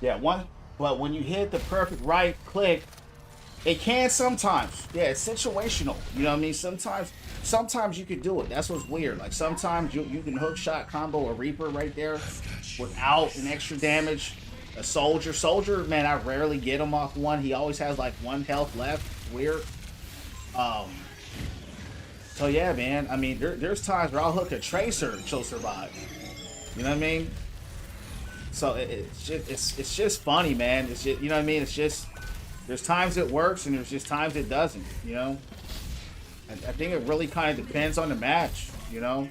Yeah, but when you hit the perfect right click, it can sometimes. Yeah, it's situational. You know what I mean? Sometimes you can do it. That's what's weird. Like sometimes you can hook shot combo a Reaper right there without an extra damage. A soldier, man, I rarely get him off one. He always has like 1 health left. Weird. So yeah, man. I mean, there's times where I'll hook a tracer and she'll survive. You know what I mean? So it's just funny, man. It's just, you know what I mean? It's just, there's times it works and there's just times it doesn't, you know? I think it really kind of depends on the match, you know?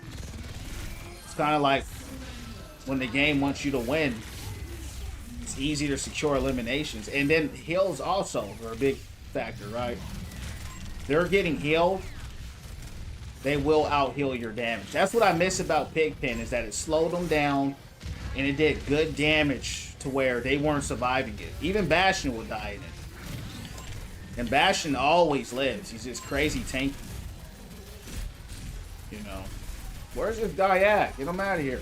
It's kind of like when the game wants you to win, it's easy to secure eliminations. And then heals also are a big factor, right? They're getting healed, they will out-heal your damage. That's what I miss about Pigpen, is that it slowed them down and it did good damage to where they weren't surviving it. Even Bastion would die in it. And Bastion always lives. He's just crazy tanky. You know. Where's this guy at? Get him out of here.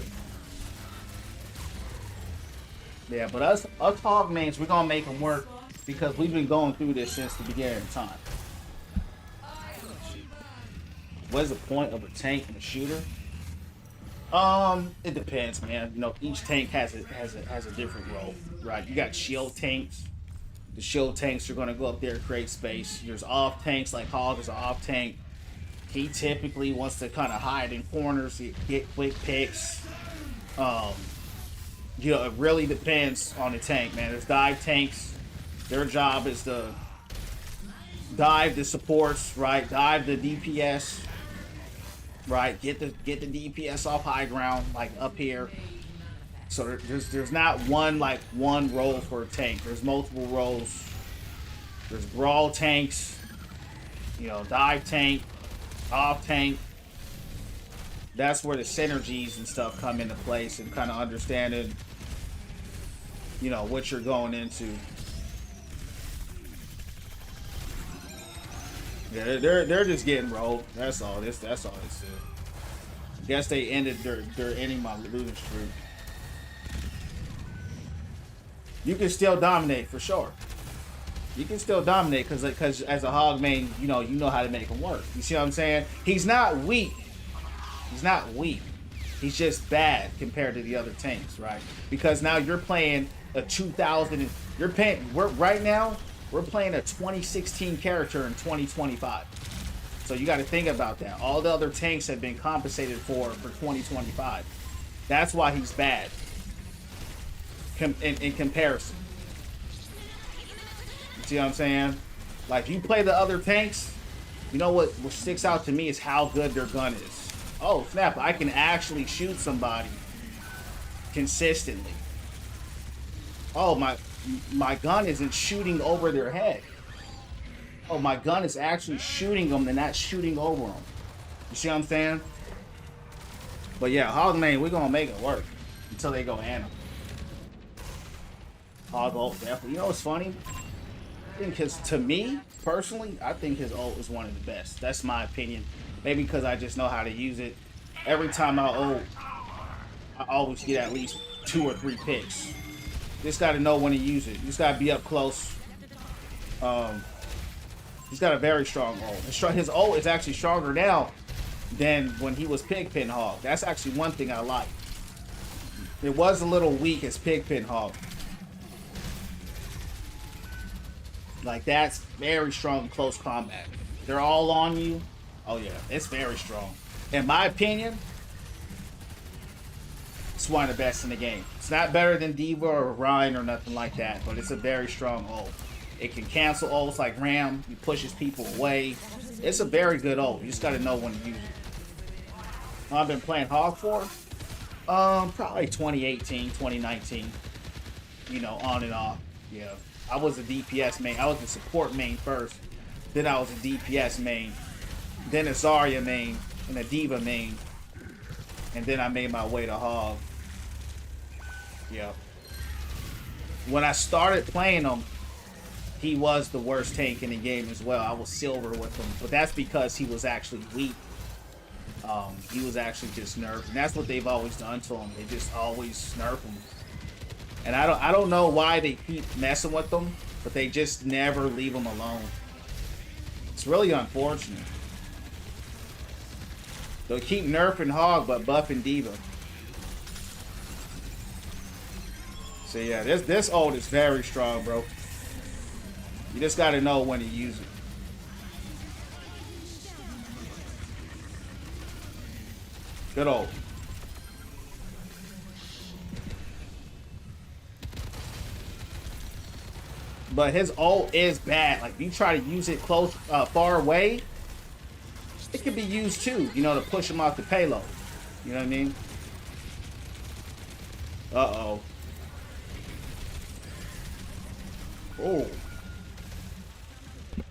Yeah, but us hog mains, we're gonna make them work because we've been going through this since the beginning of time. What is the point of a tank and a shooter? It depends, man. You know, each tank has a different role, right? You got shield tanks. The shield tanks are gonna go up there and create space. There's off tanks, like Hog is an off tank. He typically wants to kind of hide in corners, get quick picks. You know, it really depends on the tank, man. There's dive tanks. Their job is to dive the supports, right? Dive the DPS, right? Get the DPS off high ground, like up here. So there's not one role for a tank. There's multiple roles. There's brawl tanks, you know, dive tank, off tank. That's where the synergies and stuff come into place, and kind of understanding, you know, what you're going into. Yeah, they're just getting rolled. That's all. That's all this is. I guess they ended. They're ending my losing streak. You can still dominate for sure. You can still dominate because as a hog main, you know how to make him work. You see what I'm saying? He's not weak. He's not weak. He's just bad compared to the other tanks, right? Because now you're playing a 2000. Right now we're playing a 2016 character in 2025. So you got to think about that. All the other tanks have been compensated for 2025. That's why he's bad. In comparison. You see what I'm saying? Like, you play the other tanks, you know what sticks out to me is how good their gun is. Oh, snap, I can actually shoot somebody consistently. Oh, my gun isn't shooting over their head. Oh, my gun is actually shooting them and not shooting over them. You see what I'm saying? But yeah, hog main, we're going to make it work until they go animal. Hog ult, definitely. You know what's funny? I think to me, personally, I think his ult is one of the best. That's my opinion. Maybe because I just know how to use it. Every time I ult, I always get at least 2 or 3 picks. Just got to know when to use it. You just got to be up close. He's got a very strong ult. His ult is actually stronger now than when he was Pigpen Hog. That's actually one thing I like. It was a little weak as Pigpen Hog. Like, that's very strong close combat. They're all on you. Oh yeah, it's very strong. In my opinion, it's one of the best in the game. It's not better than Diva or Ryan or nothing like that, but it's a very strong ult. It can cancel ults like Ram. He pushes people away. It's a very good ult. You just gotta know when to use it. I've been playing Hog for probably 2018, 2019. You know, on and off. Yeah. I was a DPS main. I was a support main first. Then I was a DPS main. Then a Zarya main. And a Diva main. And then I made my way to Hog. Yep. When I started playing him, he was the worst tank in the game as well. I was silver with him. But that's because he was actually weak. He was actually just nerfed. And that's what they've always done to him. They just always nerf him. And I don't know why they keep messing with them, but they just never leave them alone. It's really unfortunate. They'll keep nerfing Hog, but buffing Diva. So yeah, this ult is very strong, bro. You just gotta know when to use it. Good ult. But his ult is bad. Like, if you try to use it close, far away, it could be used too, you know, to push him off the payload. You know what I mean? Uh-oh. Oh.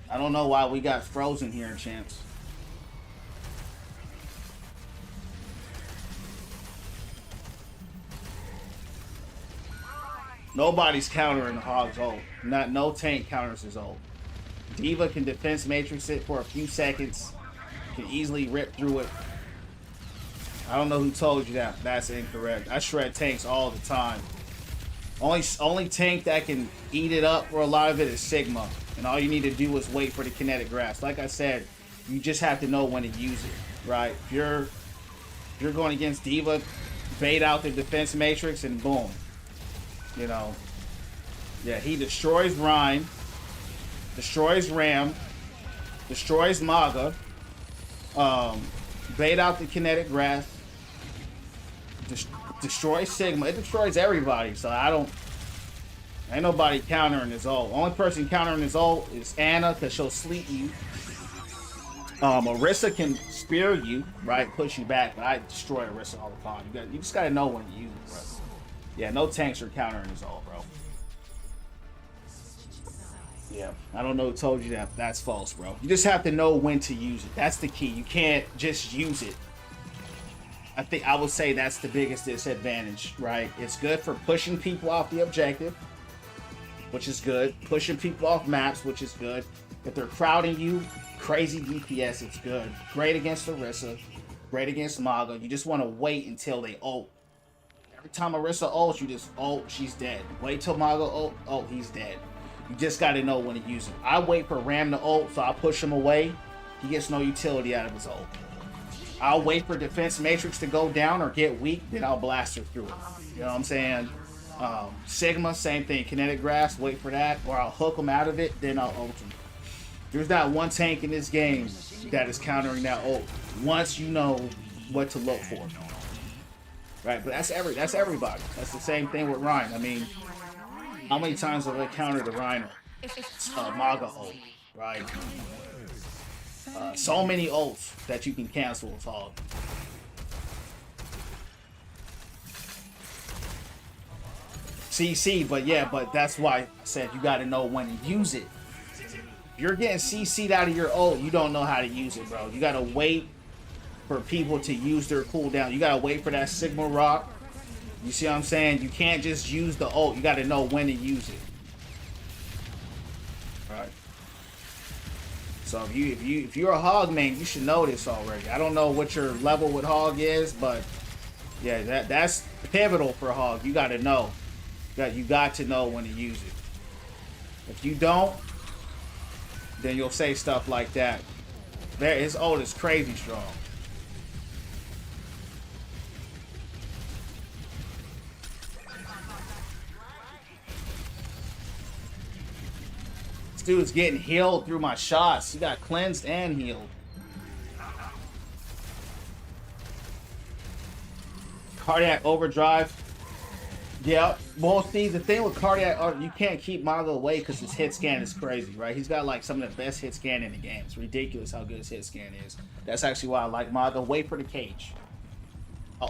I don't know why we got frozen here, champs. Nobody's countering the Hog's ult. No tank counters his ult. D.Va can defense matrix it for a few seconds. Can easily rip through it. I don't know who told you that. That's incorrect. I shred tanks all the time. Only tank that can eat it up for a lot of it is Sigma. And all you need to do is wait for the kinetic grasp. Like I said, you just have to know when to use it, right? If you're going against D.Va, bait out the defense matrix and boom. You know, yeah, he destroys Rhine, destroys Ram, destroys Maga, bait out the kinetic grasp, destroys Sigma. It destroys everybody, so ain't nobody countering his ult. Only person countering his ult is Anna, because she'll sleep you. Orisa can spear you, right, push you back, but I destroy Orisa all the time. You just gotta know when to use it, bro. Yeah, no tanks are countering his ult, bro. Yeah, I don't know who told you that. That's false, bro. You just have to know when to use it. That's the key. You can't just use it. I would say that's the biggest disadvantage, right? It's good for pushing people off the objective, which is good. Pushing people off maps, which is good. If they're crowding you, crazy DPS, it's good. Great against Orisa. Great against Maga. You just want to wait until they ult. Every time Orisa ults, you just ult, she's dead. Wait till Maga ult, oh, he's dead. You just got to know when to use it. I wait for Ram to ult, so I push him away. He gets no utility out of his ult. I'll wait for defense matrix to go down or get weak, then I'll blast her through it. You know what I'm saying? Sigma, same thing. Kinetic grasp, wait for that, or I'll hook him out of it, then I'll ult him. There's not one tank in this game that is countering that ult once you know what to look for. Right, but that's everybody. That's the same thing with Rhine. I mean, how many times have I countered the Rhine Maga ult, right? So many ults that you can cancel with Hog. CC, but that's why I said you got to know when to use it. If you're getting CC'd out of your ult, you don't know how to use it, bro. You got to wait for people to use their cooldown. You gotta wait for that Sigma rock. You see what I'm saying? You can't just use the ult. You gotta know when to use it. Right. So if you're a Hog main, you should know this already. I don't know what your level with Hog is, but yeah, that's pivotal for Hog. You gotta know. You got to know when to use it. If you don't, then you'll say stuff like that. His ult is crazy strong. This dude's getting healed through my shots. He got cleansed and healed. Cardiac overdrive. Yeah, well, see, the thing with cardiac, you can't keep Maga away because his hit scan is crazy, right? He's got like some of the best hit scan in the game. It's ridiculous how good his hit scan is. That's actually why I like Maga. Wait for the cage.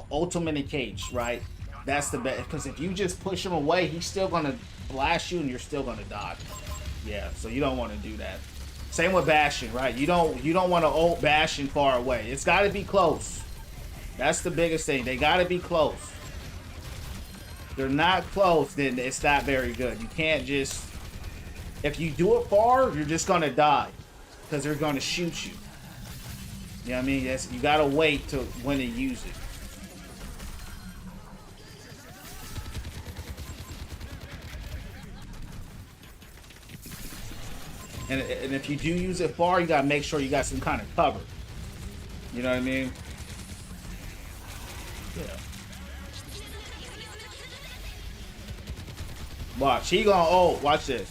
Ultimate in cage, right? That's the best. Because if you just push him away, he's still gonna blast you and you're still gonna dodge. Yeah, so you don't want to do that. Same with Bastion, right? You don't want to ult Bastion far away. It's got to be close. That's the biggest thing. They got to be close. If they're not close, then it's not very good. You can't just... If you do it far, you're just going to die. Because they're going to shoot you. You know what I mean? You got to wait to when to use it. And if you do use it far, you gotta make sure you got some kind of cover. You know what I mean? Yeah. Watch, he gonna ult. Watch this.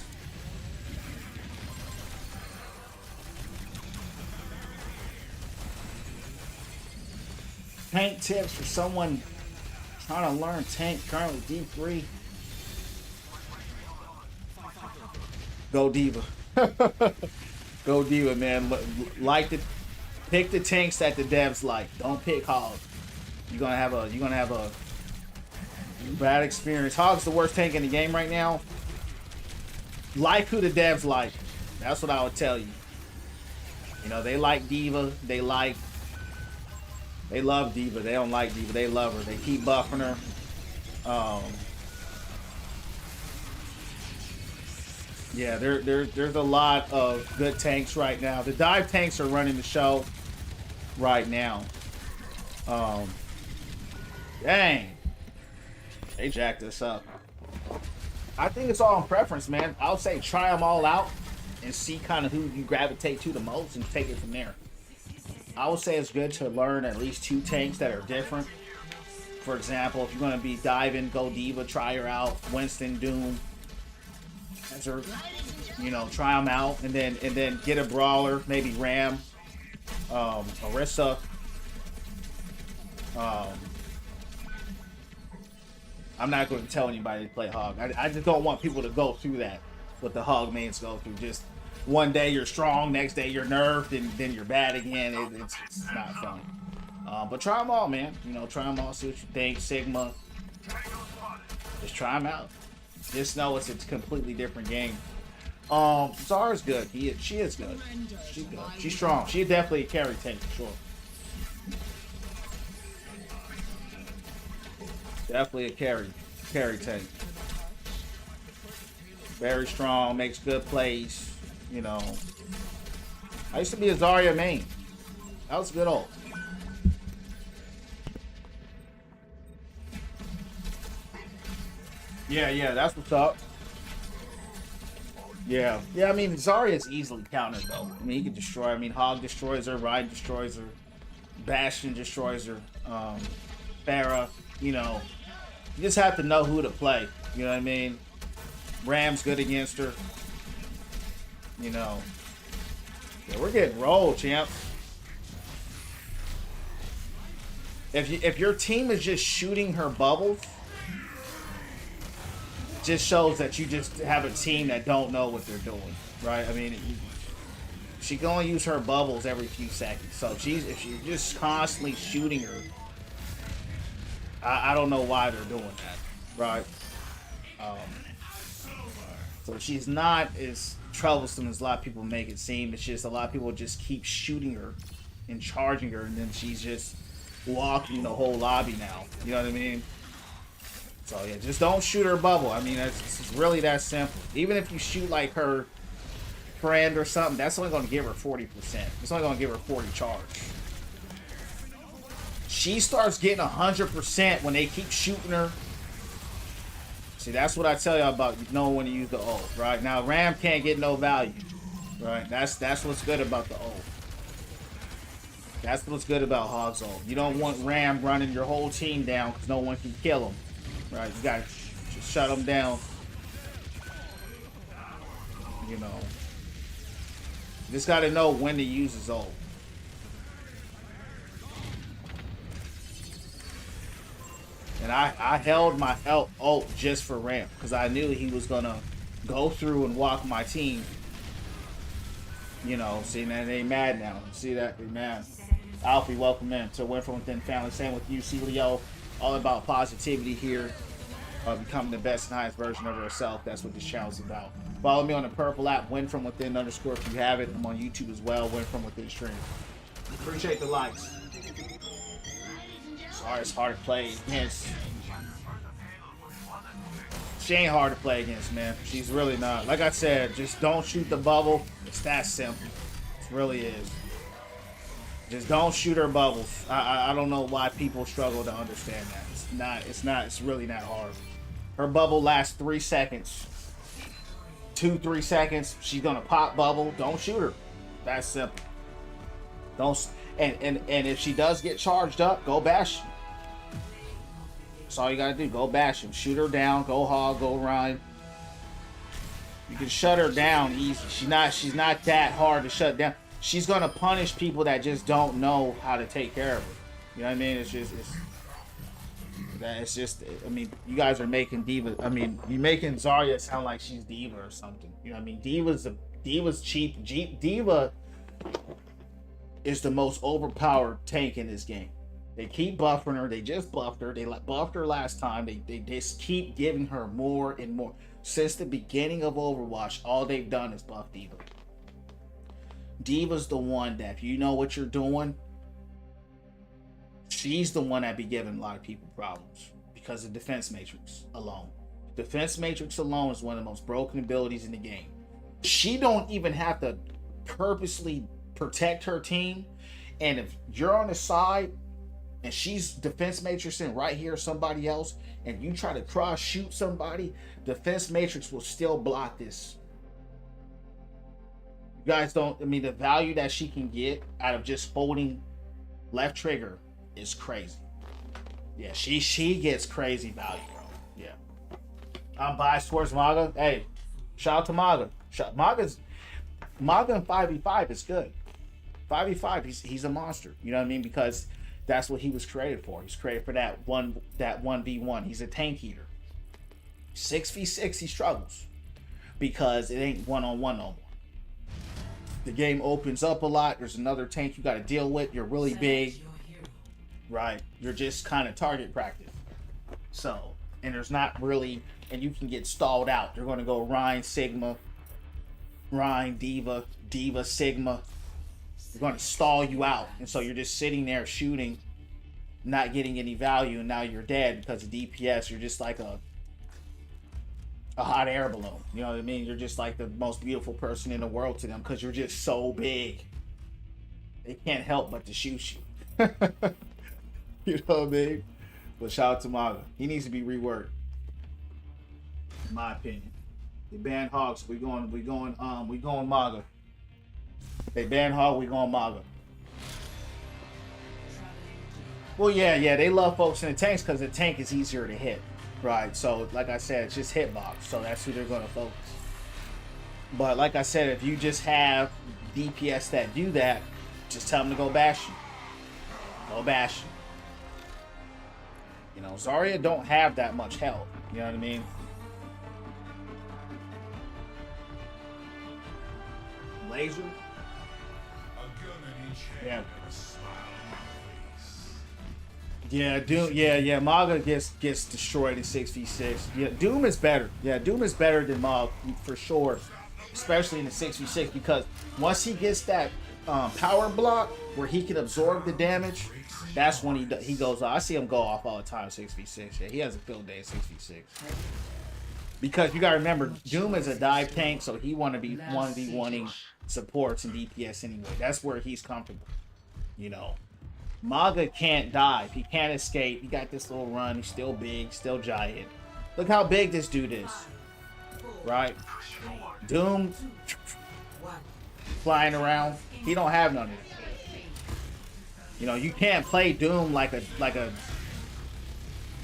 Tank tips for someone trying to learn tank, currently D3. Go D.Va. Go D.Va, man. Like Pick the tanks that the devs like. Don't pick Hog. You're gonna have a bad experience. Hog's the worst tank in the game right now. Like who the devs like. That's what I would tell you. You know, they like Diva. They love Diva. They don't like Diva. They love her. They keep buffing her. Yeah, there's a lot of good tanks right now. The dive tanks are running the show right now. Dang. They jacked us up. I think it's all on preference, man. I'll say try them all out and see kind of who you gravitate to the most and take it from there. I would say it's good to learn at least 2 tanks that are different. For example, if you're going to be diving, go Diva, try her out. Winston, Doom. That's her, you know, try them out. And then get a brawler, maybe Ram, Orisa. I'm not going to tell anybody to play Hog. I just don't want people to go through that, what the Hog mains go through. Just one day you're strong, next day you're nerfed, and then you're bad again. It's not fun. But try them all, man. You know, try them all, see what you think. Sigma. Just try them out. Just know it's a completely different game. Zara's good. She is good. She's good. She's strong. She's definitely a carry tank for sure. Definitely a carry tank. Very strong, makes good plays. You know, I used to be a Zarya main. That was a good ult. Yeah, that's what's up. Yeah. I mean, Zarya is easily countered though. I mean, he can destroy. I mean, Hog destroys her, Ride destroys her, Bastion destroys her, Pharah. You know, you just have to know who to play. You know what I mean? Ram's good against her. You know. Yeah, we're getting rolled, champ. If your team is just shooting her bubbles, just shows that you just have a team that don't know what they're doing, right? I mean, she can only use her bubbles every few seconds. So if she's just constantly shooting her, I don't know why they're doing that, right? So she's not as troublesome as a lot of people make it seem. It's just a lot of people just keep shooting her and charging her, and then she's just walking the whole lobby now. You know what I mean? So yeah, just don't shoot her bubble. I mean, it's really that simple. Even if you shoot like her friend or something, that's only going to give her 40%. It's only going to give her 40 charge. She starts getting 100% when they keep shooting her. See, that's what I tell y'all about knowing when to use the ult, right? Now, Ram can't get no value, right? That's what's good about the ult. That's what's good about Hog's ult. You don't want Ram running your whole team down because no one can kill him, right? You got to just shut him down. You know. You just got to know when to use his ult. And I held my ult just for Ram because I knew he was going to go through and walk my team. You know, see, man, they mad now. See that? They mad. Alfie, welcome in to Win From Within family. Same with you, see Leo. All about positivity here. Becoming the best and highest version of yourself. That's what this channel is about. Follow me on the purple app, Win From Within _ if you have it. I'm on YouTube as well, Win From Within stream. Appreciate the likes. Sorry, it's hard to play against. She ain't hard to play against, man. She's really not. Like I said, just don't shoot the bubble. It's that simple. It really is. Just don't shoot her bubbles. I don't know why people struggle to understand that. It's really not hard. Her bubble lasts 3 seconds. 2-3 seconds. She's gonna pop bubble. Don't shoot her. That's simple. Don't. And if she does get charged up, go bash. That's all you gotta do. Go bash him. Shoot her down. Go Hog. Go Ryan. You can shut her down easy. She's not that hard to shut down. She's gonna punish people that just don't know how to take care of her. You know what I mean? It's just. I mean, you guys are making Diva. I mean, you're making Zarya sound like she's Diva or something. You know what I mean? Diva's cheap. Diva. is the most overpowered tank in this game. They keep buffing her. They just buffed her. They buffed her last time. They just keep giving her more and more. Since the beginning of Overwatch, all they've done is buff D.Va. D.Va's the one that, if you know what you're doing, she's the one that be giving a lot of people problems because of defense matrix alone. Defense matrix alone is one of the most broken abilities in the game. She don't even have to purposely protect her team, and if you're on the side and she's defense matrixing right here somebody else, and you try to cross shoot somebody, defense matrix will still block this. You guys don't, I mean, the value that she can get out of just holding left trigger is crazy. Yeah, she gets crazy value, bro. Yeah. I'm biased towards Maga. Hey, shout out to Maga. Maga in 5v5 is good. 5v5, he's a monster. You know what I mean? Because that's what he was created for. He's created for that 1v1. He's a tank eater. 6v6 he struggles because it ain't one-on-one no more. The game opens up a lot. There's another tank you got to deal with. You're really big. Right. You're just kind of target practice. So, and there's not really, and you can get stalled out. You're going to go Rhine, Sigma, Rhine, D.Va, D.Va, Sigma. They're going to stall you out. And so you're just sitting there shooting, not getting any value, and now you're dead because of DPS. You're just like a hot air balloon. You know what I mean? You're just like the most beautiful person in the world to them because you're just so big. They can't help but to shoot you. You know what I mean? But shout out to Maga. He needs to be reworked, in my opinion. They banned Hogs. We going Maga. They banned Hog. We going Maga. Well, yeah. They love folks in the tanks because the tank is easier to hit, right? So, like I said, it's just hitbox. So that's who they're going to focus. But like I said, if you just have DPS that do that, just tell them to go bash you. Go bash you. You know, Zarya don't have that much health. You know what I mean? Laser. Yeah. Yeah, Doom. Yeah. Maga gets destroyed in 6v6. Yeah, Doom is better. Yeah, Doom is better than Maga for sure, especially in the 6v6 because once he gets that power block where he can absorb the damage, that's when he goes off. I see him go off all the time 6v6. Yeah, he has a field day 6v6. Because you gotta remember, Doom is a dive tank, so he want to be 1v1ing supports and DPS anyway. That's where he's comfortable. You know, Maga can't dive. He can't escape. He got this little run. He's still big, still giant. Look how big this dude is. Right? Doom flying around. He don't have none of it. You know, you can't play Doom like a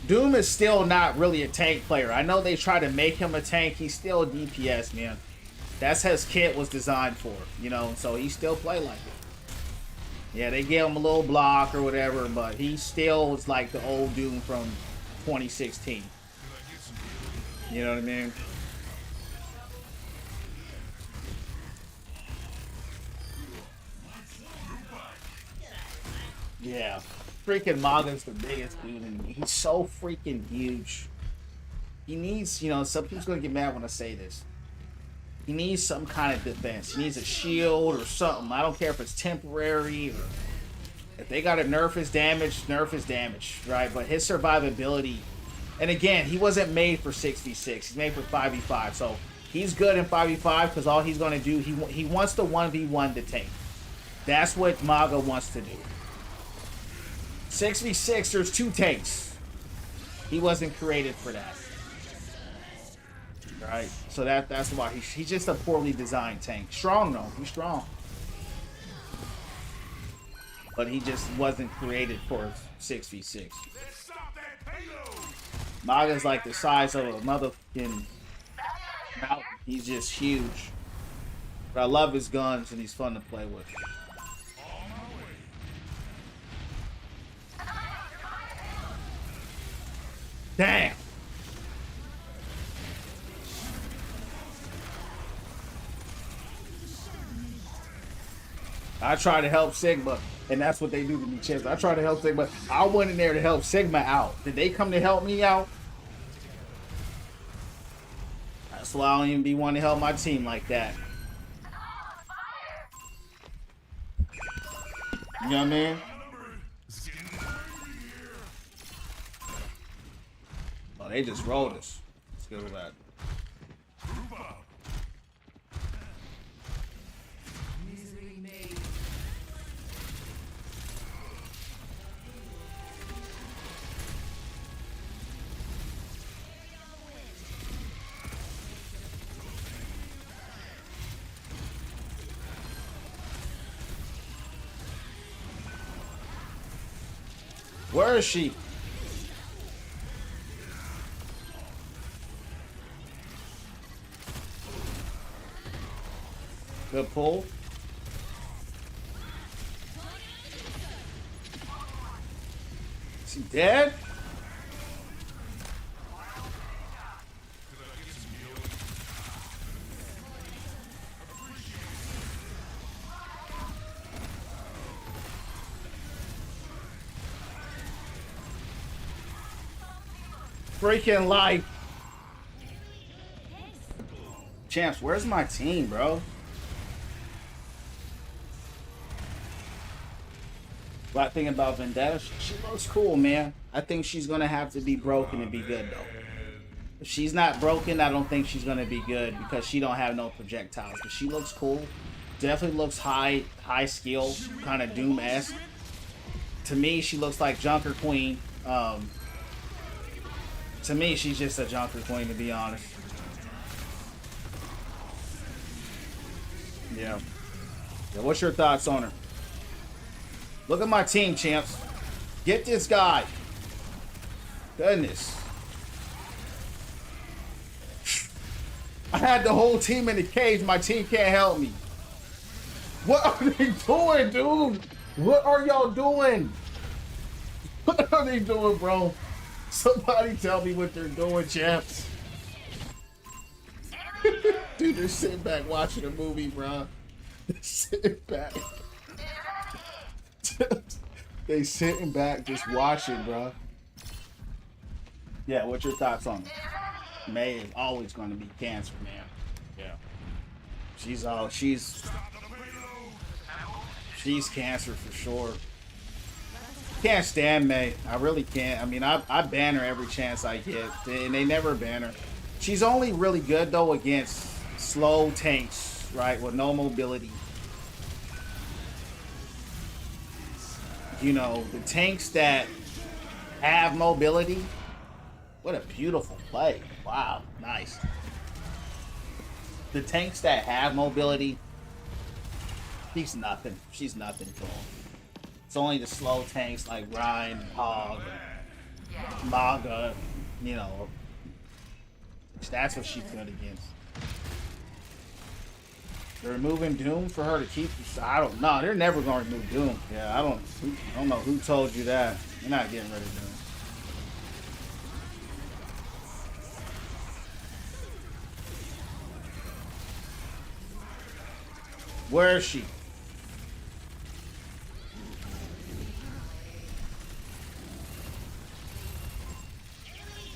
Doom is still not really a tank player. I know they try to make him a tank. He's still a DPS, man. That's how his kit was designed for, you know, so he still play like it. Yeah, they gave him a little block or whatever, but he still is like the old Doom from 2016. You know what I mean? Yeah. Freaking Maga's the biggest dude in me. He's so freaking huge. He needs, you know, some people's gonna get mad when I say this. He needs some kind of defense. He needs a shield or something. I don't care if it's temporary or if they gotta nerf his damage, right? But his survivability, and again, he wasn't made for 6v6. He's made for 5v5. So he's good in 5v5 because all he's gonna do, he wants the 1v1 to tank. That's what Maga wants to do. 6v6, there's two tanks. He wasn't created for that. Right? So that's why he's just a poorly designed tank. Strong though, he's strong. But he just wasn't created for 6v6. Maga's like the size of a motherfucking mountain. He's just huge. But I love his guns and he's fun to play with. Damn. I try to help Sigma, and that's what they do to me, champs. I try to help Sigma. I went in there to help Sigma out. Did they come to help me out? That's why I don't even be wanting to help my team like that. You know what I mean? Oh, they just rolled us. Let's go with that. Misery made. Where is she? Good pull. Is he dead? Freaking life. Champs, where's my team, bro? But thing about Vendetta, she looks cool, man. I think she's gonna have to be broken to be good, though. If she's not broken, I don't think she's gonna be good because she don't have no projectiles. But she looks cool. Definitely looks high skill, kind of Doom-esque. To me, she looks like Junker Queen. To me, she's just a Junker Queen, to be honest. Yeah. What's your thoughts on her? Look at my team, champs. Get this guy. Goodness. I had the whole team in the cage. My team can't help me. What are they doing, dude? What are y'all doing? What are they doing, bro? Somebody tell me what they're doing, champs. Dude, they're sitting back watching a movie, bro. They're sitting back. They sitting back just watching, bro. Yeah, what's your thoughts on it? May is always going to be cancer, man. Yeah. She's cancer for sure. Can't stand May. I really can't. I mean, I ban her every chance I get, and they never ban her. She's only really good though against slow tanks, right, with no mobility. You know, the tanks that have mobility. What a beautiful play! Wow, nice. The tanks that have mobility, she's nothing. She's nothing to them. It's only the slow tanks like Ryan and Hog and Maga, you know. That's what she's good against. They're removing Doom for her to keep. I don't know. They're never going to remove Doom. Yeah, I don't know who told you that. You're not getting rid of Doom. Where is she?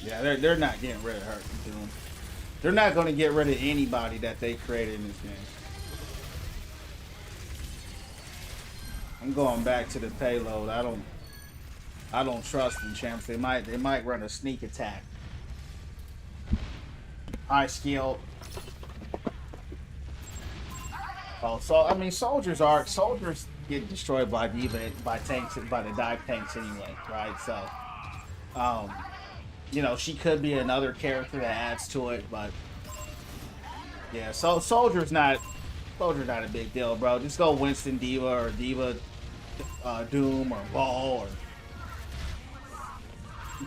Yeah, they're not getting rid of her. Doom. They're not going to get rid of anybody that they created in this game. I'm going back to the payload. I don't trust them, champs. They might run a sneak attack. High skill. Oh, so I mean, soldiers get destroyed by tanks, by the dive tanks anyway, right? So, you know, she could be another character that adds to it, but yeah. So soldier's not a big deal, bro. Just go Winston Diva or Diva Doom or Ball or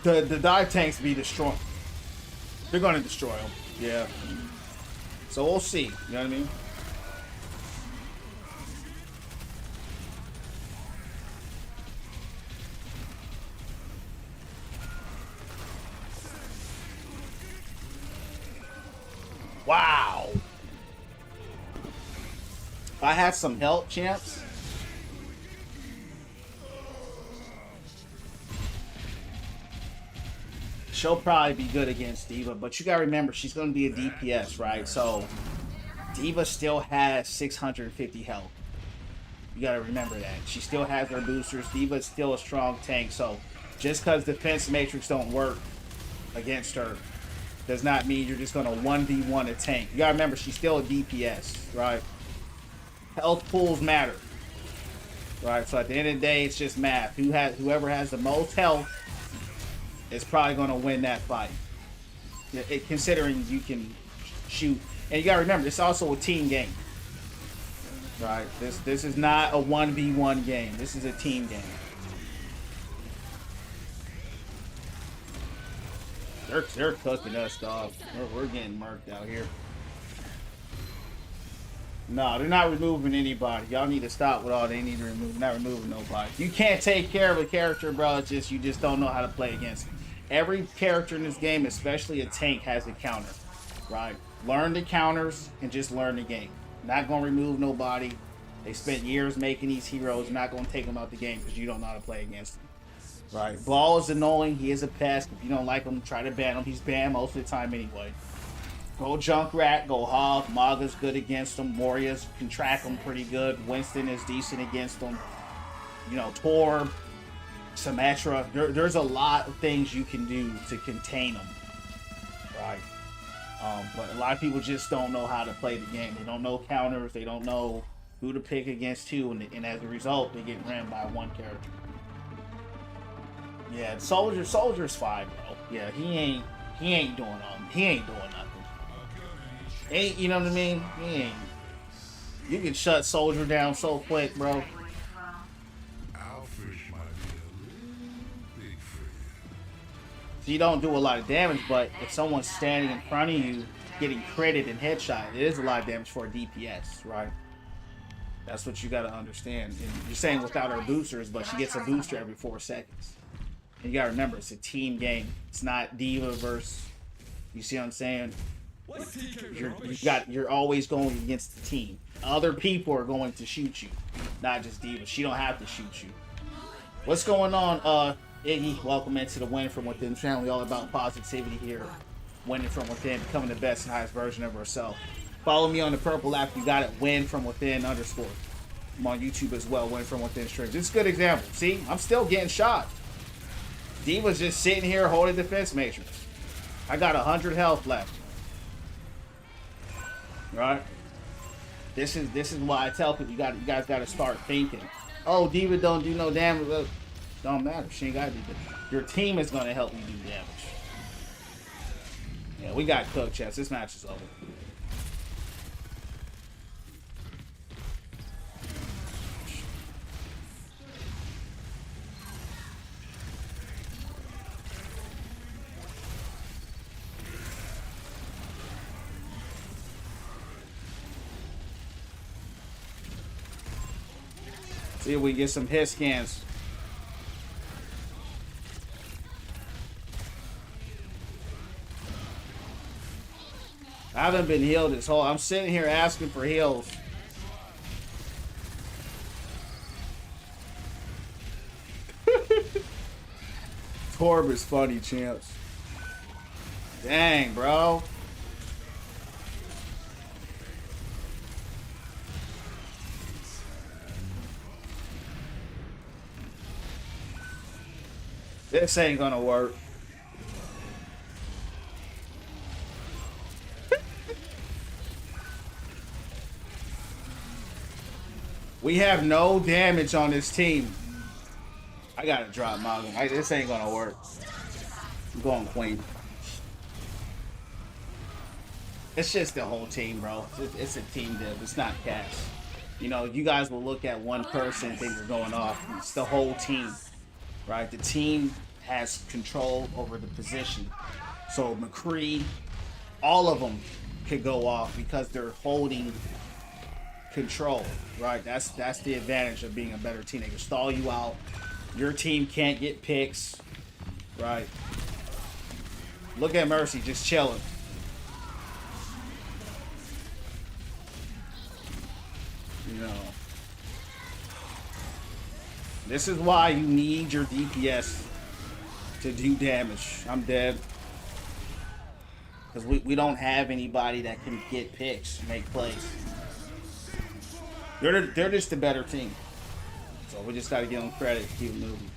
the dive tanks be destroyed. They're gonna destroy them. Yeah. So we'll see. You know what I mean? Wow. If I had some help, champs, she'll probably be good against Diva, but you gotta remember she's gonna be a DPS, right? So Diva still has 650 health. You gotta remember that. She still has her boosters. Diva is still a strong tank, so just because defense matrix don't work against her does not mean you're just gonna 1v1 a tank. You gotta remember she's still a DPS, right? Health pools matter. Right, so at the end of the day, it's just math. Whoever has the most health is probably going to win that fight. Considering you can shoot, and you got to remember, it's also a team game. Right, this is not a 1v1 game. This is a team game. They're cooking us, dog. We're getting murked out here. No, they're not removing anybody. Y'all need to stop with all they need to remove. Not removing nobody. You can't take care of a character, bro. It's just you just don't know how to play against him. Every character in this game, especially a tank, has a counter. Right? Learn the counters and just learn the game. Not gonna remove nobody. They spent years making these heroes. Not gonna take them out the game because you don't know how to play against them. Right? Ball is annoying. He is a pest. If you don't like him, try to ban him. He's banned most of the time anyway. Go Junkrat, go Hog. Maga's good against them. Warriors can track them pretty good. Winston is decent against them. You know, Torb, Symmetra. There's a lot of things you can do to contain them. Right? But a lot of people just don't know how to play the game. They don't know counters. They don't know who to pick against who. And as a result, they get ran by one character. Yeah, Soldier's fine, bro. Yeah, he ain't doing nothing. Ain't, you know what I mean? He ain't. You can shut Soldier down so quick, bro. Our fish might be a little big for you. So you don't do a lot of damage, but if someone's standing in front of you, getting critted and headshot, it is a lot of damage for a DPS, right? That's what you gotta understand. And you're saying without her boosters, but she gets a booster every 4 seconds. And you gotta remember, it's a team game. It's not Diva versus. You see what I'm saying? You're always going against the team. Other people are going to shoot you, not just Diva. She don't have to shoot you. What's going on, Iggy? Welcome into the Win From Within channel. We all about positivity here. Winning from within, becoming the best and highest version of herself. Follow me on the purple app. You got it. Win From Within _ I'm on YouTube as well. Win From Within streams. It's a good example. See, I'm still getting shot. Diva's just sitting here holding defense matrix. I got 100 health left. Right? This is why I tell people you guys got to start thinking. Oh, Diva don't do no damage. Well, don't matter. She ain't got to do that. Your team is going to help you do damage. Yeah, we got cooked, chess. This match is over. See if we get some hit scans. I haven't been healed this whole. I'm sitting here asking for heals. Torb is funny, champs. Dang, bro. This ain't gonna work. We have no damage on this team. I gotta drop Maga. This ain't gonna work. I'm going Queen. It's just the whole team, bro. It's a team div. It's not cash. You know, you guys will look at one person and think we're going off. It's the whole team, right? The team has control over the position. So McCree, all of them could go off because they're holding control, right? That's the advantage of being a better team. They can stall you out. Your team can't get picks, right? Look at Mercy just chilling. You know, this is why you need your DPS to do damage. I'm dead. Because we don't have anybody that can get picks, make plays. They're just the better team. So we just got to give them credit to keep it moving.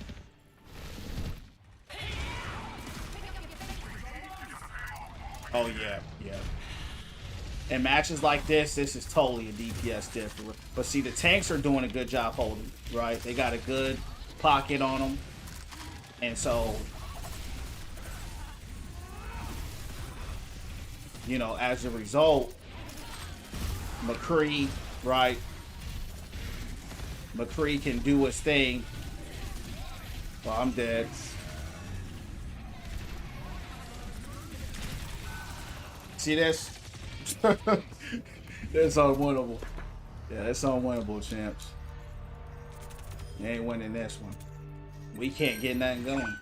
Oh, yeah, yeah. In matches like this is totally a DPS difference. But see, the tanks are doing a good job holding, right? They got a good pocket on them. And so, you know, as a result, McCree, right? McCree can do his thing. Well, I'm dead. See this? That's unwinnable. Yeah, that's unwinnable, champs. You ain't winning this one. We can't get nothing going.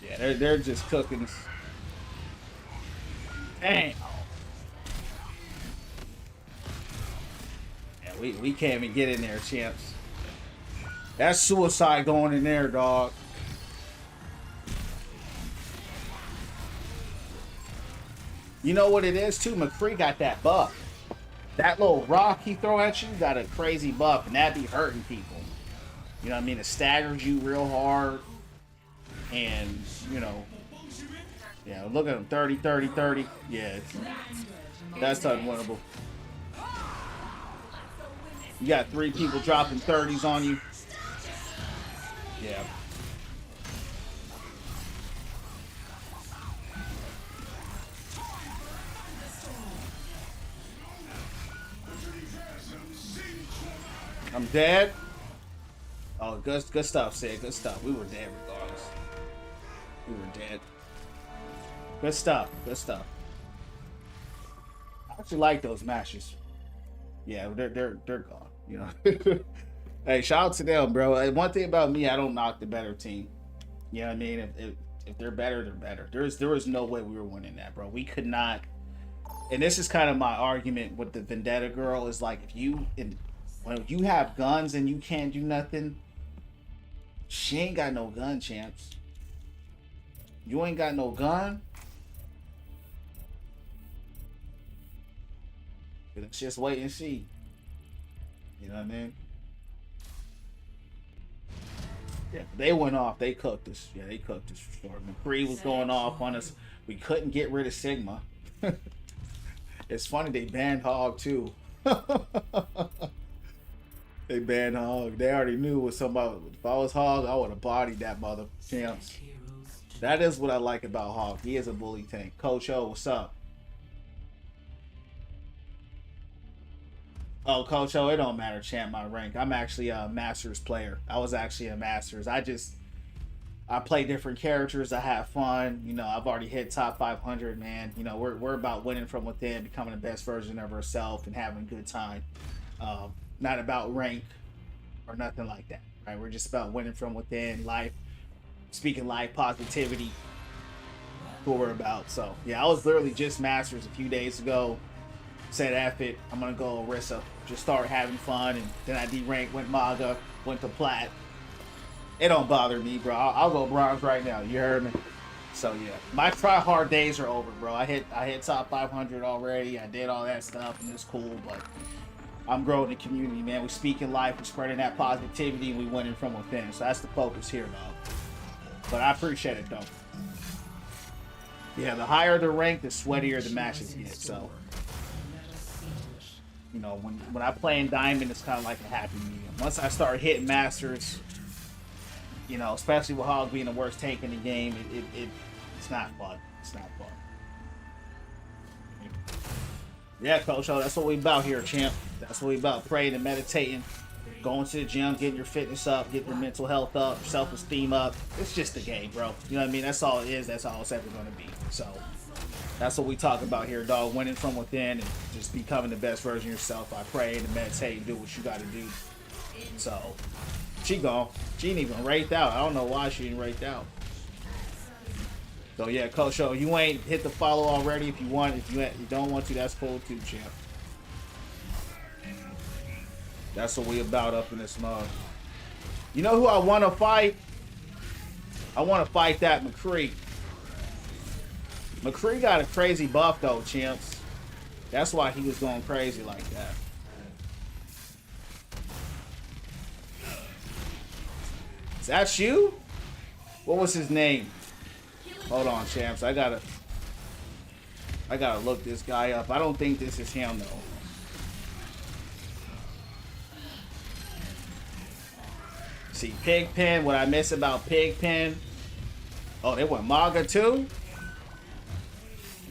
Yeah, they're just cooking. Dang. Yeah, we can't even get in there, champs. That's suicide going in there, dog. You know what it is too? McCree got that buff. That little rock he throw at you got a crazy buff, and that be hurting people. You know what I mean? It staggers you real hard. And, you know, yeah, look at him. 30, 30, 30. Yeah, that's unwinnable. You got 3 people dropping 30s on you. Yeah. I'm dead. Oh, good stuff, Sid. Good stuff. We were dead regardless. We were dead. Good stuff. Good stuff. I actually like those matches. Yeah, they're gone. You know. Hey, shout out to them, bro. One thing about me, I don't knock the better team. You know what I mean? If they're better, they're better. There was no way we were winning that, bro. We could not. And this is kind of my argument with the Vendetta girl. Is like when you have guns and you can't do nothing, she ain't got no gun, champs. You ain't got no gun. Let's just wait and see. You know what I mean? Yeah, they went off. They cooked us. Yeah, they cooked us for sure. McCree was going off on us. We couldn't get rid of Sigma. It's funny, they banned Hog too. They banned Hog. They already knew what somebody. If I was Hog, I would have bodied that mother champs. That is what I like about Hog. He is a bully tank. Coach O, what's up? Oh, Coach O, it don't matter, champ, my rank. I'm actually a Masters player. I was actually a Masters. I play different characters. I have fun. You know, I've already hit top 500, man. You know, we're about winning from within, becoming the best version of ourselves, and having a good time. Not about rank or nothing like that, right? We're just about winning from within, life, speaking life, positivity. What we're about. So, yeah, I was literally just Masters a few days ago. Said, F it, I'm gonna go Orisa. Just start having fun, and then I D-rank, went Maga, went to Plat. It don't bother me, bro. I'll go Bronze right now. You heard me? So yeah, my try hard days are over, bro. I hit top 500 already. I did all that stuff, and it's cool. But I'm growing the community, man. We speaking life, we're spreading that positivity, and we winning from within. So that's the focus here, dog. But I appreciate it, though. Yeah, the higher the rank, the sweatier the matches get. So, you know, when I play in Diamond, it's kind of like a happy medium. Once I start hitting Masters, you know, especially with Hog being the worst tank in the game, it's not fun. It's not fun. Yeah, Coach O, that's what we about here, champ. That's what we about. Praying and meditating, going to the gym, getting your fitness up, getting your mental health up, your self-esteem up. It's just a game, bro. You know what I mean? That's all it is. That's all it's ever going to be. So that's what we talk about here, dog. Winning from within and just becoming the best version of yourself. I pray and meditate and do what you got to do. So she gone. She ain't even raked out. I don't know why she ain't raked out. So yeah, Coach O, you ain't hit the follow already. If you want, if you don't want to, that's cool too, champ. That's what we about up in this mug. You know who I want to fight? I want to fight that McCree. McCree got a crazy buff though, champs. That's why he was going crazy like that. Is that you? What was his name? Hold on, champs. I gotta look this guy up. I don't think this is him though. See, Pigpen. What I miss about Pigpen? Oh, they went Maga too?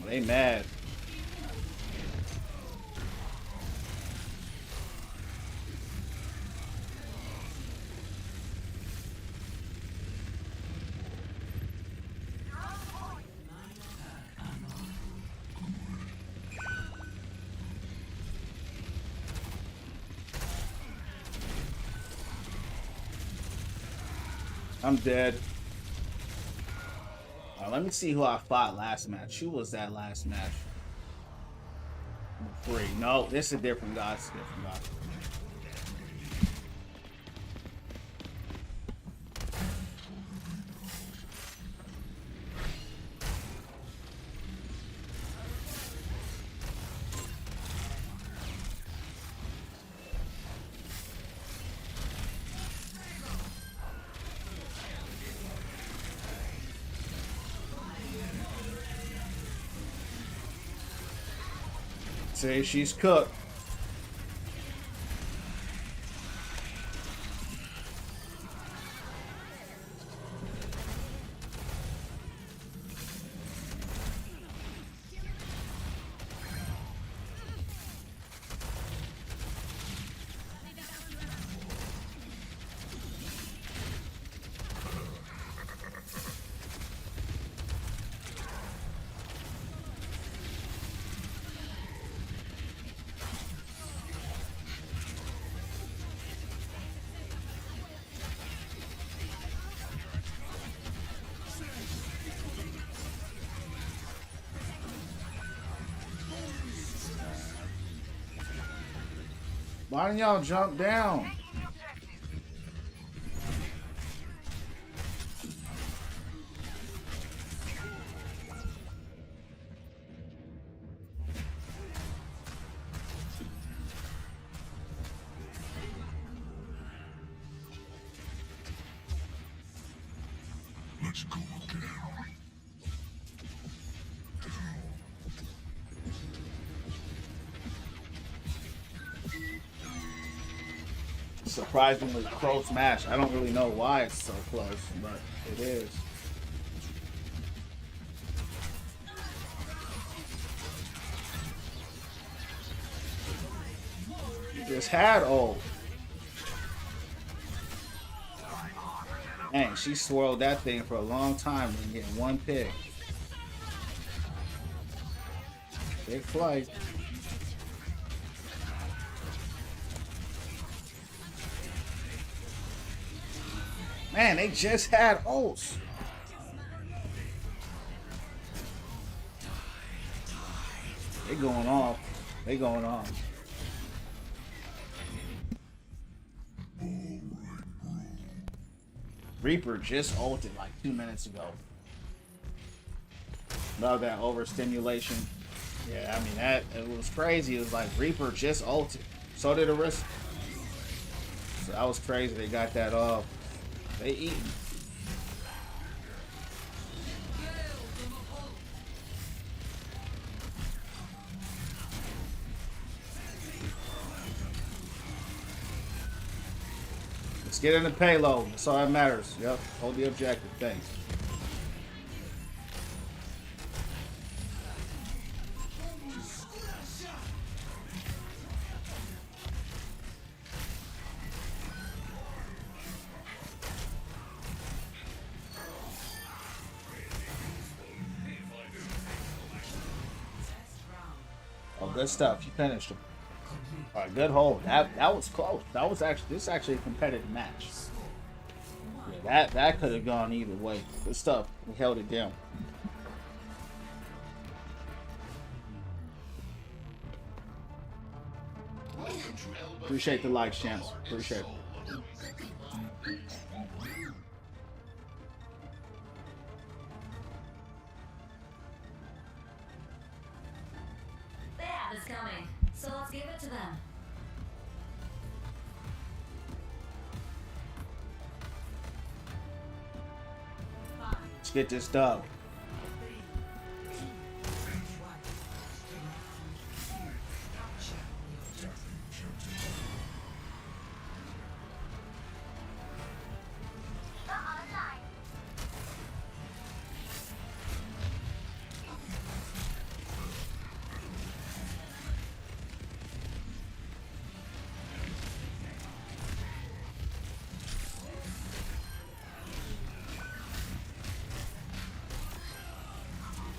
Oh, they mad. I'm dead. Let me see who I fought last match. Who was that last match? Free. No, this is a different guy. It's a different guy. See, she's cooked. Why didn't y'all jump down? Let's go again. Surprisingly close match. I don't really know why it's so close, but it is. You just had ult. Dang, she swirled that thing for a long time and getting one pick. Big flight. Man, they just had ults. They going off. They going off. Reaper just ulted like 2 minutes ago. Love that overstimulation. Yeah, I mean that it was crazy. It was like Reaper just ulted. So did Arista. So that was crazy. They got that off. They eating. Let's get in the payload. That's all that matters. Yep. Hold the objective. Thanks. Good stuff. You finished him. All right, good hold. That was close. That was actually this is actually a competitive match. Yeah, that could have gone either way. Good stuff. We held it down. Appreciate the likes, champs. Appreciate it. Let's get this dub.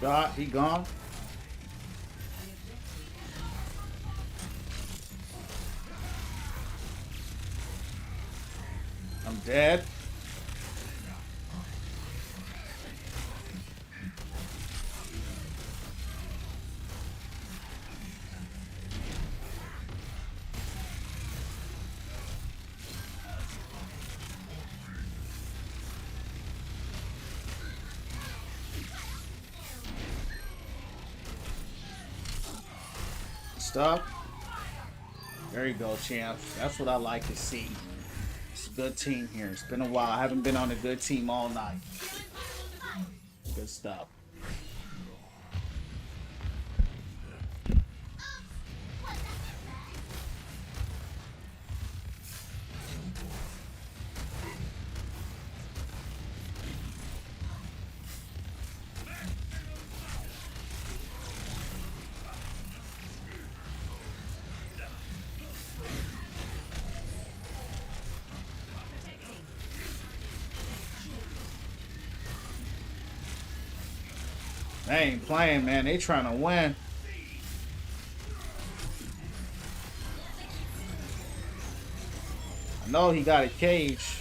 God, he gone. I'm dead. Stuck. There you go, champs. That's what I like to see. It's a good team here. It's been a while. I haven't been on a good team all night. Good stuff. They ain't playing, man. They trying to win. I know he got a cage.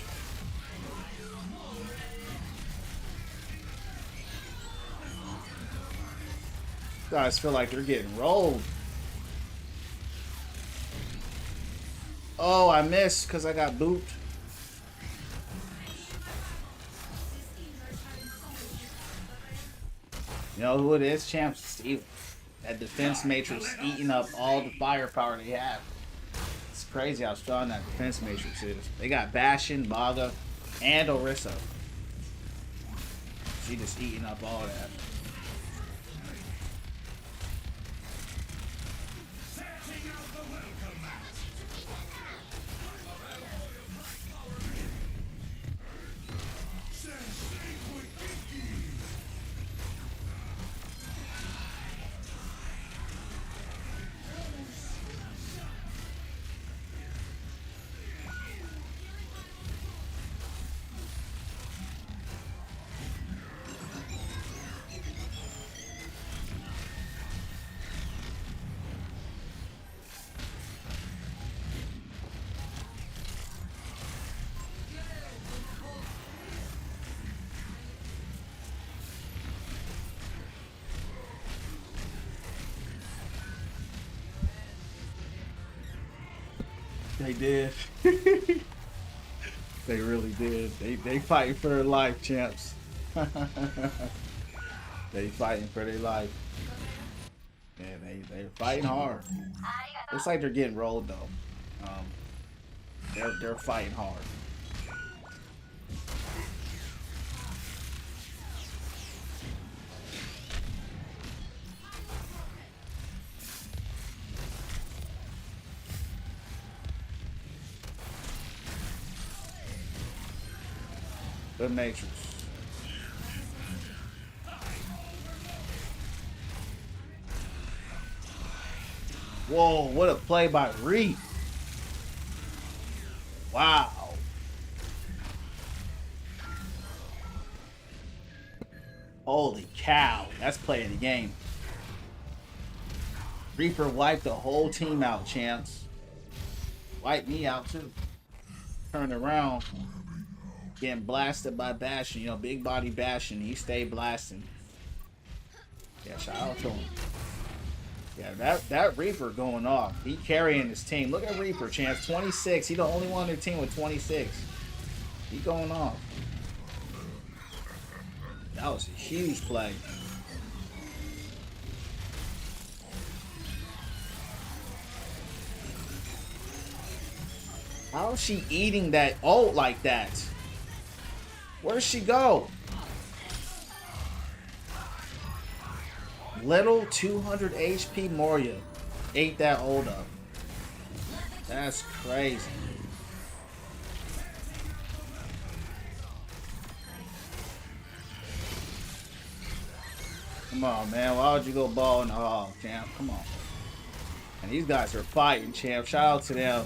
Guys feel like they're getting rolled. Oh, I missed because I got booped. You know who it is, champs? Steve. That defense matrix eating up all the firepower they have. It's crazy how strong that defense matrix is. They got Bastion, Baga, and Orisa. She just eating up all that. They did. They really did. They fighting for their life, champs. They fighting for their life. Yeah, they're fighting hard. Looks like they're getting rolled though. They're fighting hard. The Matrix. Whoa, what a play by Reed. Wow. Holy cow. That's play of the game. Reaper wiped the whole team out, champs. Wiped me out too. Turned around. Getting blasted by Bastion, you know, big body Bastion. He stayed blasting. Yeah, shout out to him. Yeah, that Reaper going off. He carrying his team. Look at Reaper, chance 26. He the only one on the team with 26. He going off. That was a huge play. How is she eating that ult like that? Where'd she go? Little 200 HP Moria ate that old up. That's crazy. Come on, man. Why would you go ball in the hall, champ? Come on. And these guys are fighting, champ. Shout out to them.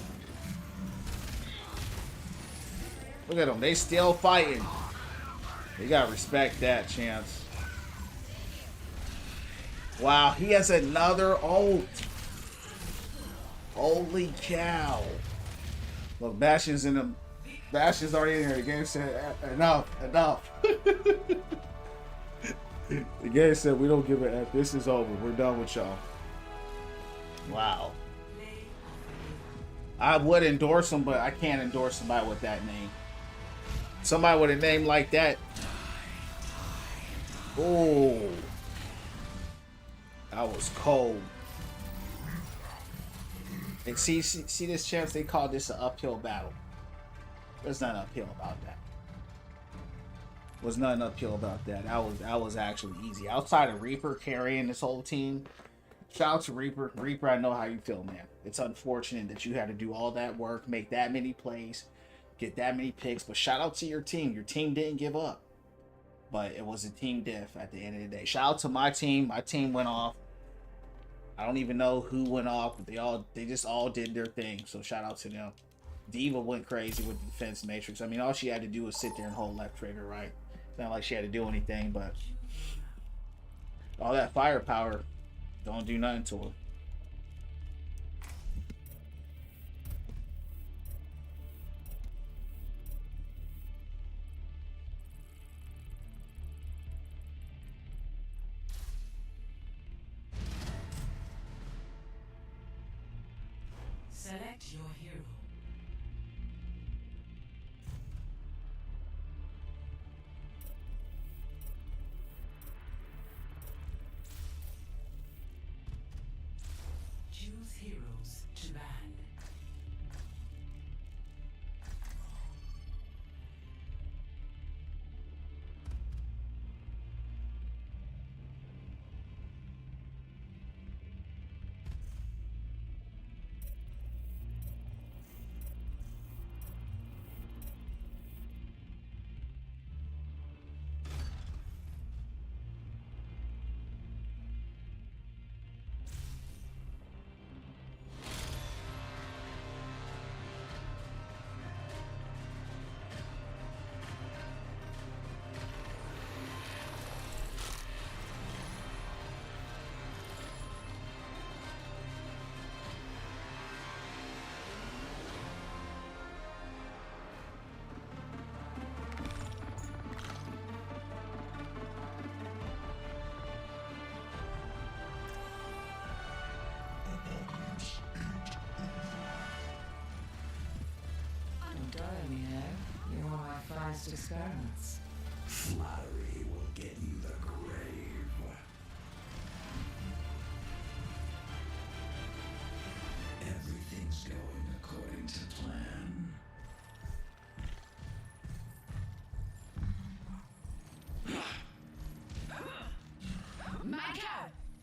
Look at them. They still fighting. You gotta respect that, champs. Wow, he has another ult. Holy cow. Look, Bastion's in the... Bastion's already in here. The game said, enough, enough. The game said, we don't give a F. This is over. We're done with y'all. Wow. I would endorse him, but I can't endorse somebody with that name. Somebody with a name like that. Oh. That was cold. And see this chance, they call this an uphill battle. There's nothing uphill about that. Was nothing uphill about that. That was actually easy. Outside of Reaper carrying this whole team. Shout out to Reaper. Reaper, I know how you feel, man. It's unfortunate that you had to do all that work, make that many plays, get that many picks, but shout out to your team. Your team didn't give up. But it was a team diff at the end of the day. Shout out to my team. My team went off. I don't even know who went off, but they just all did their thing. So shout out to them. Diva went crazy with the defense matrix. I mean, all she had to do was sit there and hold left trigger, right? It's not like she had to do anything, but all that firepower don't do nothing to her. Select your hero. Choose heroes to ban. You're one of my finest experiments. Flattery will get you the grave. Everything's going according to plan. Mako!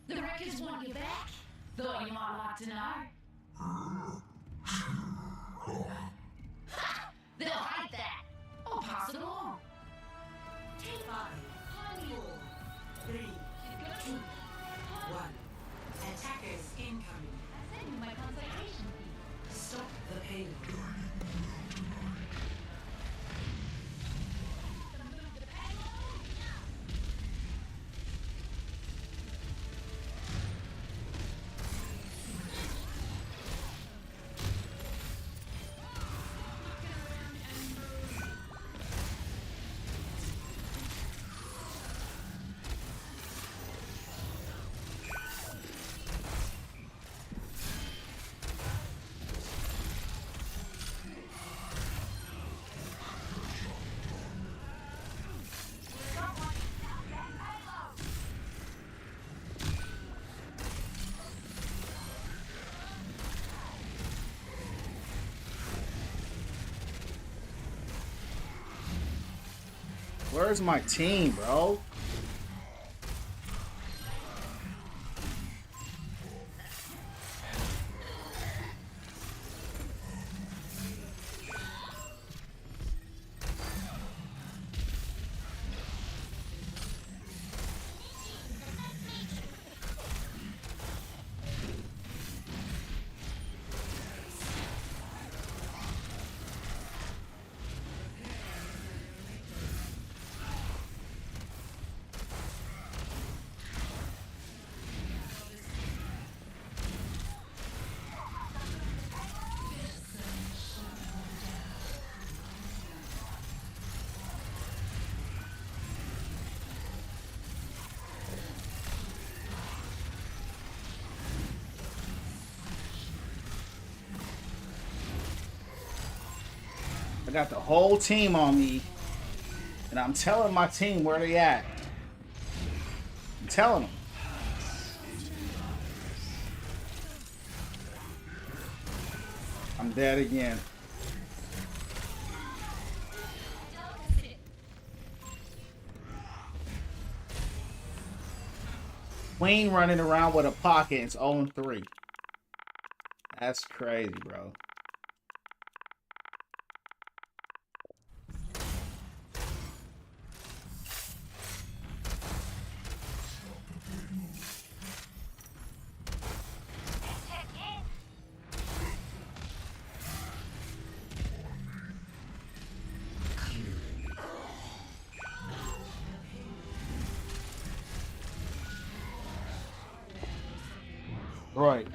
The Wreckers want you back. Thought you might like to know. They'll hate that. I'll pass it along. Take 5. Honey all. 3. 2. 1. Attackers incoming. Send you my consultation fee. Stop the payload. Where's my team, bro? I got the whole team on me, and I'm telling my team where they at. I'm telling them. I'm dead again. Queen running around with a pocket and it's 0-3. That's crazy, bro. Right.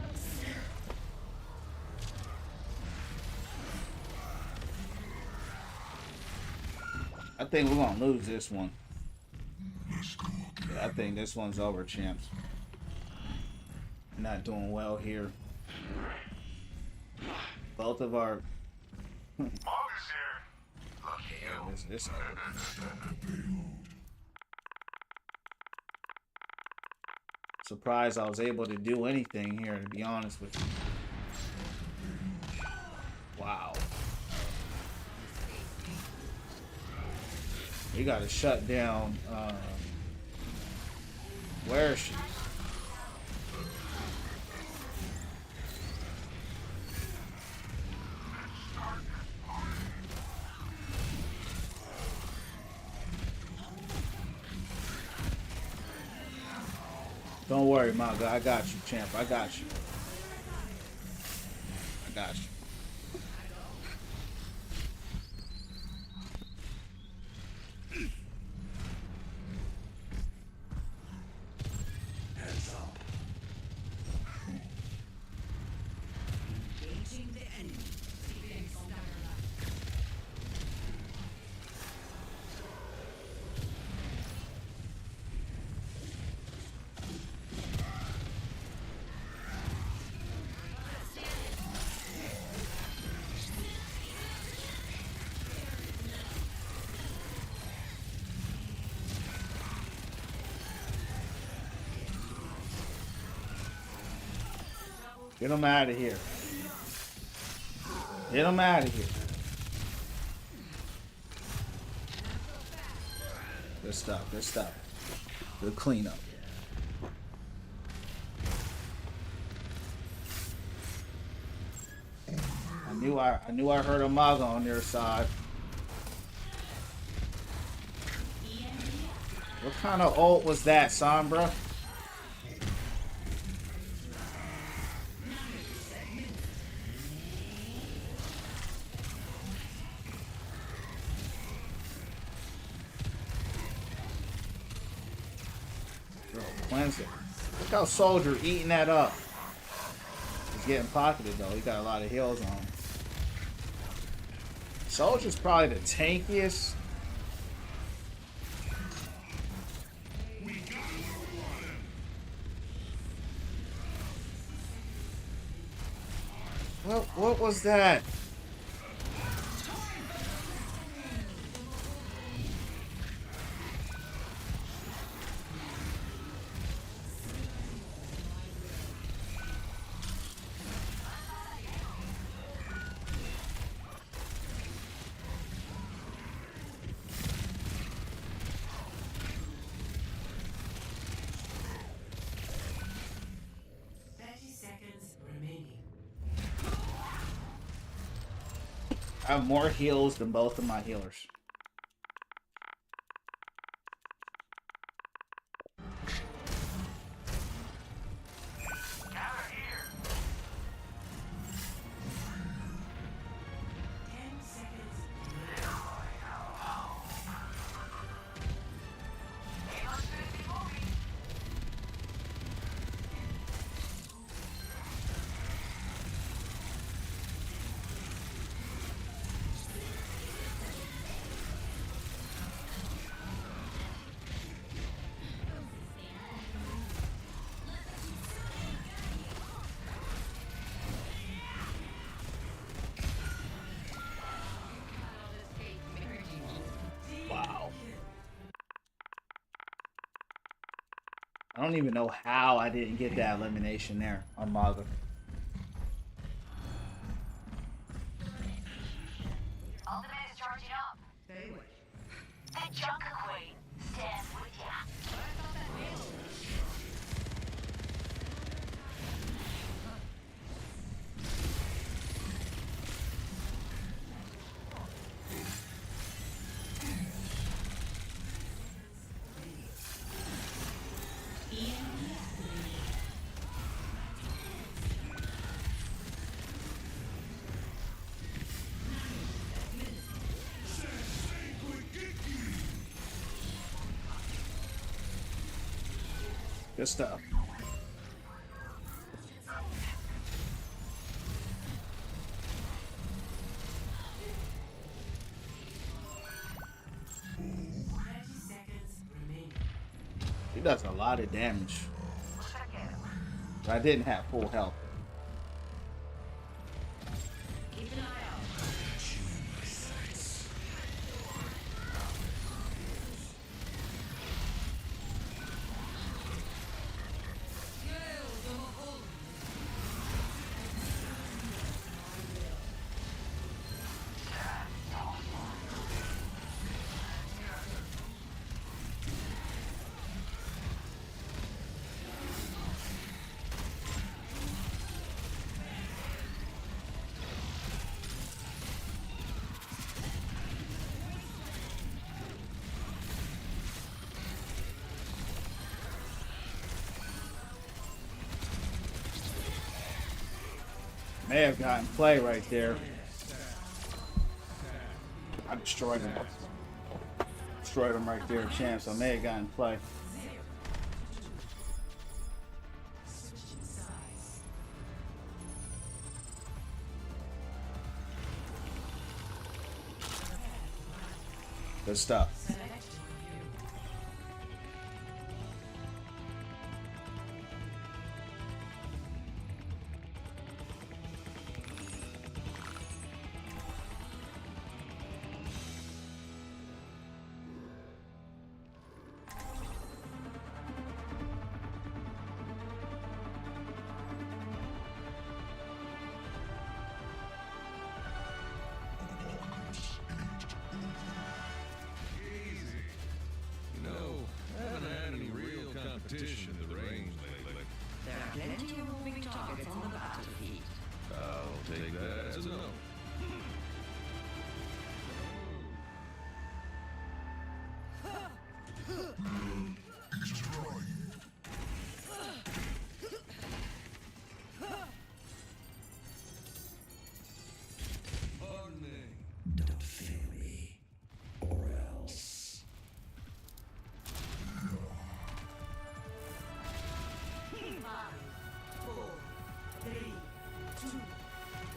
I think we're gonna lose this one. Yeah, I think this one's over, champs. Not doing well here. Both of our this surprised I was able to do anything here, to be honest with you. Wow. We gotta shut down where is she? Don't worry, my guy. I got you, champ. I got you. I got you. Get him out of here. Get him out of here. Good stuff. Good stuff. Good cleanup. I knew I heard a Maga on their side. What kind of ult was that, Sombra? Cleanse it. Look how Soldier eating that up. He's getting pocketed though. He got a lot of heals on him. Soldier's probably the tankiest. What was that? I have more heals than both of my healers. I don't even know how I didn't get that elimination there on Maga. Ultimate is charging up. They wait. The Junker Queen stands with ya. Good stuff. He does a lot of damage. Check it. But I didn't have full health. Keep an eye out. May have gotten play right there. I destroyed him. Destroyed him right there, chance. I may have gotten play. Good stuff. You know, I haven't had any real competition in the range lately. There are plenty of moving targets on the battlefield. I'll take that as a no. Pardon me. Don't fail me, or else. 5, 4, 3, 2,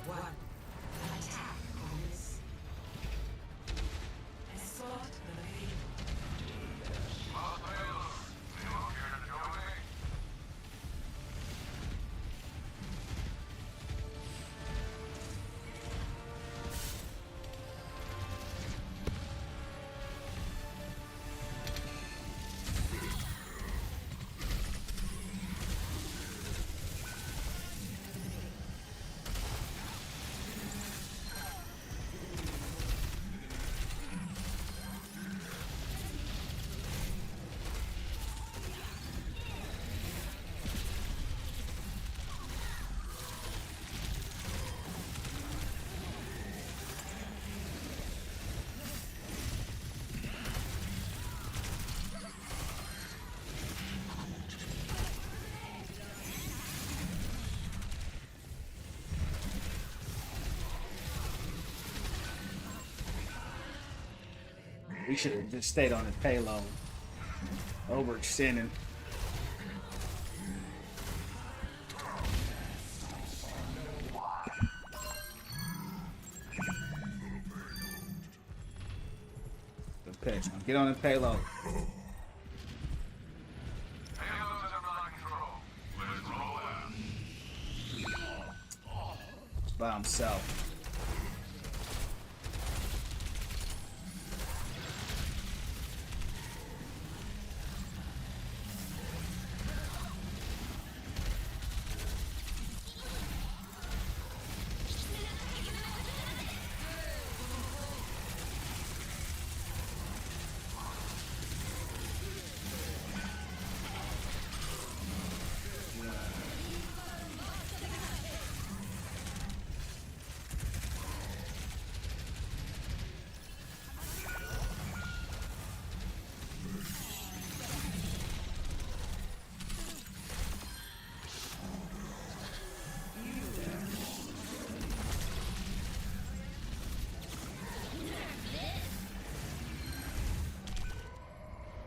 1. Attack, Holmes. Escort the payload. We should have just stayed on the payload. Overextending. Good pitch. Now get on the payload. It's by himself.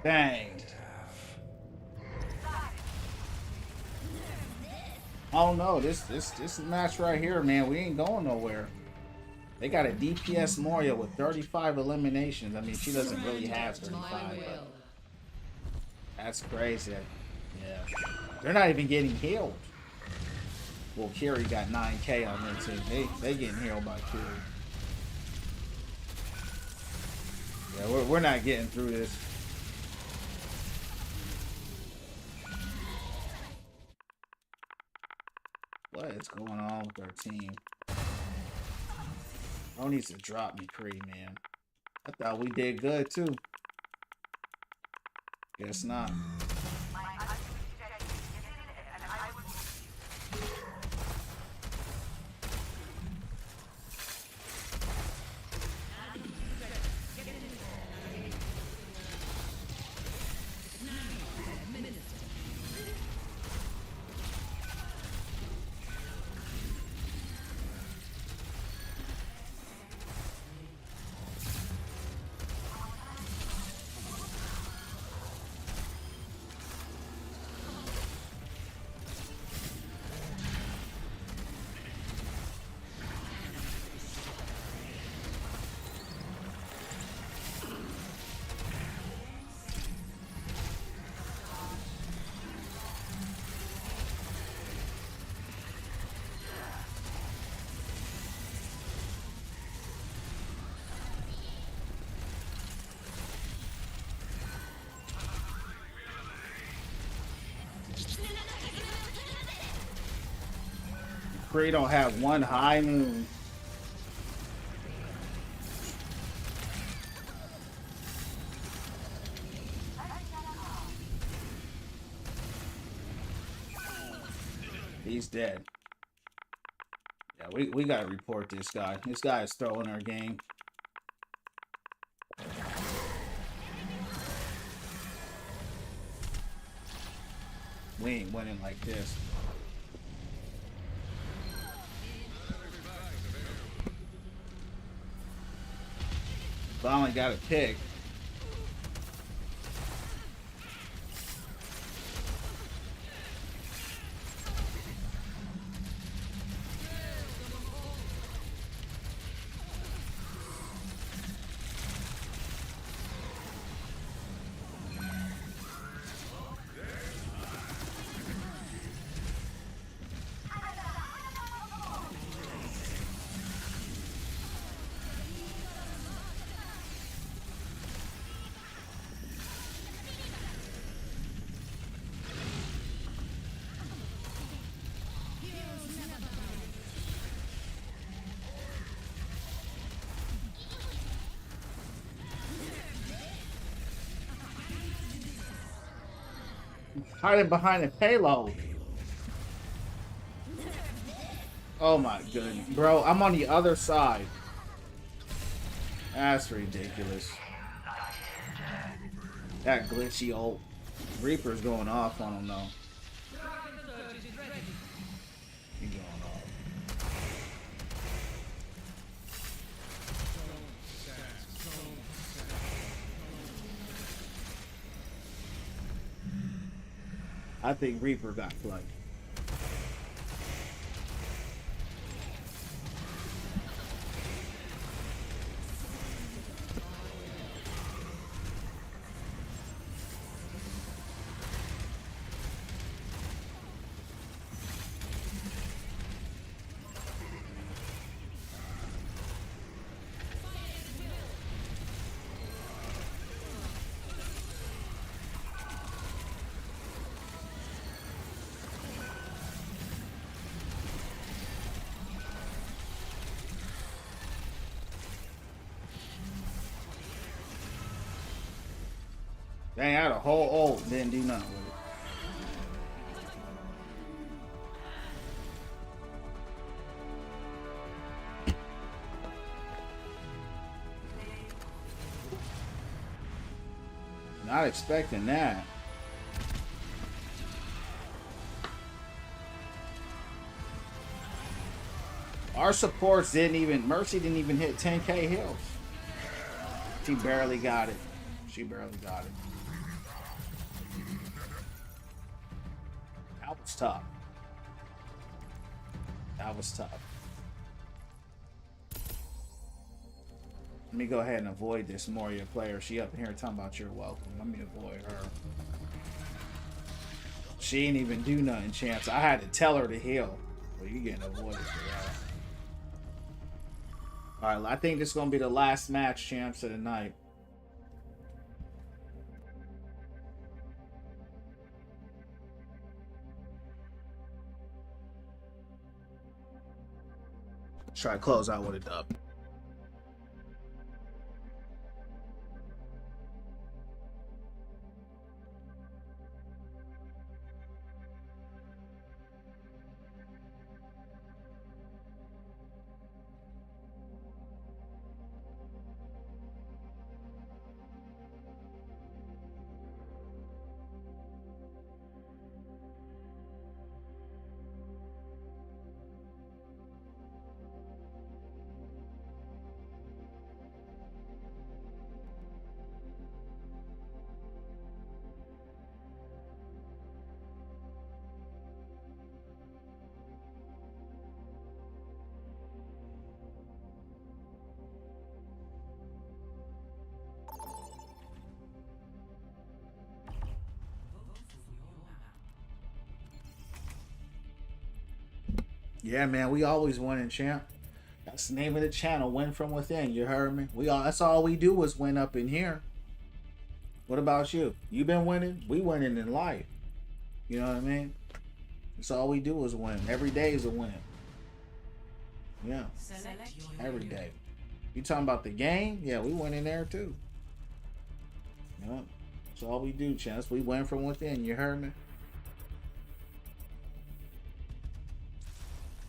Dang. Oh no, this match right here, man, we ain't going nowhere. They got a DPS Moria with 35 eliminations. I mean, she doesn't really have 35, but that's crazy. Yeah. They're not even getting healed. Well, Kiri got 9K on their team. They getting healed by Kiri. Yeah, we're not getting through this. What is going on with our team? No needs to drop me, Cree, man. I thought we did good too. Guess not. Cree don't have one high noon. He's dead. Yeah, we gotta report this guy. This guy is throwing our game. We ain't winning like this. Finally got a pick. Hiding behind the payload. Oh my goodness. Bro, I'm on the other side. That's ridiculous. That glitchy old Reaper's going off on him though. He's going off. I think Reaper got flooded. Dang, I had a whole ult, didn't do nothing with it. Not expecting that. Our supports didn't even, Mercy didn't even hit 10k heals. She barely got it. She barely got it. That was tough. That was tough. Let me go ahead and avoid this Moria player. She up here talking about you're welcome. Let me avoid her. She ain't even do nothing, champs. I had to tell her to heal. Well, you getting avoided for that. Alright, I think this is gonna be the last match, champs, of the night. Try to close out with a dub. Yeah, man, we always winning, champ. That's the name of the channel, Win From Within. You heard me? That's all we do is win up in here. What about you? You been winning? We winning in life. You know what I mean? That's all we do is win. Every day is a win. Yeah. Every day. You talking about the game? Yeah, we win in there too. Yeah. That's all we do, champ. We win from within. You heard me?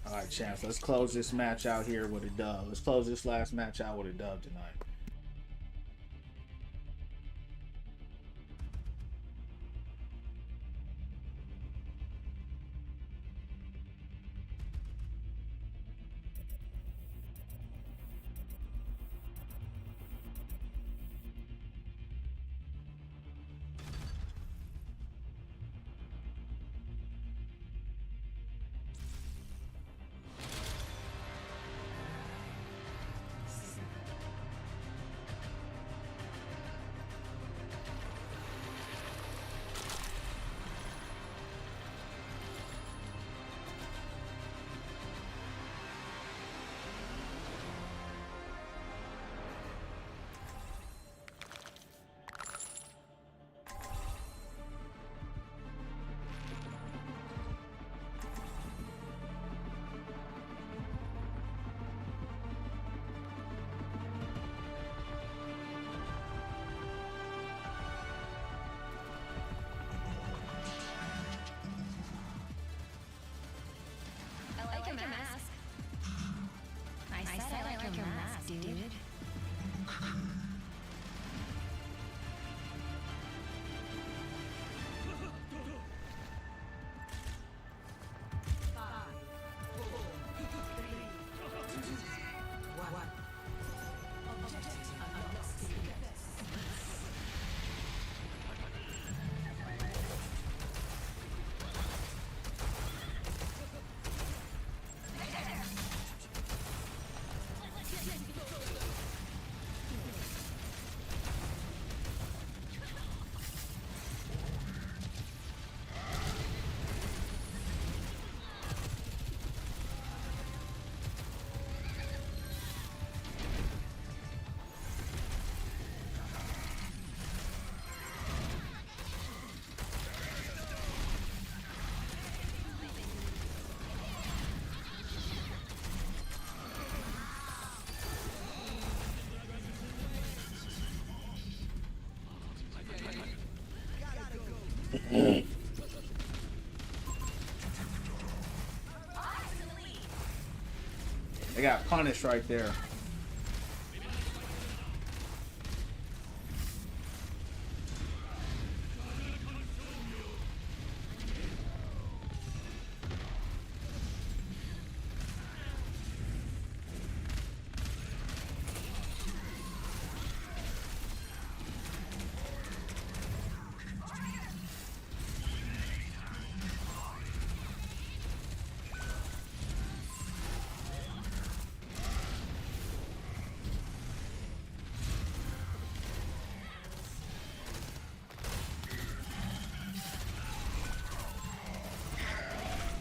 Alright, champs, let's close this match out here with a dub. Let's close this last match out with a dub tonight. I like your mask. I said I like your mask, dude. They got punished right there.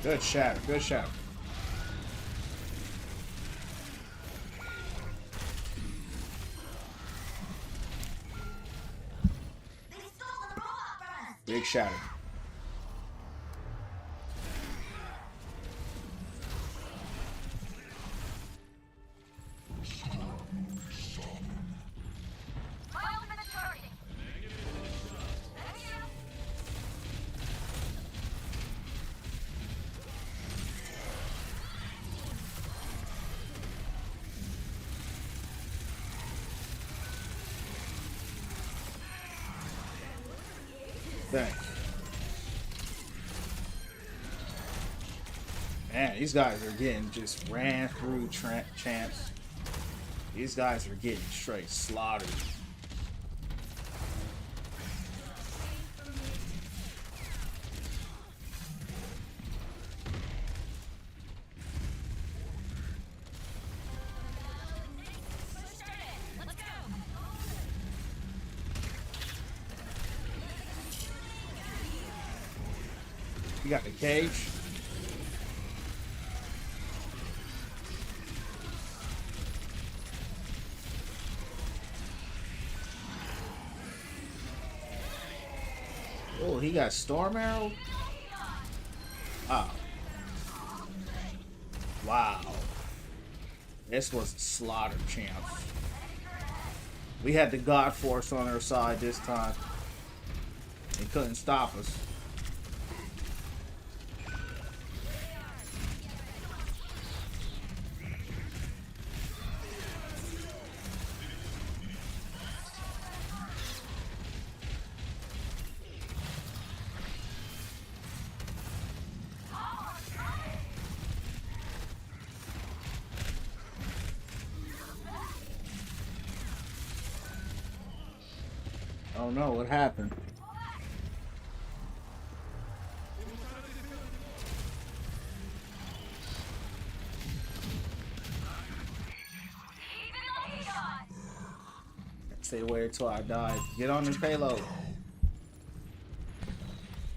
Good shatter. Good shatter. Big shatter. My ultimate's charging. Thank you. Thanks. Man, these guys are getting just ran through champs. These guys are getting straight slaughtered. Let's go. You got the cage. Oh, he got storm arrow. Oh. Wow. This was a slaughter, champ. We had the God Force on our side this time. They couldn't stop us. Oh no, what happened? Stay away until I die. Get on this payload. I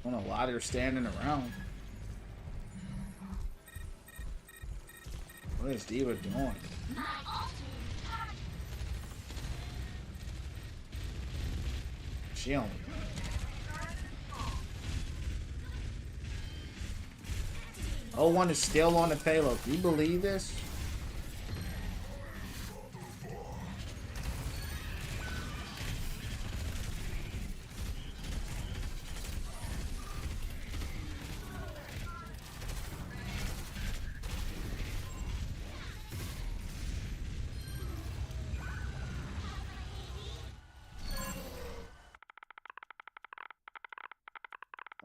don't know why they're standing around. What is Diva doing? She only. Oh, one is still on the payload. Can you believe this?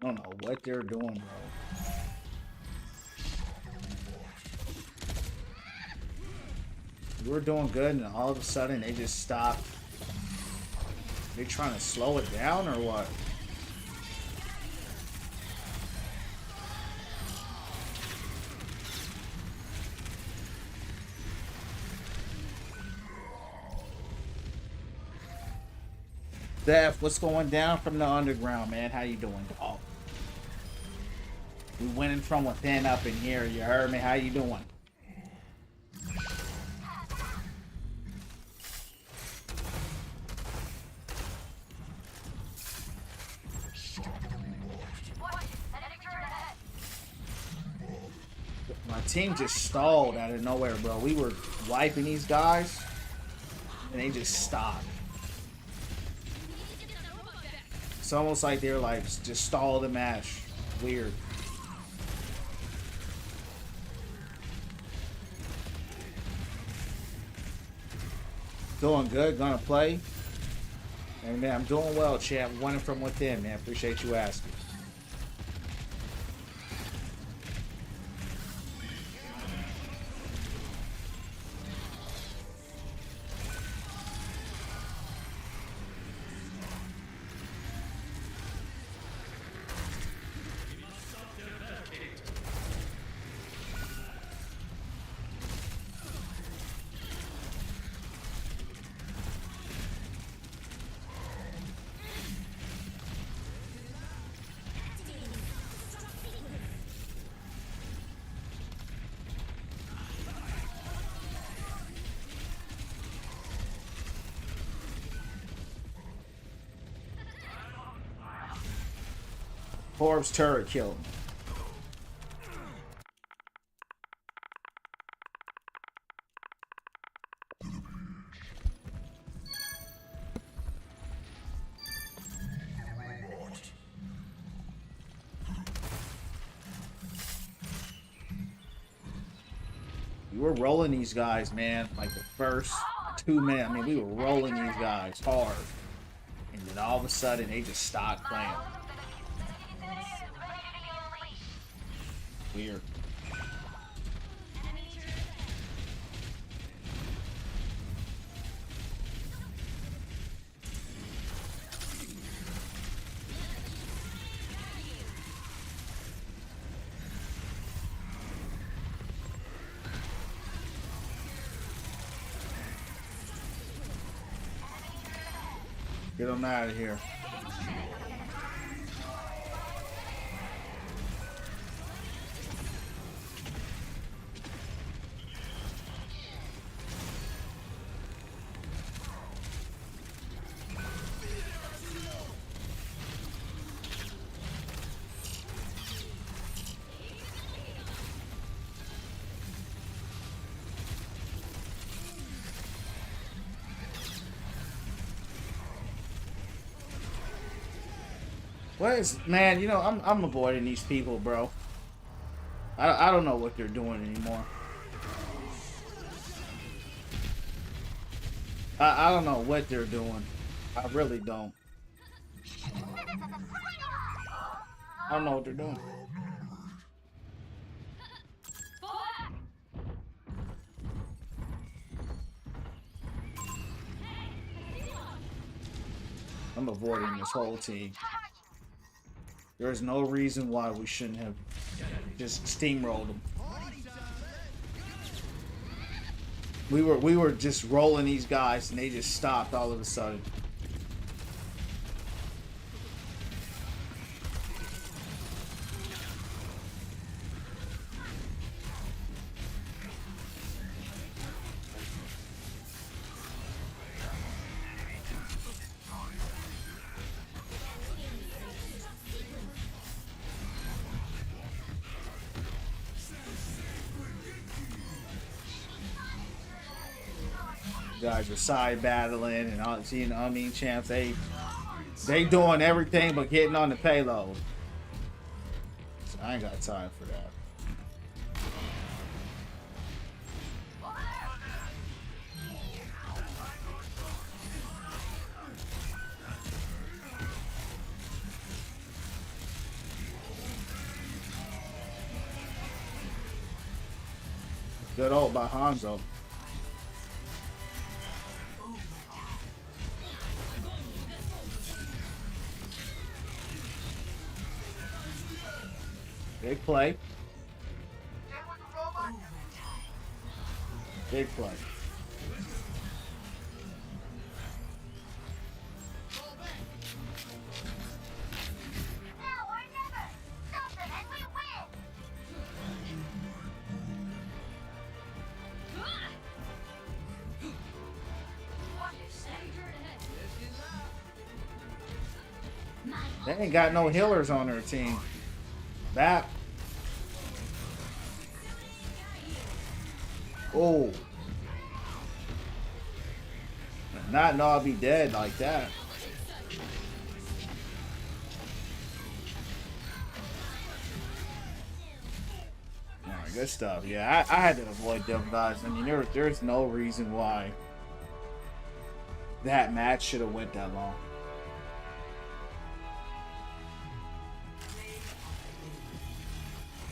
I don't know what they're doing, bro. We were doing good, and all of a sudden they just stopped. They trying to slow it down or what? Def, what's going down from the underground, man? How you doing, dog? We winning from within up in here. You heard me? How you doing? My team just stalled out of nowhere, bro. We were wiping these guys, and they just stopped. It's almost like they're like just stall the match. Weird. Doing good, gonna play. And man, I'm doing well, champ. Winning from within, man. Appreciate you asking. Forbes turret killed him. We were rolling these guys, man. Like the first 2 minutes. I mean, we were rolling these guys hard. And then all of a sudden, they just stopped playing. Weird. Get them out of here. What is, man, you know, I'm avoiding these people, bro. I don't know what they're doing anymore. I don't know what they're doing. I really don't. I don't know what they're doing. I'm avoiding this whole team. There's no reason why we shouldn't have just steamrolled them. We were just rolling these guys and they just stopped all of a sudden. Guys are side battling and all, you know, I mean, champs, they doing everything but getting on the payload. So I ain't got time for that. Good ult by Hanzo. Big play. Big play. They ain't got no healers on their team. That. Oh. Not know I'll be dead like that. Alright, good stuff. Yeah, I had to avoid them guys. I mean, there's no reason why that match should have went that long.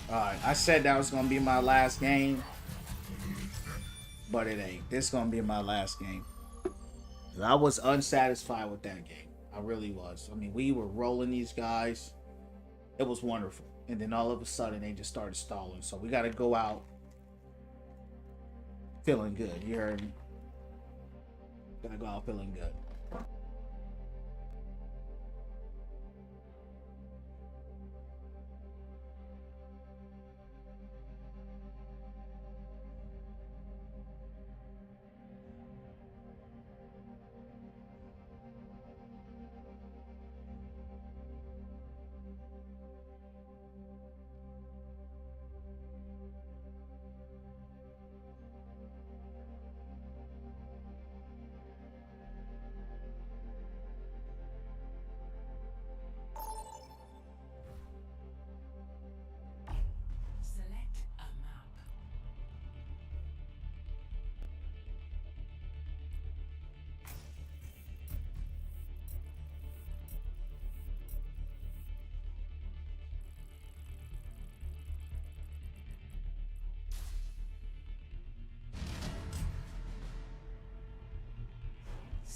Alright, I said that was going to be my last game. But it ain't. This is going to be my last game. I was unsatisfied with that game. I really was. I mean, we were rolling these guys. It was wonderful. And then all of a sudden, they just started stalling. So we got to go out feeling good. You heard me? Got to go out feeling good.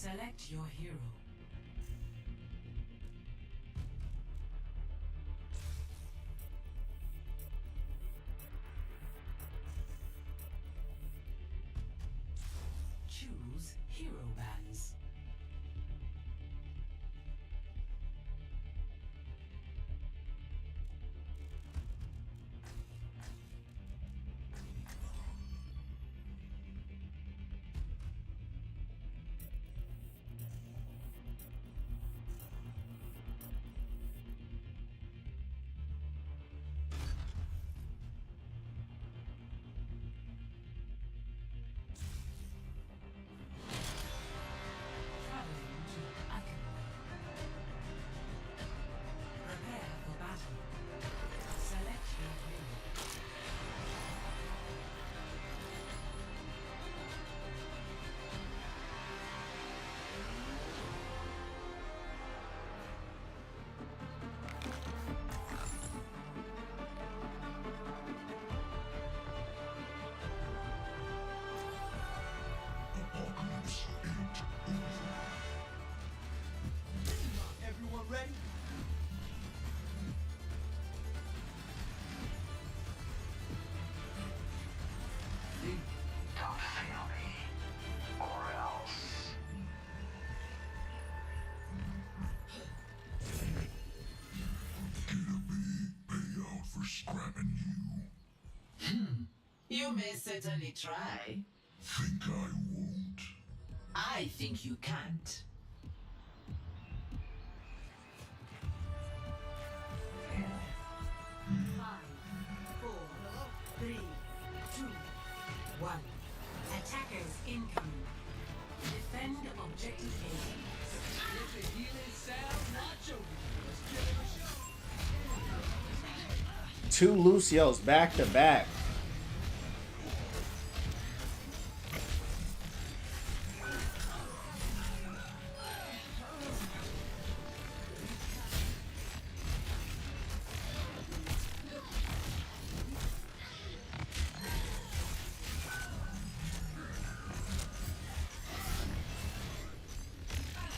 Select your hero. Choose hero bands. Traveling to Icon. Prepare for battle. Select your hero. Everyone ready? Don't fail me, or else. Pay out for scrapping you. You may certainly try. Think I won't. I think you can't. Five, 4, 3, 2, 1. Attackers incoming. Defend objective A. If the healing sound, watch over you. Let's give it a shot. Two Lucios back to back.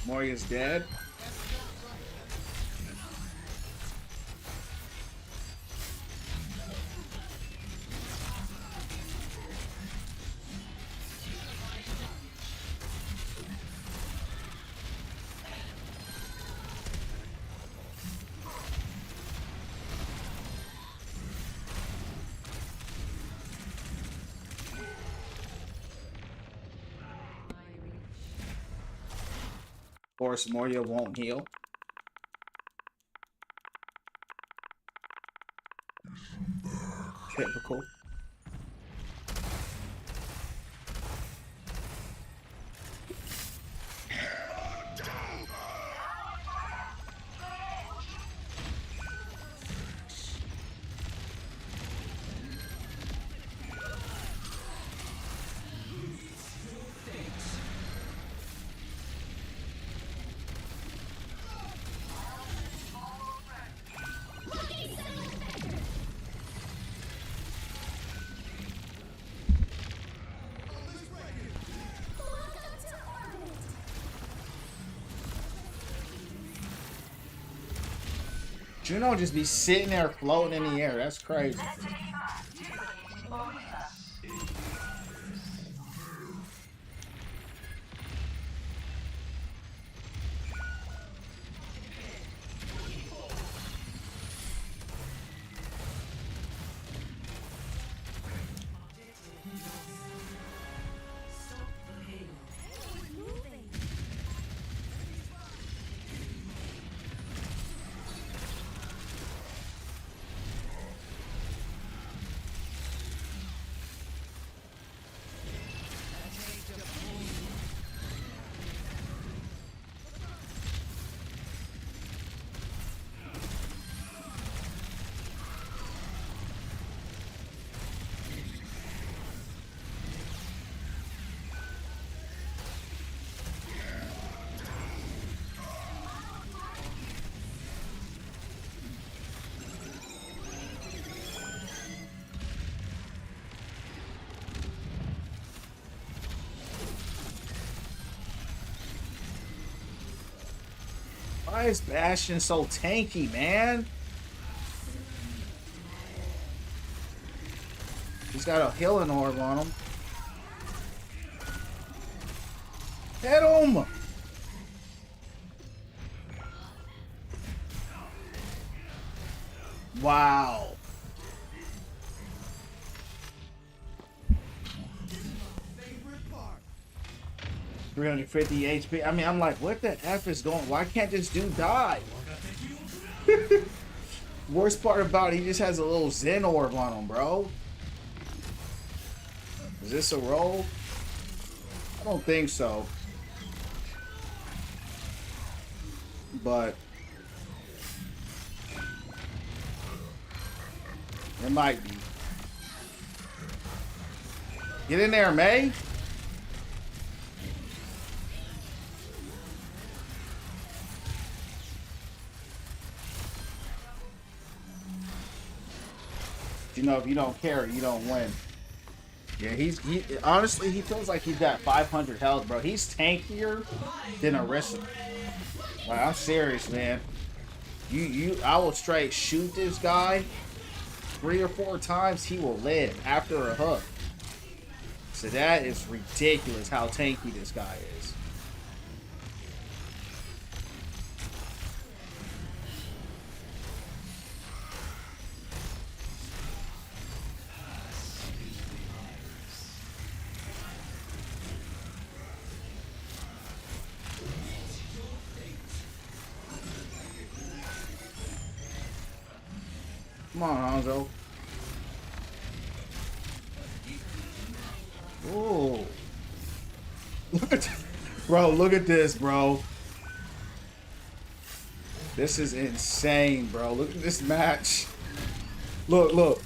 Moria's dead. Of course, Moria won't heal. Typical. Juno just be sitting there floating in the air. That's crazy. Stop the hail. Why is Bastion so tanky, man? He's got a healing orb on him. Hit him! Wow. 350 HP. I mean, I'm like, what the F is going? Why can't this dude die? Worst part about it, he just has a little Zen orb on him, bro. Is this a roll? I don't think so. But it might be. Get in there, May. You know, if you don't carry, you don't win. Yeah, he honestly, he feels like he's got 500 health, bro. He's tankier than Orisa. Like, I'm serious, man. I will straight shoot this guy 3 or 4 times, he will live after a hook. So that is ridiculous how tanky this guy is. Come on, Hanzo. Ooh. Bro, look at this, bro. This is insane, bro. Look at this match. Look, look.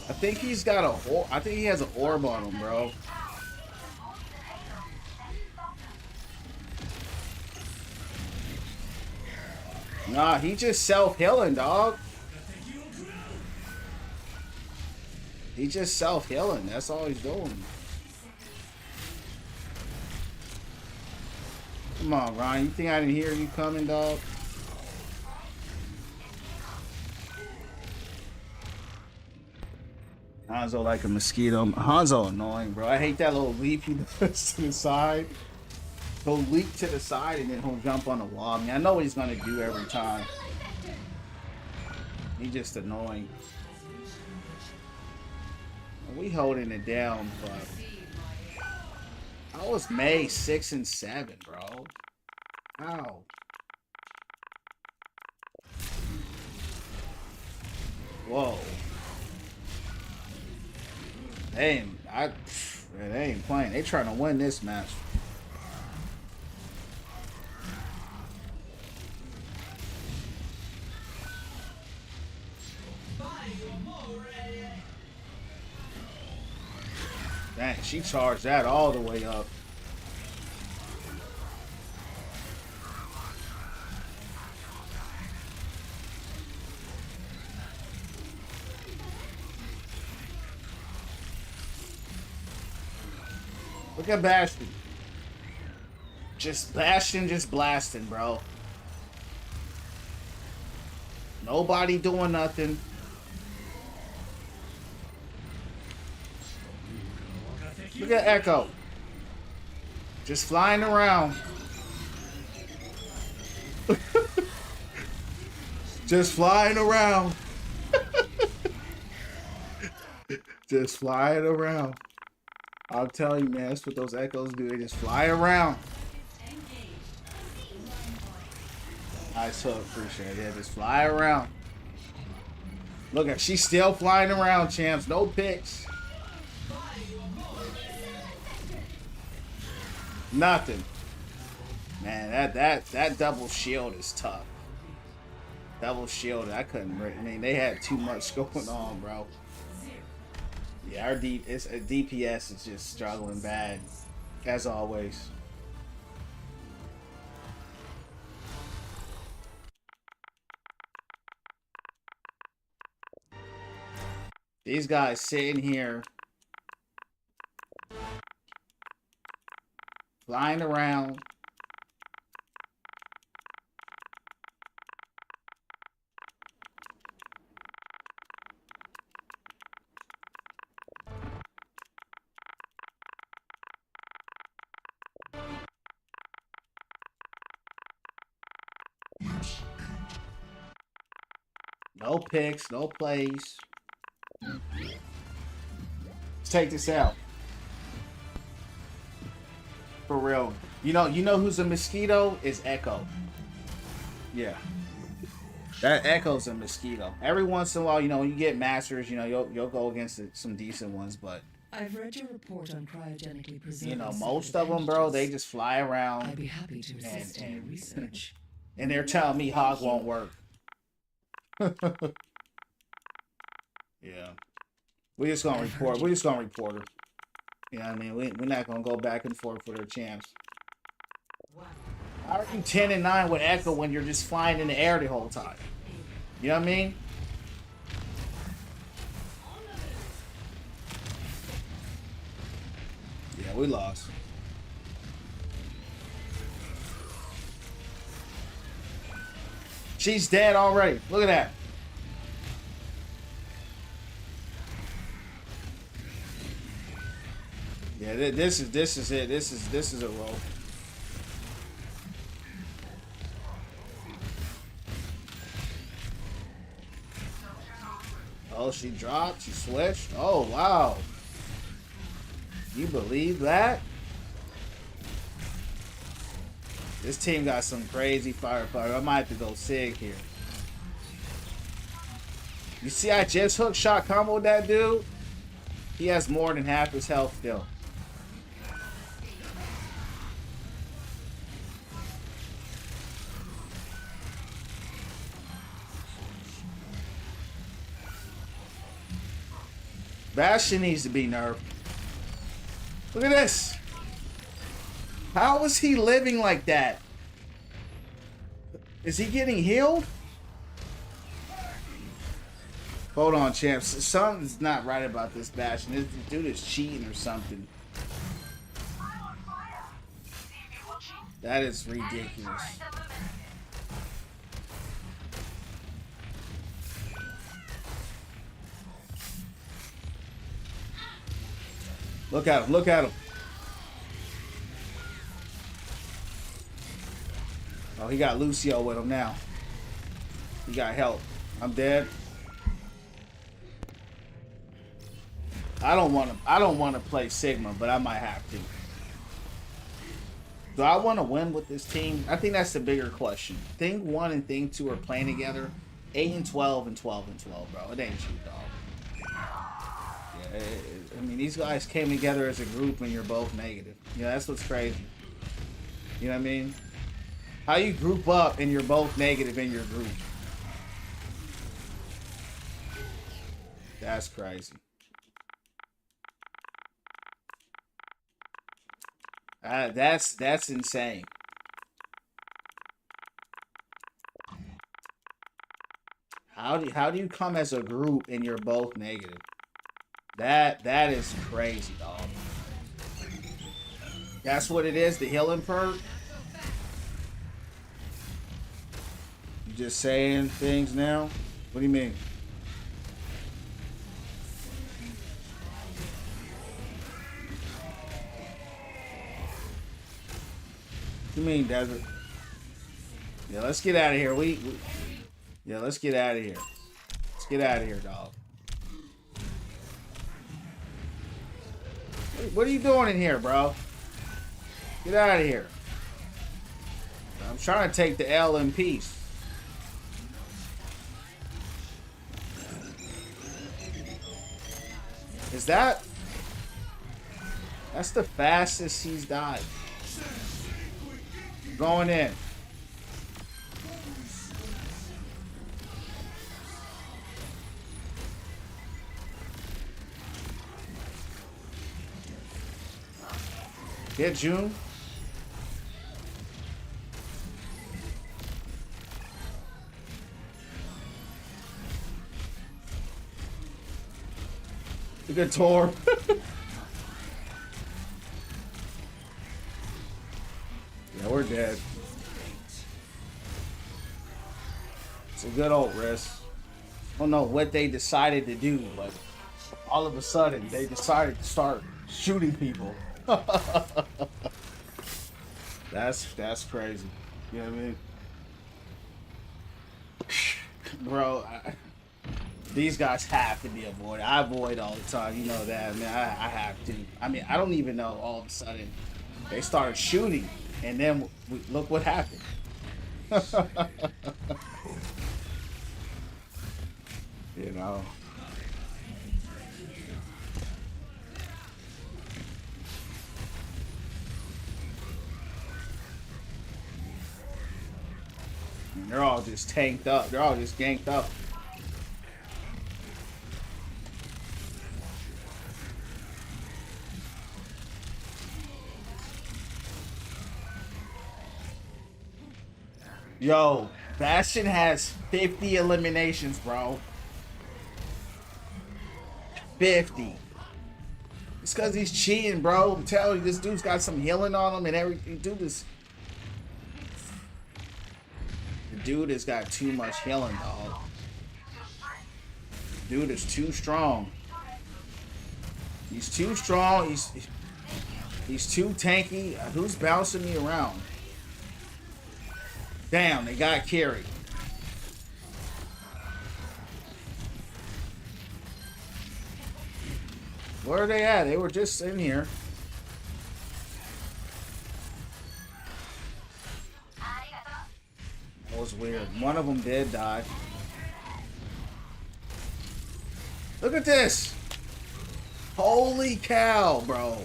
I think he's got I think he has an orb on him, bro. Nah, he just self-healing, dog. He just self-healing. That's all he's doing. Come on, Ryan. You think I didn't hear you coming, dog? Hanzo like a mosquito. Hanzo annoying, bro. I hate that little leap he does to the side. He'll leap to the side and then he'll jump on the wall. I mean, I know what he's gonna do every time. He's just annoying. We holding it down, but I was May 6 and 7, bro. How? Whoa. They ain't playing. They trying to win this match. Dang, she charged that all the way up. Look at Bastion. Just blasting, bro. Nobody doing nothing. Look at Echo. Just flying around. Just flying around. Just flying around. I'll tell you, man, that's what those Echoes do. They just fly around. I so appreciate it. They just fly around. Look at, she's still flying around, champs. No picks. Nothing. Man, that double shield is tough. Double shield, I couldn't. I mean, they had too much going on, bro. Yeah, our DPS is just struggling bad, as always. These guys sitting here, flying around. No picks, no plays. Let's take this out. For real. You know who's a mosquito? Is Echo. Yeah. That Echo's a mosquito. Every once in a while, when you get masters, you'll go against some decent ones, but I've read your report on cryogenically preserved. most of them, bro, they just fly around. I'd be happy to assist in your research. And they're telling me Hog won't work. Yeah. We're just gonna report. We're just gonna report her. You know what I mean? We're not gonna go back and forth with her champs. How are you 10-9 with Echo when you're just flying in the air the whole time? You know what I mean? Yeah, we lost. She's dead already. Look at that. Yeah, this is it. This is a roll. Oh, she dropped. She switched. Oh, wow. You believe that? This team got some crazy firepower. I might have to go Sig here. You see, I just hook shot comboed that dude. He has more than half his health still. Bastion needs to be nerfed. Look at this. How is he living like that? Is he getting healed? Hold on, champs. Something's not right about this Bastion. This dude is cheating or something. That is ridiculous. Look at him. Look at him. Oh, he got Lucio with him now. He got help. I'm dead. I don't want to play Sigma, but I might have to. Do I want to win with this team? I think that's the bigger question. Thing 1 and Thing 2 are playing together. 8 and 12 and 12 and 12, bro. It ain't you, dog. Yeah, I mean, these guys came together as a group and you're both negative. Yeah, that's what's crazy. You know what I mean? How you group up and you're both negative in your group. That's crazy. That's insane. How do you come as a group and you're both negative? That is crazy, dog. That's what it is, the healing perk. You just saying things now? What do you mean? What do you mean, Desert? Yeah, let's get out of here. Yeah, let's get out of here. Let's get out of here, dog. What are you doing in here, bro? Get out of here. I'm trying to take the L in peace. Is that... That's the fastest he's died. Going in. Get June. A good tour. Yeah, we're dead. It's a good old risk. I don't know what they decided to do, but all of a sudden they decided to start shooting people. That's crazy. You know what I mean? Bro, These guys have to be avoided. I avoid all the time. You know that. I mean, I have to. I mean, I don't even know. All of a sudden, they started shooting, and then look what happened. You know. And they're all just tanked up. They're all just ganked up. Yo, Bastion has 50 eliminations, bro. 50. It's because he's cheating, bro. I'm telling you, this dude's got some healing on him and everything. Dude is... The dude has got too much healing, dog. Dude is too strong. He's too strong. He's too tanky. Who's bouncing me around? Damn, they got carried. Where are they at? They were just in here. That was weird. One of them did die. Look at this. Holy cow, bro.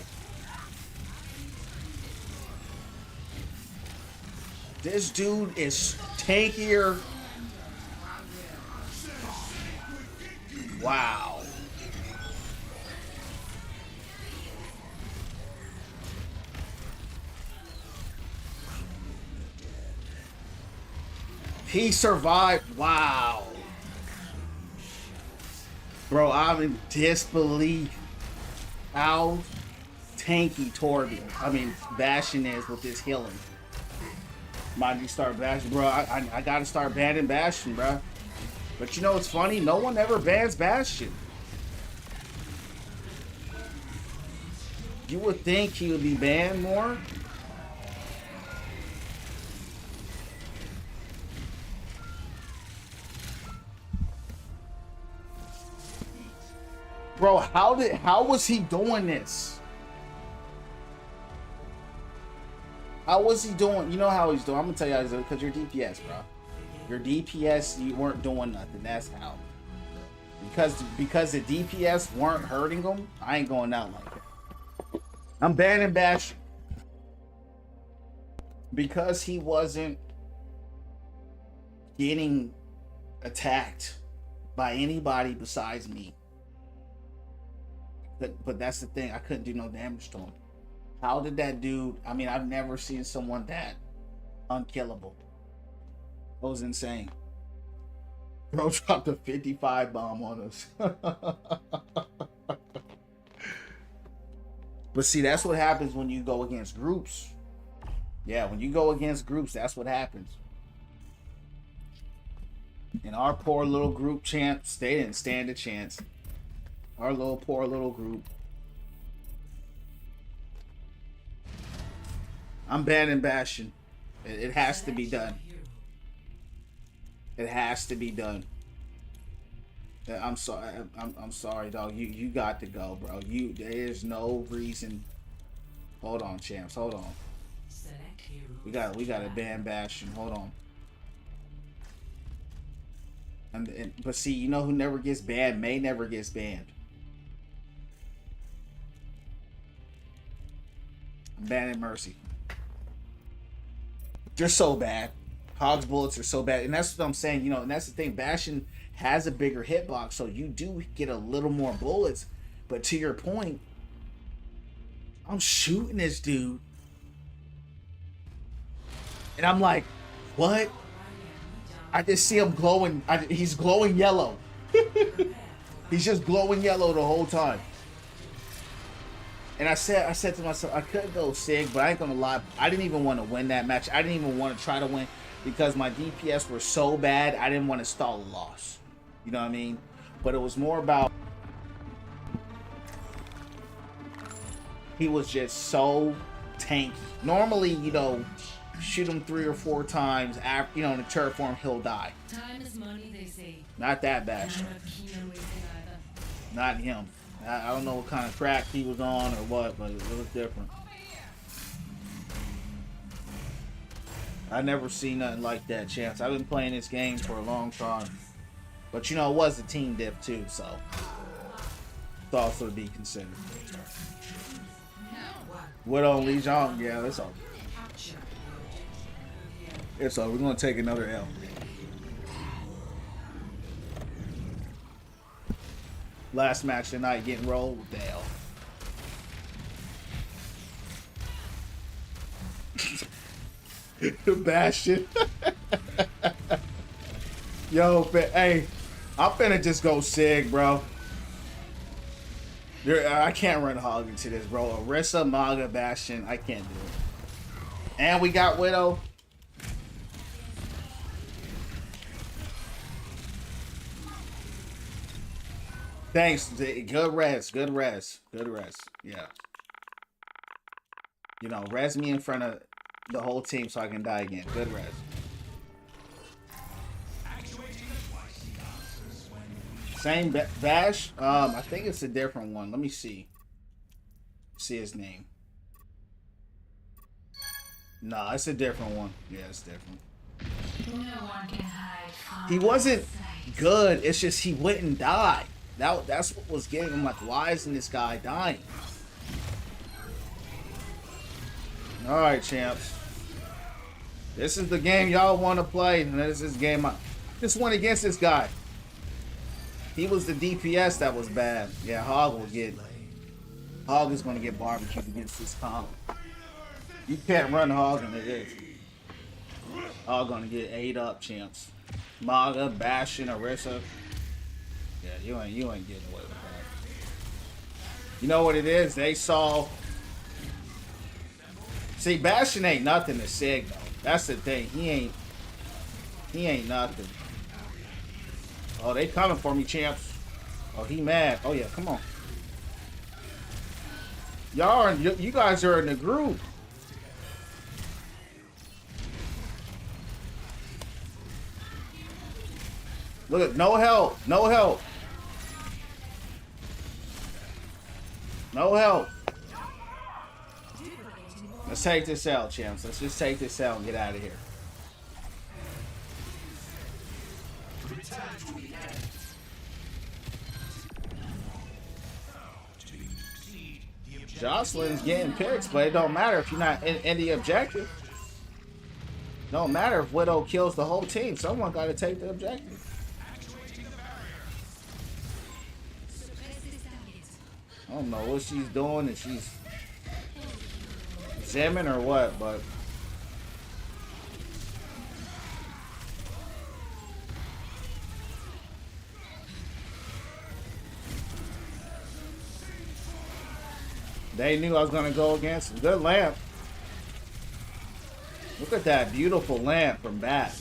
This dude is tankier. Wow. He survived. Wow. Bro, I'm in disbelief how tanky Bastion is with this healing. Might need to start Bastion, bro. I gotta start banning Bastion, bro. But you know what's funny? No one ever bans Bastion. You would think he would be banned more. Bro, how was he doing this? How was he doing? You know how he's doing. I'm gonna tell you how he's doing, because you're DPS, bro. Your DPS, you weren't doing nothing. That's how. Because the DPS weren't hurting him, I ain't going out like that. I'm banning Bastion. Because he wasn't getting attacked by anybody besides me. But that's the thing. I couldn't do no damage to him. How did that dude... I mean, I've never seen someone that unkillable. It was insane. Bro dropped a 55 bomb on us. But see, that's what happens when you go against groups. Yeah, when you go against groups, that's what happens. And our poor little group champs, they didn't stand a chance. Our poor little group. I'm banning Bastion. It has to be done. It has to be done. I'm sorry. I'm sorry, dog. You got to go, bro. There's no reason. Hold on, champs. Hold on. We got to ban Bastion. Hold on. But see, you know who never gets banned? May never gets banned. I'm banning Mercy. They're so bad. Hog's bullets are so bad. And that's what I'm saying, you know, and that's the thing. Bastion has a bigger hitbox, so you do get a little more bullets. But to your point, I'm shooting this dude. And I'm like, what? I just see him glowing. He's glowing yellow. He's just glowing yellow the whole time. And I said to myself, I could go Sig, but I ain't gonna lie. I didn't even want to win that match. I didn't even want to try to win because my DPS were so bad. I didn't want to stall a loss. You know what I mean? But it was more about he was just so tanky. Normally, you know, shoot him 3 or 4 times. After, you know, in the turret form, he'll die. Time is money, they say. Not that Bastion. I'm not keen on wasting either. Not him. I don't know what kind of crack he was on or what, but it was different. I never seen nothing like that, Chance. I've been playing this game for a long time. But you know, it was a team diff too, so it's also to be considered. Widow and Legion, yeah, that's all. It's all. We're gonna take another L. Last match tonight, getting rolled with the L. Bastion. Yo, hey, I'm finna just go Sig, bro. I can't run hog into this, bro. Orisa, Maga, Bastion, I can't do it. And we got Widow. Thanks. Good rest. Good rest. Good rest. Yeah. You know, res me in front of the whole team so I can die again. Good rest. Same Bash? I think it's a different one. Let me see. See his name. No, it's a different one. Yeah, it's different. No one can hide from He wasn't good. It's just he wouldn't die. That's what was getting him like, why isn't this guy dying? Alright, champs. This is the game y'all want to play. And this is the game I just went against this guy. He was the DPS that was bad. Yeah, Hog is gonna get barbecued against this comp. You can't run Hog in it. Hog gonna get ate up, champs. Maga, Bastion, Orisa. Yeah, you ain't getting away with that. You know what it is? They saw. See, Bastion ain't nothing to Sig though. That's the thing. He ain't nothing. Oh, they coming for me, champs. Oh, he mad. Oh yeah, come on. You guys are in the group. Look at no help. No help. No help. Let's take this out, champs. Let's just take this out and get out of here. Jocelyn's getting picks, but it don't matter if you're not in the objective. Don't matter if Widow kills the whole team. Someone got to take the objective. I don't know what she's doing, if she's zimming or what, but they knew I was going to go against a good lamp. Look at that beautiful lamp from Bat.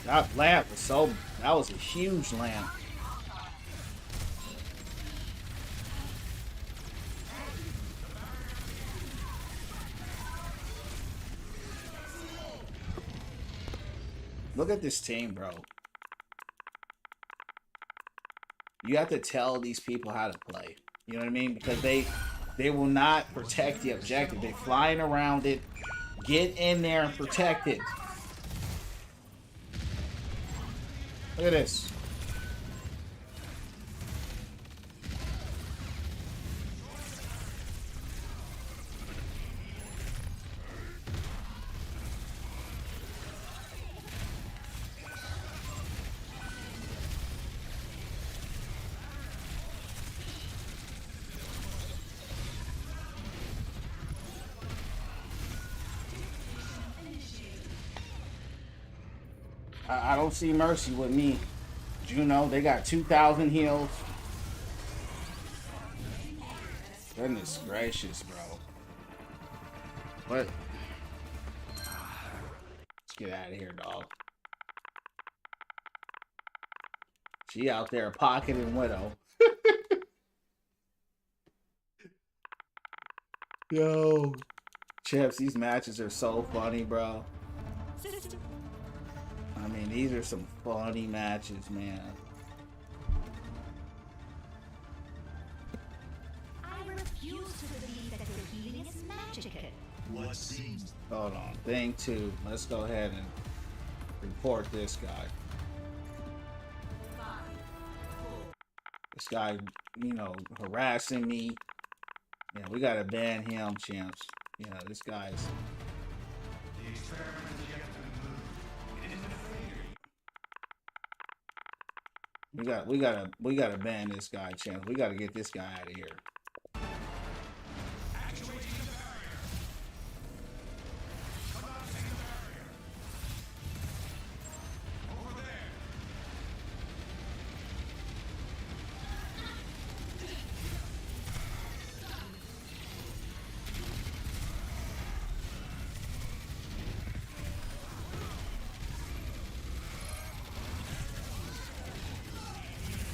That lamp was that was a huge lamp. Look at this team, bro. You have to tell these people how to play. You know what I mean? Because they will not protect the objective. They're flying around it. Get in there and protect it. Look at this. I don't see mercy with me. Juno, they got 2,000 heals. Goodness gracious, bro. What? Let's get out of here, dog. She out there pocketing Widow. Yo. Chips, these matches are so funny, bro. I mean, these are some funny matches, man. I refuse to believe that the healing is magical. What seems Hold on. Thing 2. Let's go ahead and report this guy. This guy, you know, harassing me. Yeah, we gotta ban him, champs. Yeah, this guy's. the experiment is yet to conclude. It is a failure. We gotta ban this guy, champs. We gotta get this guy out of here.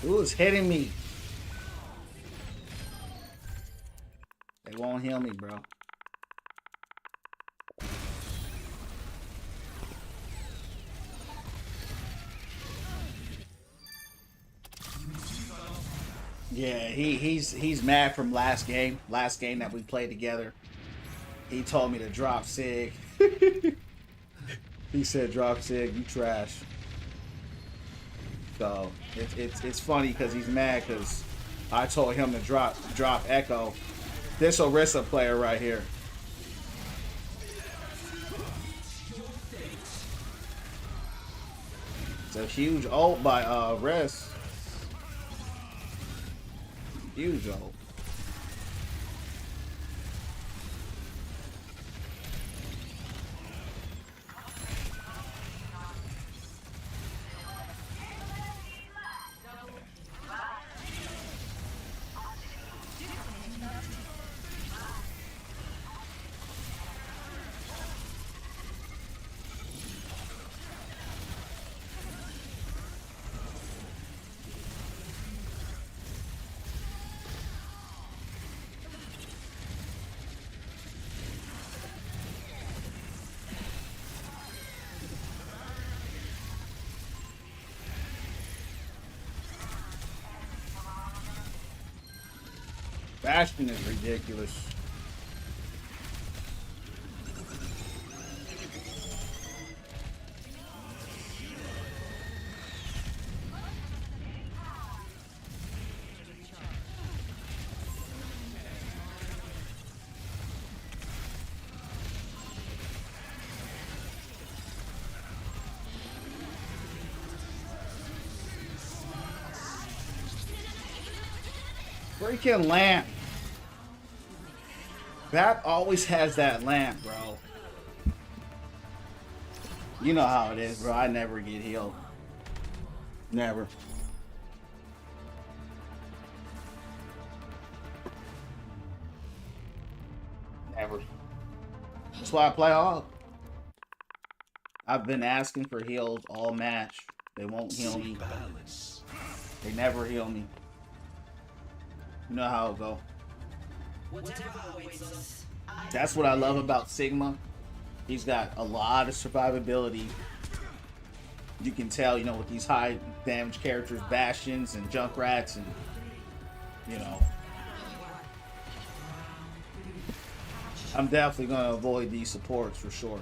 Who is hitting me? They won't heal me, bro. Yeah, he's mad from last game. Last game that we played together. He told me to drop Sig. He said drop Sig, you trash. So it's funny because he's mad because I told him to drop Echo. This Orisa player right here. It's a huge ult by Riss. Huge ult. Bastion is ridiculous. Freaking lamp. Bat always has that lamp, bro. You know how it is, bro. I never get healed. Never. Never. That's why I play all. I've been asking for heals all match. They won't heal me. Balance. They never heal me. You know how it go. That's what I love about Sigma. He's got a lot of survivability. You can tell, you know, with these high damage characters, Bastions and Junkrats, and you know, I'm definitely gonna avoid these supports for sure.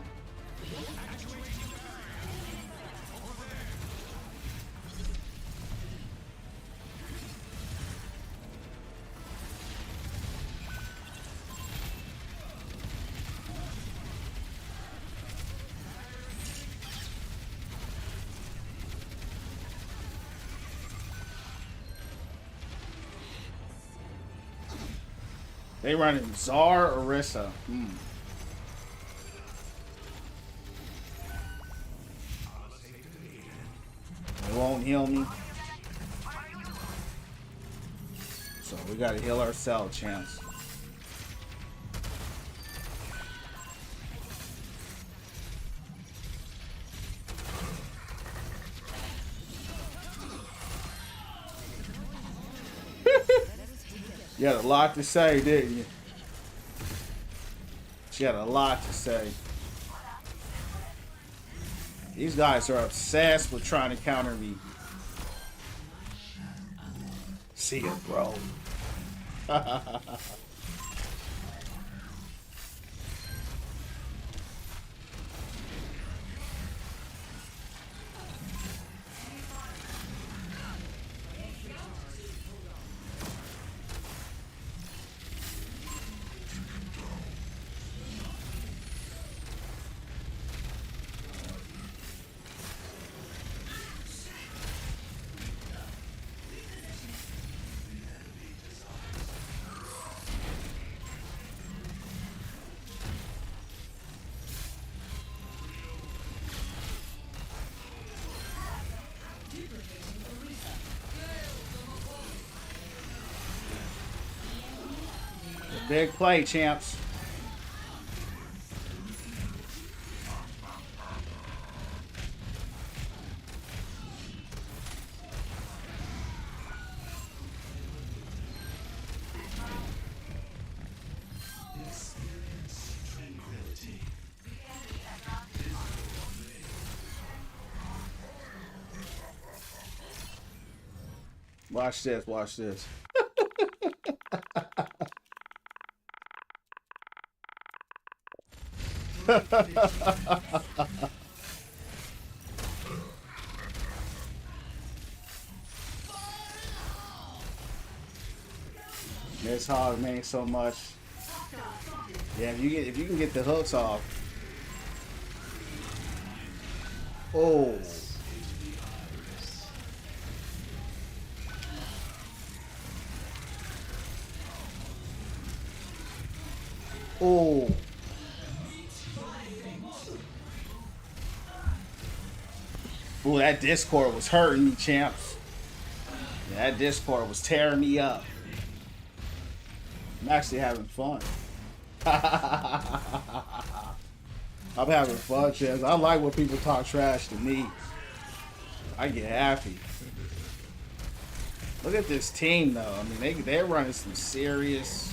They running Czar Orisa. They won't heal me. So we gotta heal ourselves, champs. You had a lot to say, didn't you? She had a lot to say. These guys are obsessed with trying to counter me. See ya, bro. Big play, champs. Watch this, watch this. This hog means so much. Yeah, if you can get the hooks off. Oh. Oh. Ooh, that Discord was hurting me, champs. Yeah, that Discord was tearing me up. I'm actually having fun. I'm having fun, champs. I like when people talk trash to me. I get happy. Look at this team, though. I mean, they're running some serious.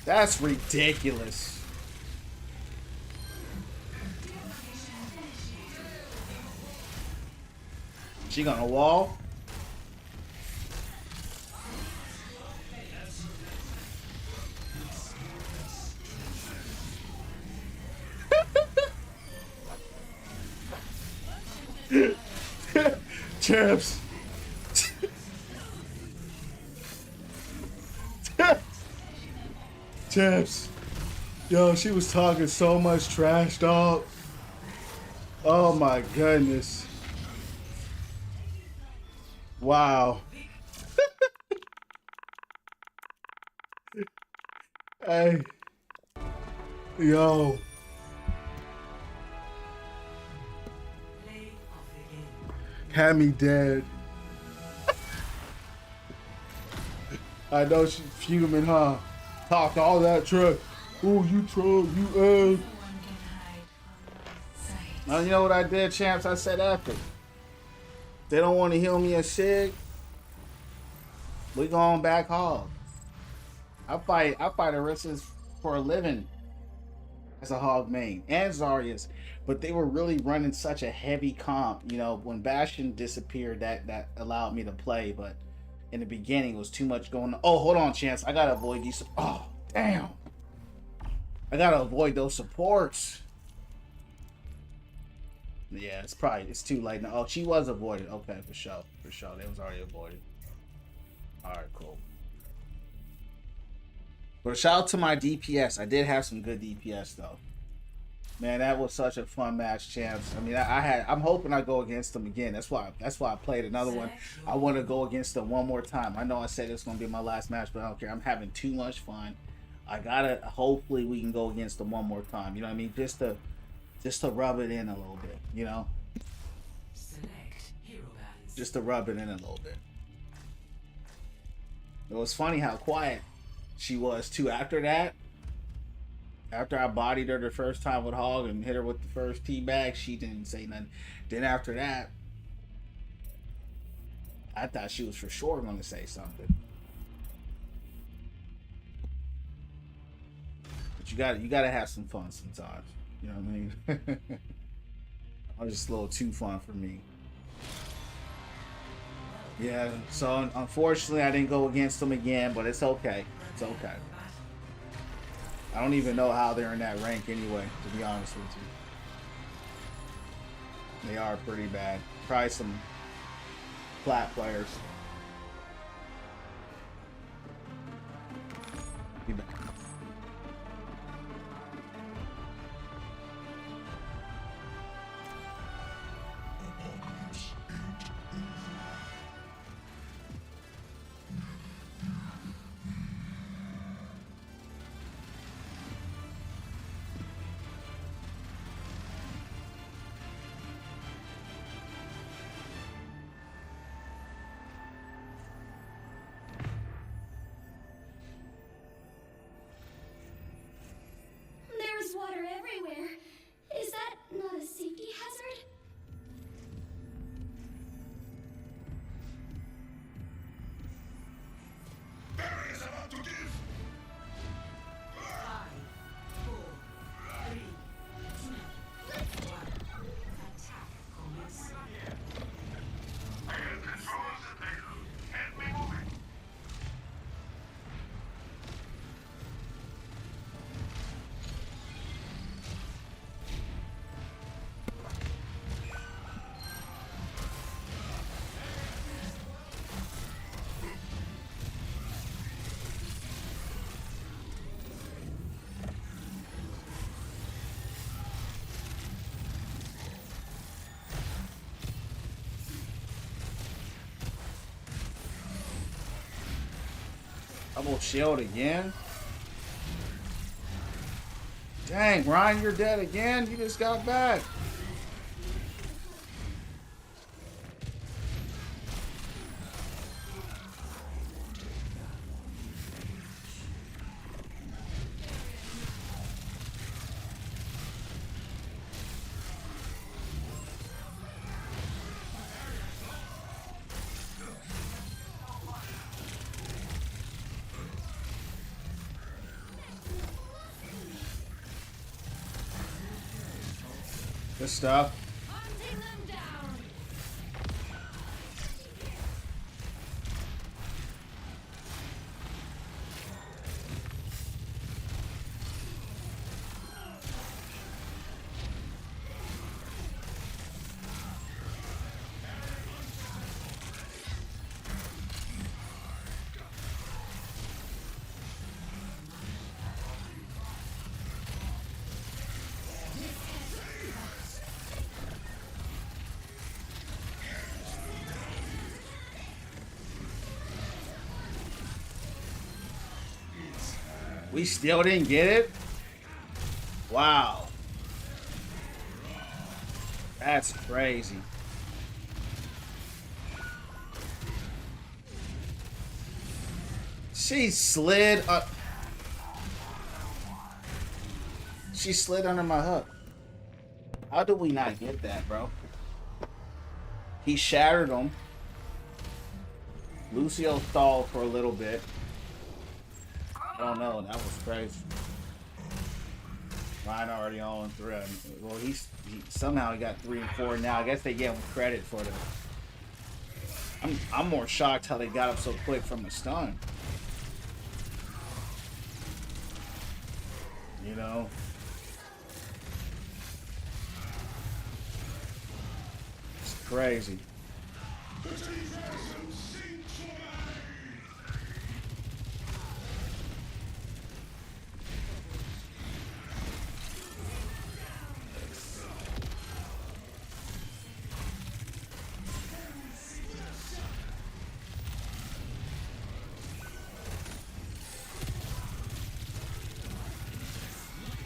That's ridiculous. She gonna wall? Champs. Champs. Yo, she was talking so much trash, dog. Oh my goodness. Wow. Hey. Yo. Had me dead. I know she's fuming, huh? Talk all that trash. Oh, you troll, you Now, you know what I did, champs? I said after. They don't want to heal me a Sig. We going back home. I fight Aristas for a living as a hog main and Zarya's, but they were really running such a heavy comp. You know, when Bastion disappeared, that allowed me to play, but in the beginning it was too much going on. Oh, hold on, Chance. I gotta avoid these. Oh, damn. I gotta avoid those supports. Yeah, it's too late now. Oh, she was avoided. Okay, for sure. For sure. They was already avoided. Alright, cool. But shout out to my DPS. I did have some good DPS though. Man, that was such a fun match, champs. I mean, I'm hoping I go against them again. That's why I played another one. I want to go against them one more time. I know I said it's gonna be my last match, but I don't care. I'm having too much fun. I gotta. Hopefully, we can go against them one more time. You know what I mean? Just to rub it in a little bit. You know? Just to rub it in a little bit. It was funny how quiet She was too. After that, after I bodied her the first time with Hog and hit her with the first teabag, she didn't say nothing. Then after that, I thought she was for sure going to say something. But you got to have some fun sometimes. You know what I mean? It was just a little too fun for me. Yeah, so unfortunately I didn't go against them again, but it's okay. It's okay. I don't even know how they're in that rank anyway, to be honest with you. They are pretty bad. Probably some flat players. Be back. There is water everywhere. Is that not a safety hazard? Barrier is about to give. 5, 4, 3, 2, 1. Attack commence. I have control of the payload. Can't be moving. Double shield again. Dang, Ryan, you're dead again. You just got back. Good stuff. Hunting them down. We still didn't get it? Wow. That's crazy. She slid up. She slid under my hook. How did we not get that, bro? He shattered him. Lucio stalled for a little bit. I don't know. That was crazy. Mine already on 3. Well, he somehow he got 3 and 4 now. I guess they gave him credit for the. I'm more shocked how they got up so quick from the stun. You know. It's crazy.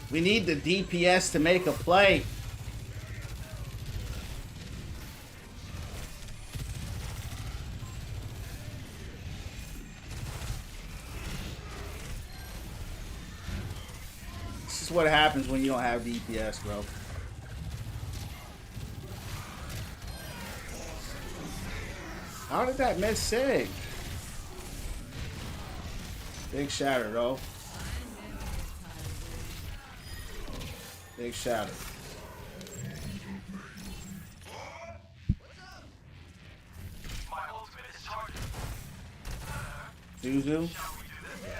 We need the DPS to make a play. is what happens when you don't have DPS, bro. How did that miss Sig? Big shatter, though. Big shatter. Zuzu? Yeah,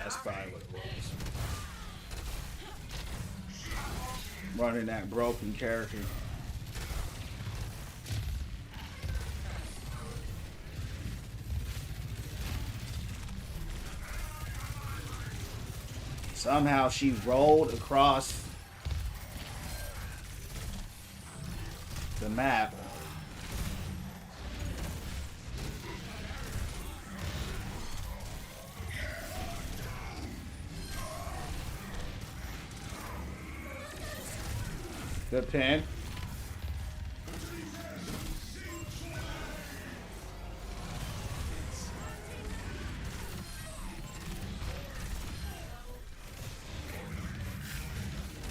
that's probably what it was. Running that broken character. Somehow she rolled across the map. Good pin.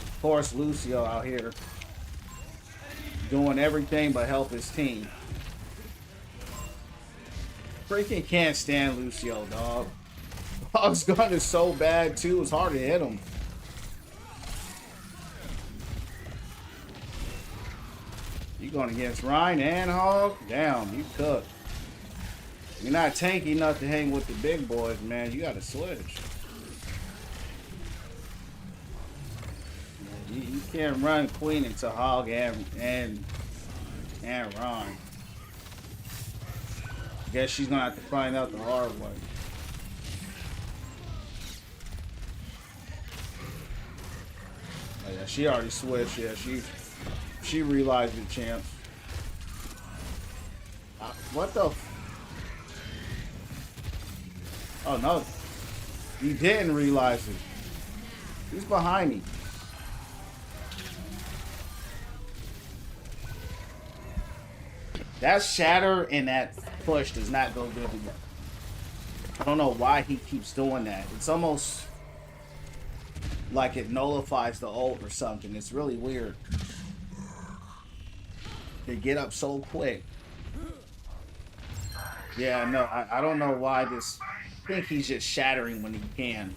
Of course, Lucio out here doing everything but help his team. Freaking can't stand Lucio, dog. Hog's gun is so bad too, it's hard to hit him. You going against Ryan and Hog? Damn, you cooked. You're not tanky enough to hang with the big boys, man. You gotta switch. You can't run Queen into Hog and Ron. Guess she's gonna have to find out the hard way. Oh yeah, she already switched. Yeah, she realized it, champs. What the? Oh no, he didn't realize it. He's behind me. That shatter and that push does not go good together. I don't know why he keeps doing that. It's almost like it nullifies the ult or something. It's really weird. They get up so quick. Yeah, no, I don't know why this. I think he's just shattering when he can.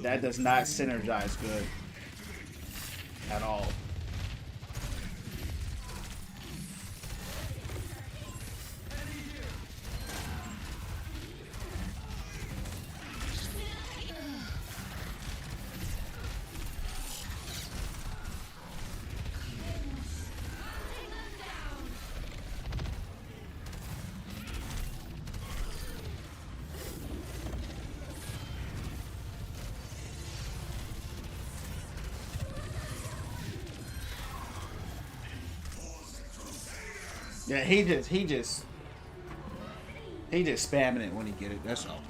That does not synergize good at all. Yeah, he just spamming it when he get it. That's all.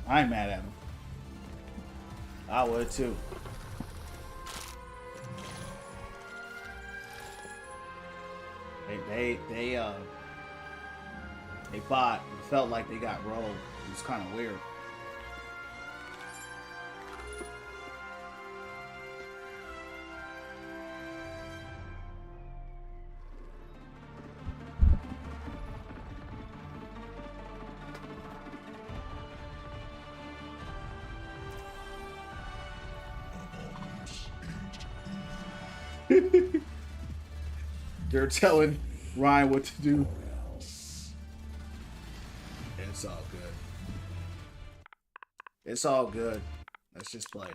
I ain't mad at him. I would too. They fought. It felt like they got rolled. It was kind of weird. They're telling Ryan what to do. It's all good. It's all good. Let's just play.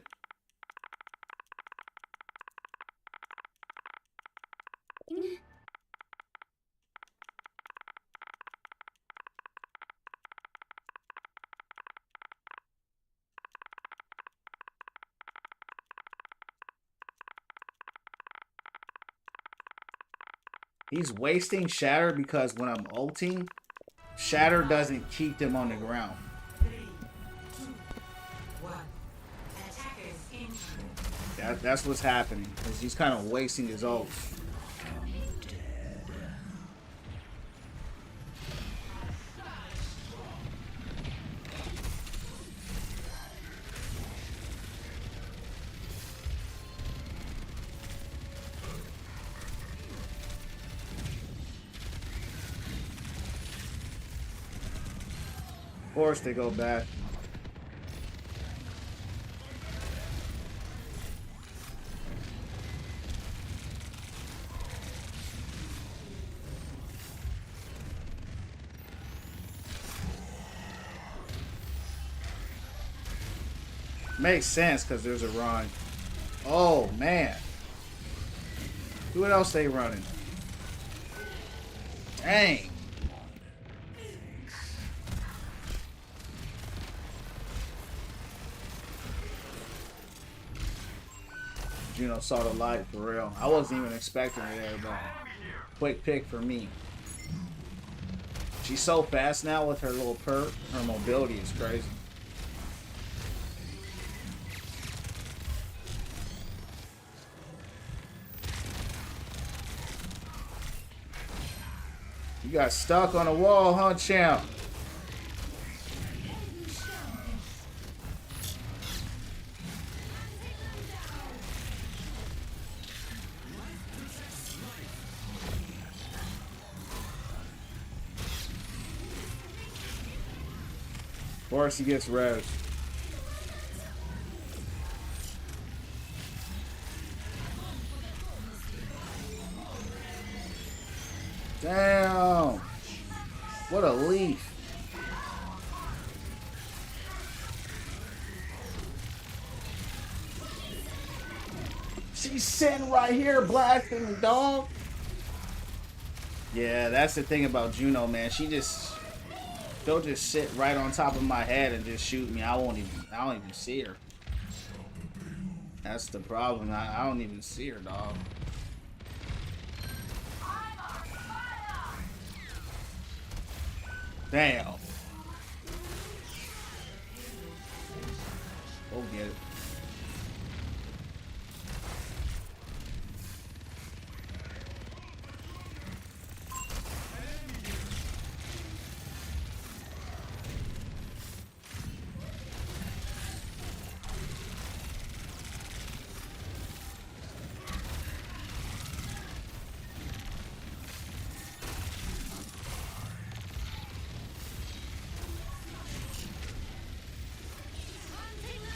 He's wasting Shatter because when I'm ulting, Shatter doesn't keep them on the ground. 3, 2, 1. Attackers in. That's what's happening. Because he's kind of wasting his ults. course they go back. Makes sense because there's a run. Oh man. Who else they running? Dang. Juno saw the light for real. I wasn't even expecting it there, but quick pick for me. She's so fast now with her little perk. Her mobility is crazy. You got stuck on a wall, huh, champ? Of course he gets res. Damn. What a leaf. She's sitting right here blasting the dog. Yeah, that's the thing about Juno, man. She'll just sit right on top of my head and just shoot me. I don't even see her. That's the problem. I don't even see her, dog. Damn. Go get it.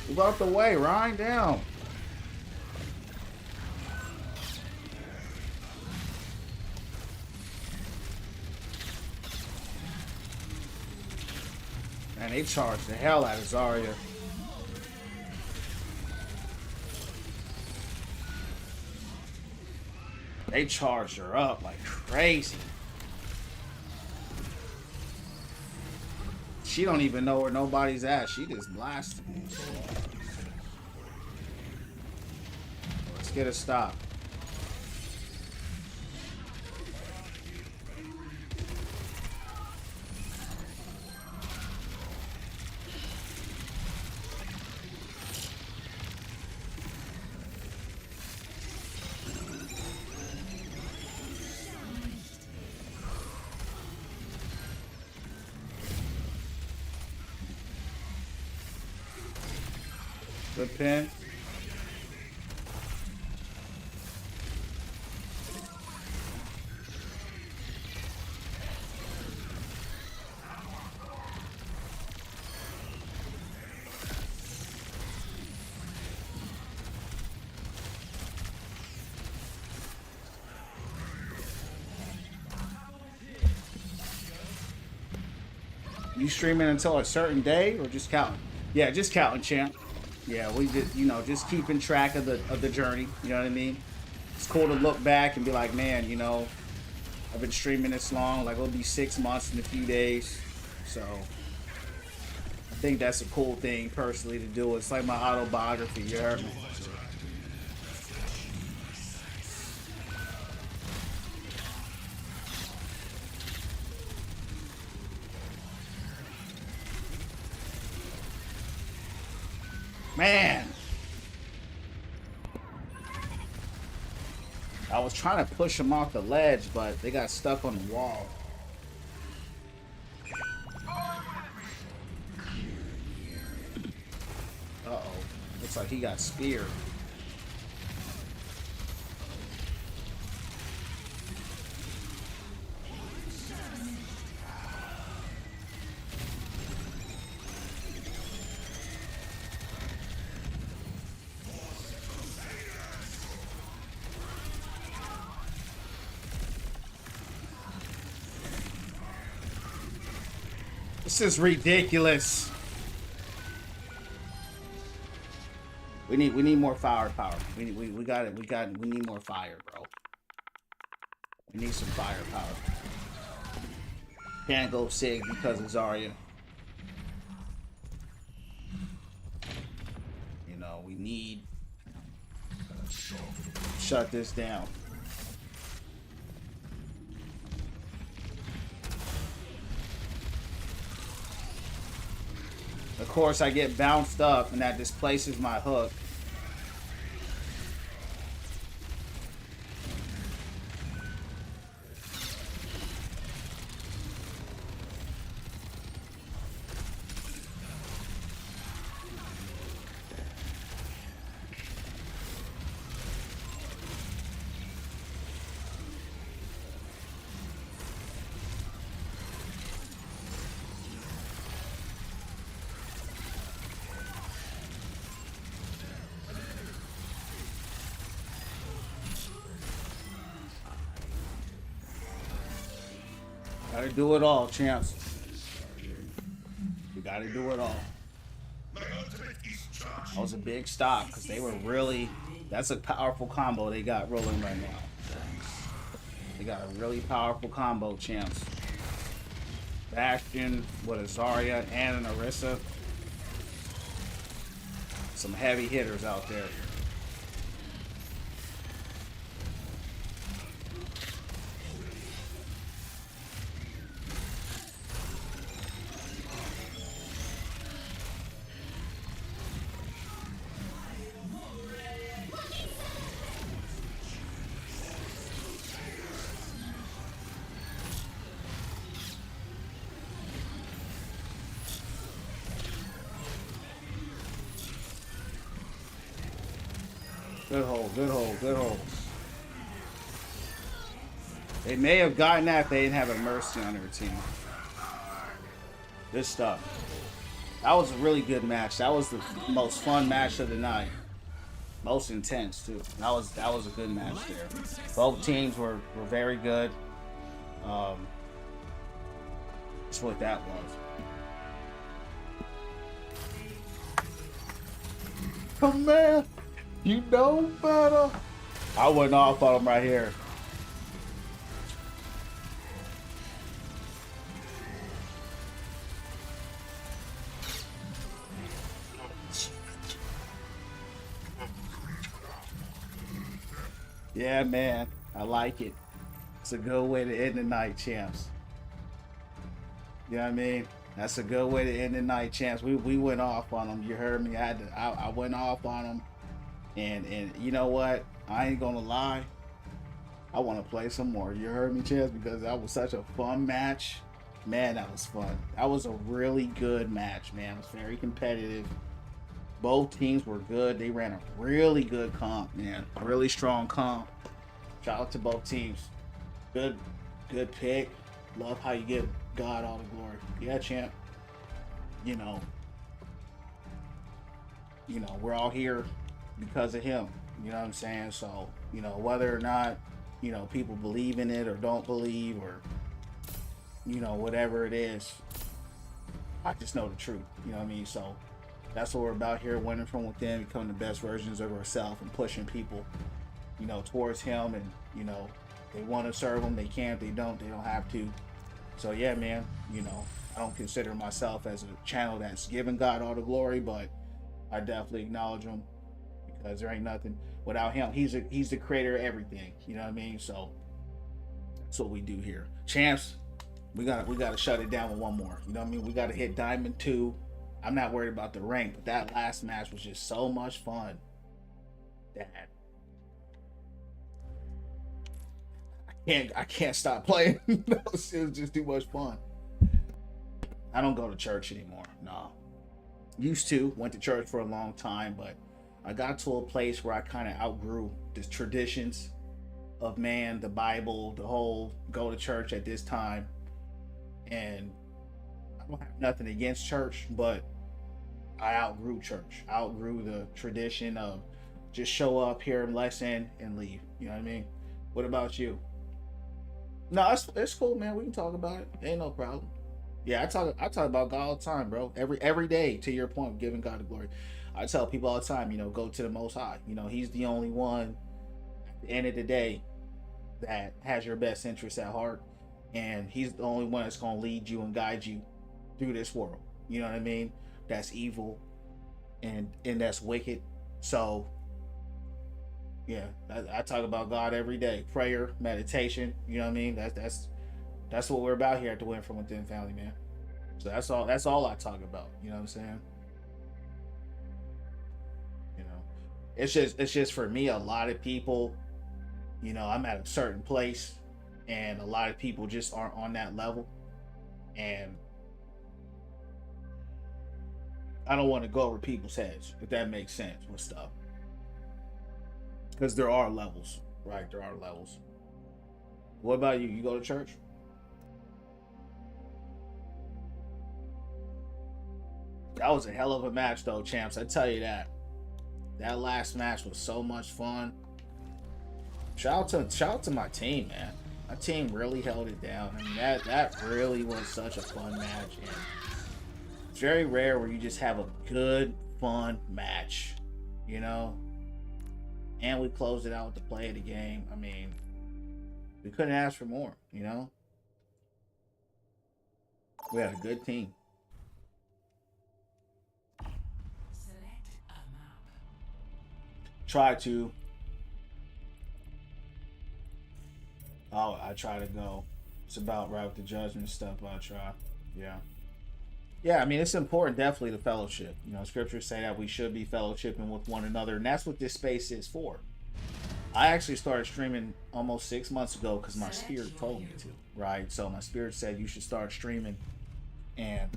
Move out the way, Ryan, down. Man, they charged the hell out of Zarya. They charged her up like crazy. She don't even know where nobody's at. She just blasted. Let's get a stop. Good pin. You streaming until a certain day or just counting? Yeah, just counting, champ. Yeah, we just, just keeping track of the journey. You know what I mean? It's cool to look back and be like, man, I've been streaming this long. Like, it'll be 6 months in a few days. So, I think that's a cool thing, personally, to do. It's like my autobiography, you heard me? Man! I was trying to push them off the ledge, but they got stuck on the wall. Uh-oh. Looks like he got speared. This is ridiculous. We need more firepower. We got it. We need more fire, bro. We need some firepower. Can't go Sig because of Zarya. You know, we need shut this down. Of course, I get bounced up, and that displaces my hook. Gotta do it all, champs. You gotta do it all. That was a big stop because they were really. That's a powerful combo they got rolling right now. They got a really powerful combo, champs. Bastion with a Zarya and an Orisa. Some heavy hitters out there. Good hold, good hold, good hold. They may have gotten that if they didn't have a Mercy on their team. Good stuff. That was a really good match. That was the most fun match of the night. Most intense too. That was a good match there. Both teams were very good. That's what that was. Oh man, you know better. I went off on him right here. Yeah, man, I like it. It's a good way to end the night, champs. You know what I mean? That's a good way to end the night, champs. We went off on them. You heard me. I went off on them, and you know what? I ain't gonna lie. I want to play some more. You heard me, champs, because that was such a fun match. Man, that was fun. That was a really good match, man. It was very competitive. Both teams were good. They ran a really good comp, man. A really strong comp. Shout out to both teams. Good pick. Love how you give God all the glory. Yeah, champ. You know, we're all here because of him. You know what I'm saying? So, whether or not, people believe in it or don't believe or, whatever it is, I just know the truth. You know what I mean? So that's what we're about here, winning from within, becoming the best versions of ourselves and pushing people, towards him. And, they want to serve him, they can. If they don't have to. So yeah, man, I don't consider myself as a channel that's giving God all the glory, but I definitely acknowledge him because there ain't nothing without him. He's the creator of everything. You know what I mean? So that's what we do here. Champs, we gotta shut it down with one more. You know what I mean? We gotta hit Diamond 2. I'm not worried about the rank, but that last match was just so much fun that I can't stop playing. It was just too much fun. I don't go to church anymore. No. Used to. Went to church for a long time, but I got to a place where I kind of outgrew the traditions of man, the Bible, the whole go to church at this time. And I don't have nothing against church, but I outgrew church. I outgrew the tradition of just show up, hear a lesson, and leave. You know what I mean? What about you? No, it's cool, man. We can talk about it. Ain't no problem. Yeah, I talk about God all the time, bro. Every day, to your point, giving God the glory. I tell people all the time, go to the Most High. He's the only one at the end of the day that has your best interests at heart, and He's the only one that's gonna lead you and guide you through this world. You know what I mean? That's evil and that's wicked. So yeah, I talk about God every day. Prayer, meditation. You know what I mean? That's what we're about here at the Win From Within family, man. So that's all I talk about. You know what I'm saying? It's just for me, a lot of people, I'm at a certain place, and a lot of people just aren't on that level, and I don't want to go over people's heads, if that makes sense with stuff, because there are levels, right? There are levels. What about you? You go to church? That was a hell of a match, though, champs. I tell you that. That last match was so much fun. Shout out to my team, man. My team really held it down. I mean, that really was such a fun match, and it's very rare where you just have a good, fun match, And we closed it out with the play of the game. I mean, we couldn't ask for more, We had a good team. Try to. I try to go. It's about right with the judgment stuff, but I try. Yeah, I mean, it's important, definitely, the fellowship. Scriptures say that we should be fellowshipping with one another, and that's what this space is for. I actually started streaming almost 6 months ago because my spirit told me to, right? So my spirit said you should start streaming, and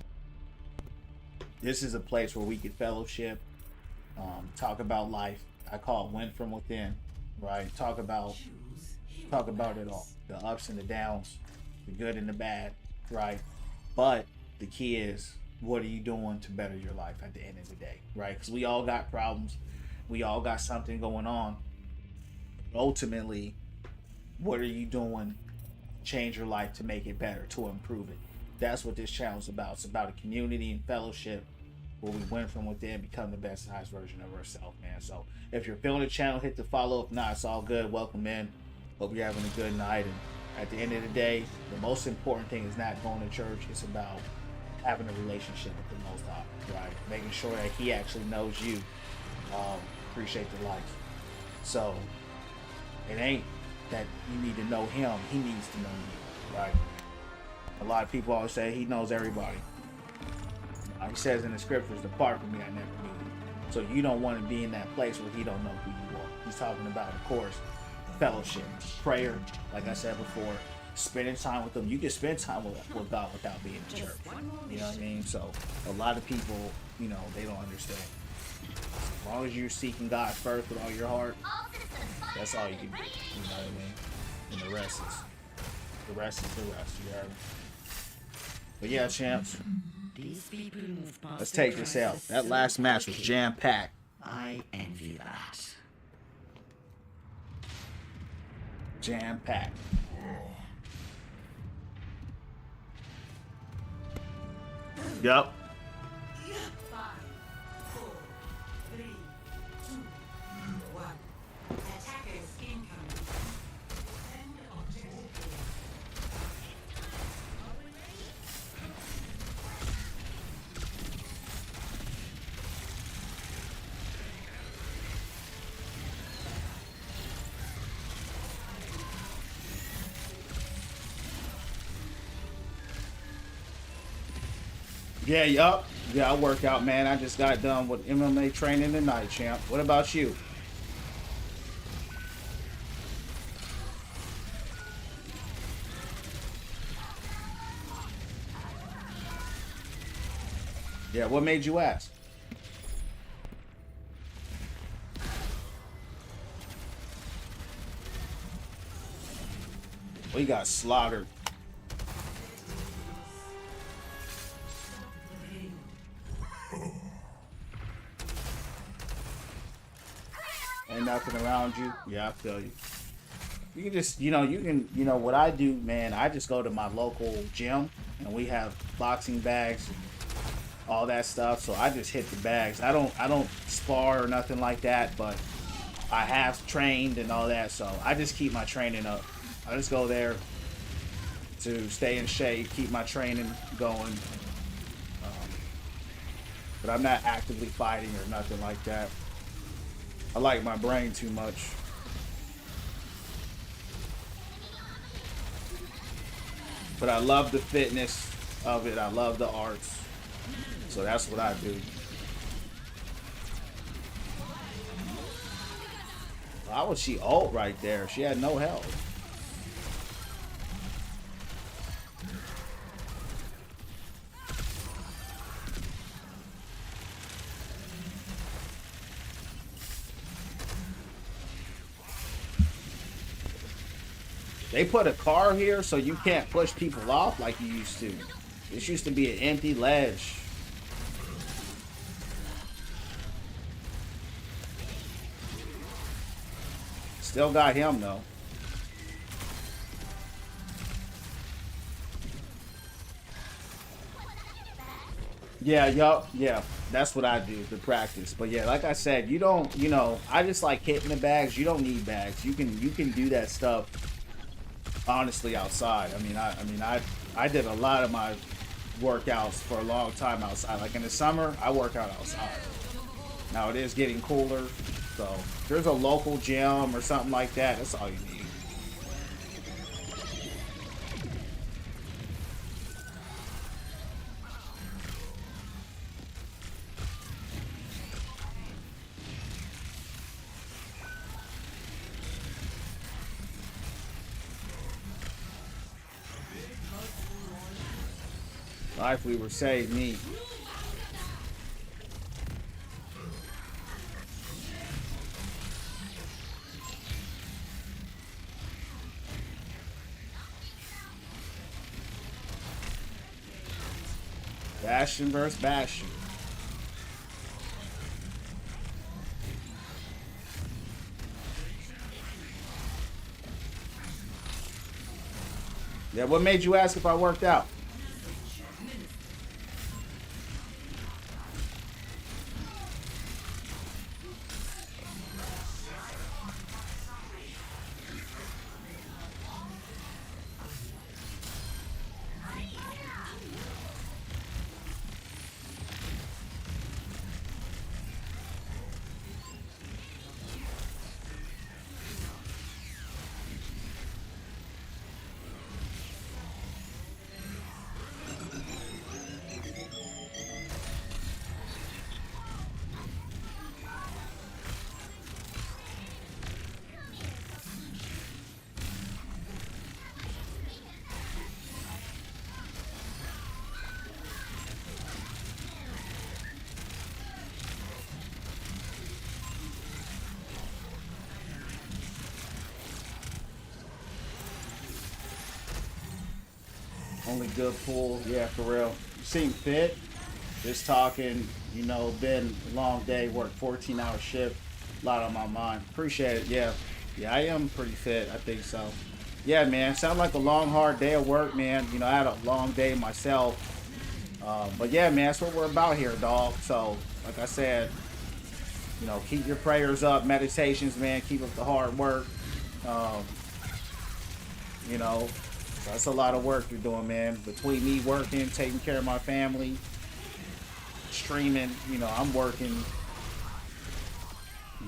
this is a place where we could fellowship, talk about life. I call it Win From Within, right? Talk about it all, the ups and the downs, the good and the bad, right? But the key is, what are you doing to better your life at the end of the day, right? Because we all got problems, we all got something going on. Ultimately, what are you doing to change your life, to make it better, to improve it? That's what this channel is about. It's about a community and fellowship where we win from within, become the best and highest version of ourselves, man. So if you're feeling the channel, hit the follow. If not, it's all good. Welcome in. Hope you're having a good night. And at the end of the day, the most important thing is not going to church. It's about having a relationship with the Most High, right? Making sure that He actually knows you. Appreciate the life. So it ain't that you need to know Him. He needs to know you, right? A lot of people always say He knows everybody. He says in the scriptures, "Depart from me, I never knew you." So you don't want to be in that place where He don't know who you are. He's talking about, of course, fellowship, prayer, like I said before, spending time with Him. You can spend time with God without being in church. You know what I mean? So a lot of people, they don't understand. As long as you're seeking God first with all your heart, that's all you can do. You know what I mean? And the rest is the rest. You heard me? But yeah, champs. Let's take this out. That last match was jam-packed. I envy that. Jam-packed. Yup. 5, 4, 3, 2, 1. Attackers incoming. Defend objective. Yeah, yup. Yeah, I work out, man. I just got done with MMA training tonight, champ. What about you? Yeah, what made you ask? We got slaughtered. Ain't nothing around you. Yeah, I feel you. You can just, what I do, man, I just go to my local gym and we have boxing bags and all that stuff. So I just hit the bags. I don't spar or nothing like that, but I have trained and all that. So I just keep my training up. I just go there to stay in shape, keep my training going. But I'm not actively fighting or nothing like that. I like my brain too much. But I love the fitness of it. I love the arts. So that's what I do. Why was she ult right there? She had no health. They put a car here so you can't push people off like you used to. This used to be an empty ledge. Still got him though. Yeah, yup, yeah. That's what I do to practice. But yeah, like I said, you don't, you know, I just like hitting the bags. You don't need bags. You can do that stuff honestly outside. I did a lot of my workouts for a long time outside. Like in the summer, I work out outside. Now it is getting cooler, so if there's a local gym or something like that, that's all you need. Life we were saved me. Bastion versus Bastion. Yeah, what made you ask if I worked out? Only good pull, yeah, for real. You seem fit. Just talking, you know, been a long day, worked 14-hour shift, a lot on my mind. Appreciate it, yeah. Yeah, I am pretty fit, I think so. Yeah, man, sound like a long, hard day of work, man. You know, I had a long day myself. But yeah, man, that's what we're about here, dog. So, like I said, you know, keep your prayers up, meditations, man. Keep up the hard work. You know, that's a lot of work you're doing, man. Between me working, taking care of my family, streaming, you know, I'm working,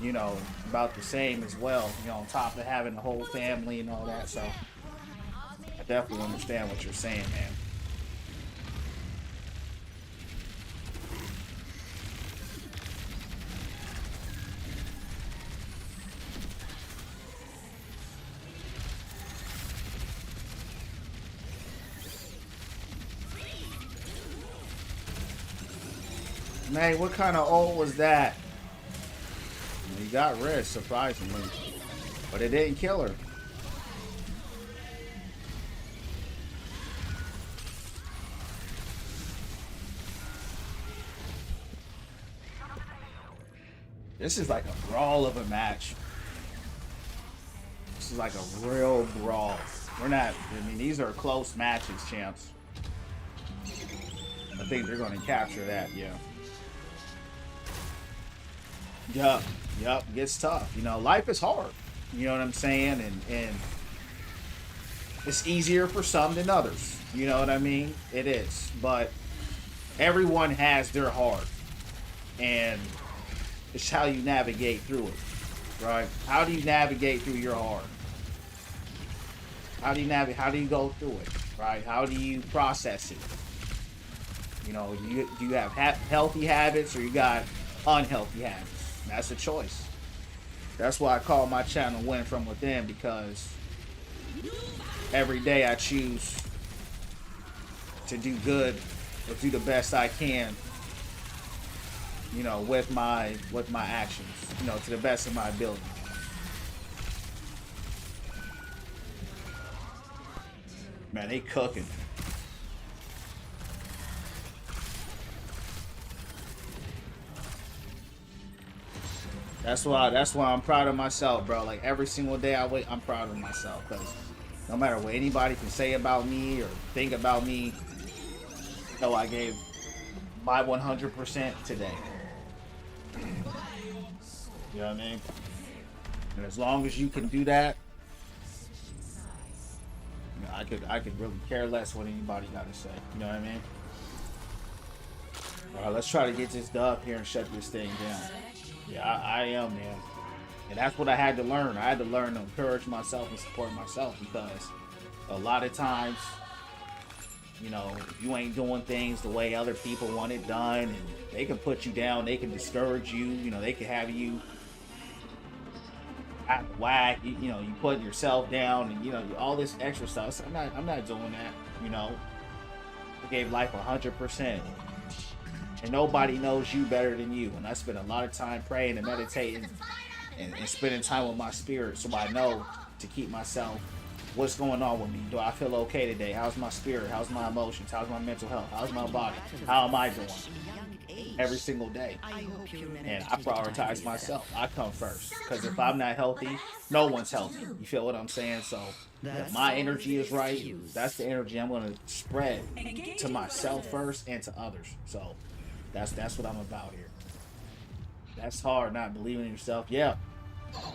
you know, about the same as well, you know, on top of having the whole family and all that. So I definitely understand what you're saying, man. Man, what kind of ult was that? He got red, surprisingly. But it didn't kill her. This is like a brawl of a match. This is like a real brawl. We're not, I mean, these are close matches, champs. I think they're going to capture that. Yeah. Yup. Gets tough. You know, life is hard. You know what I'm saying? And it's easier for some than others. You know what I mean? It is. But everyone has their hard. And it's how you navigate through it. Right? How do you navigate through your hard? How do you go through it? Right? How do you process it? You know, do you have healthy habits or you got unhealthy habits? That's a choice. That's why I call my channel Win From Within, because every day I choose to do good or do the best I can, you know, with my actions, you know, to the best of my ability. Man, they cooking. That's why I'm proud of myself, bro. Like every single day I wake, I'm proud of myself, because no matter what anybody can say about me or think about me, no, I gave my 100% today. You know what I mean? And as long as you can do that, you know, I could really care less what anybody got to say. You know what I mean? All right, let's try to get this dub here and shut this thing down. Yeah, I am, man. And that's what I had to learn. I had to learn to encourage myself and support myself, because a lot of times, you know, you ain't doing things the way other people want it done, and they can put you down, they can discourage you, you know, they can have you out of whack, you know, you put yourself down, and you know, all this extra stuff. So I'm not doing that, you know. I gave life 100%. And nobody knows you better than you. And I spend a lot of time praying and meditating and spending time with my spirit, so I know to keep myself, what's going on with me? Do I feel okay today? How's my spirit? How's my emotions? How's my mental health? How's my body? How am I doing? Every single day. And I prioritize myself. I come first. Because if I'm not healthy, no one's healthy. You feel what I'm saying? So if my energy is right, that's the energy I'm going to spread to myself first and to others. So that's what I'm about here. That's hard, not believing in yourself. Yeah,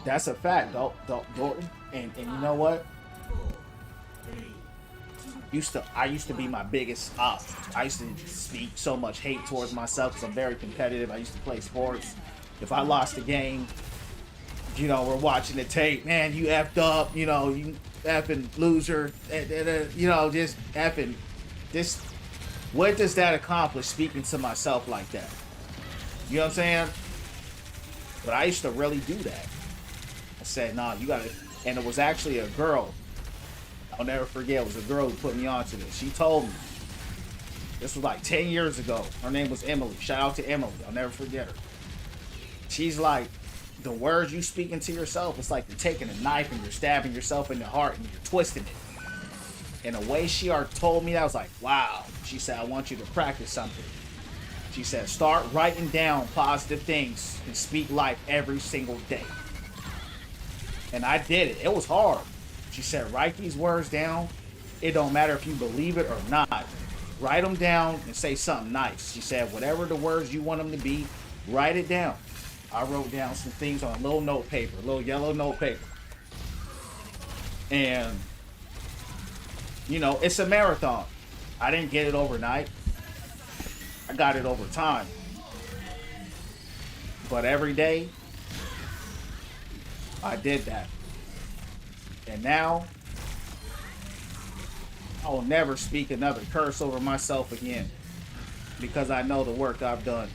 that's a fact, Dalton. And you know what? I used to be my biggest op. I used to speak so much hate towards myself because I'm very competitive. I used to play sports. If I lost a game, you know, we're watching the tape. Man, you effed up. You know, you effing loser. You know, just effing. This. What does that accomplish, speaking to myself like that? You know what I'm saying? But I used to really do that. I said, nah, you gotta. And it was actually a girl. I'll never forget. It was a girl who put me onto this. She told me. This was like 10 years ago. Her name was Emily. Shout out to Emily. I'll never forget her. She's like, the words you speaking to yourself, it's like you're taking a knife and you're stabbing yourself in the heart and you're twisting it. And the way she told me that, I was like, wow. She said, I want you to practice something. She said, start writing down positive things and speak life every single day. And I did it. It was hard. She said, write these words down. It don't matter if you believe it or not. Write them down and say something nice. She said, whatever the words you want them to be, write it down. I wrote down some things on a little note paper, a little yellow note paper. And you know, it's a marathon. I didn't get it overnight. I got it over time. But every day, I did that. And now, I will never speak another curse over myself again. Because I know the work I've done.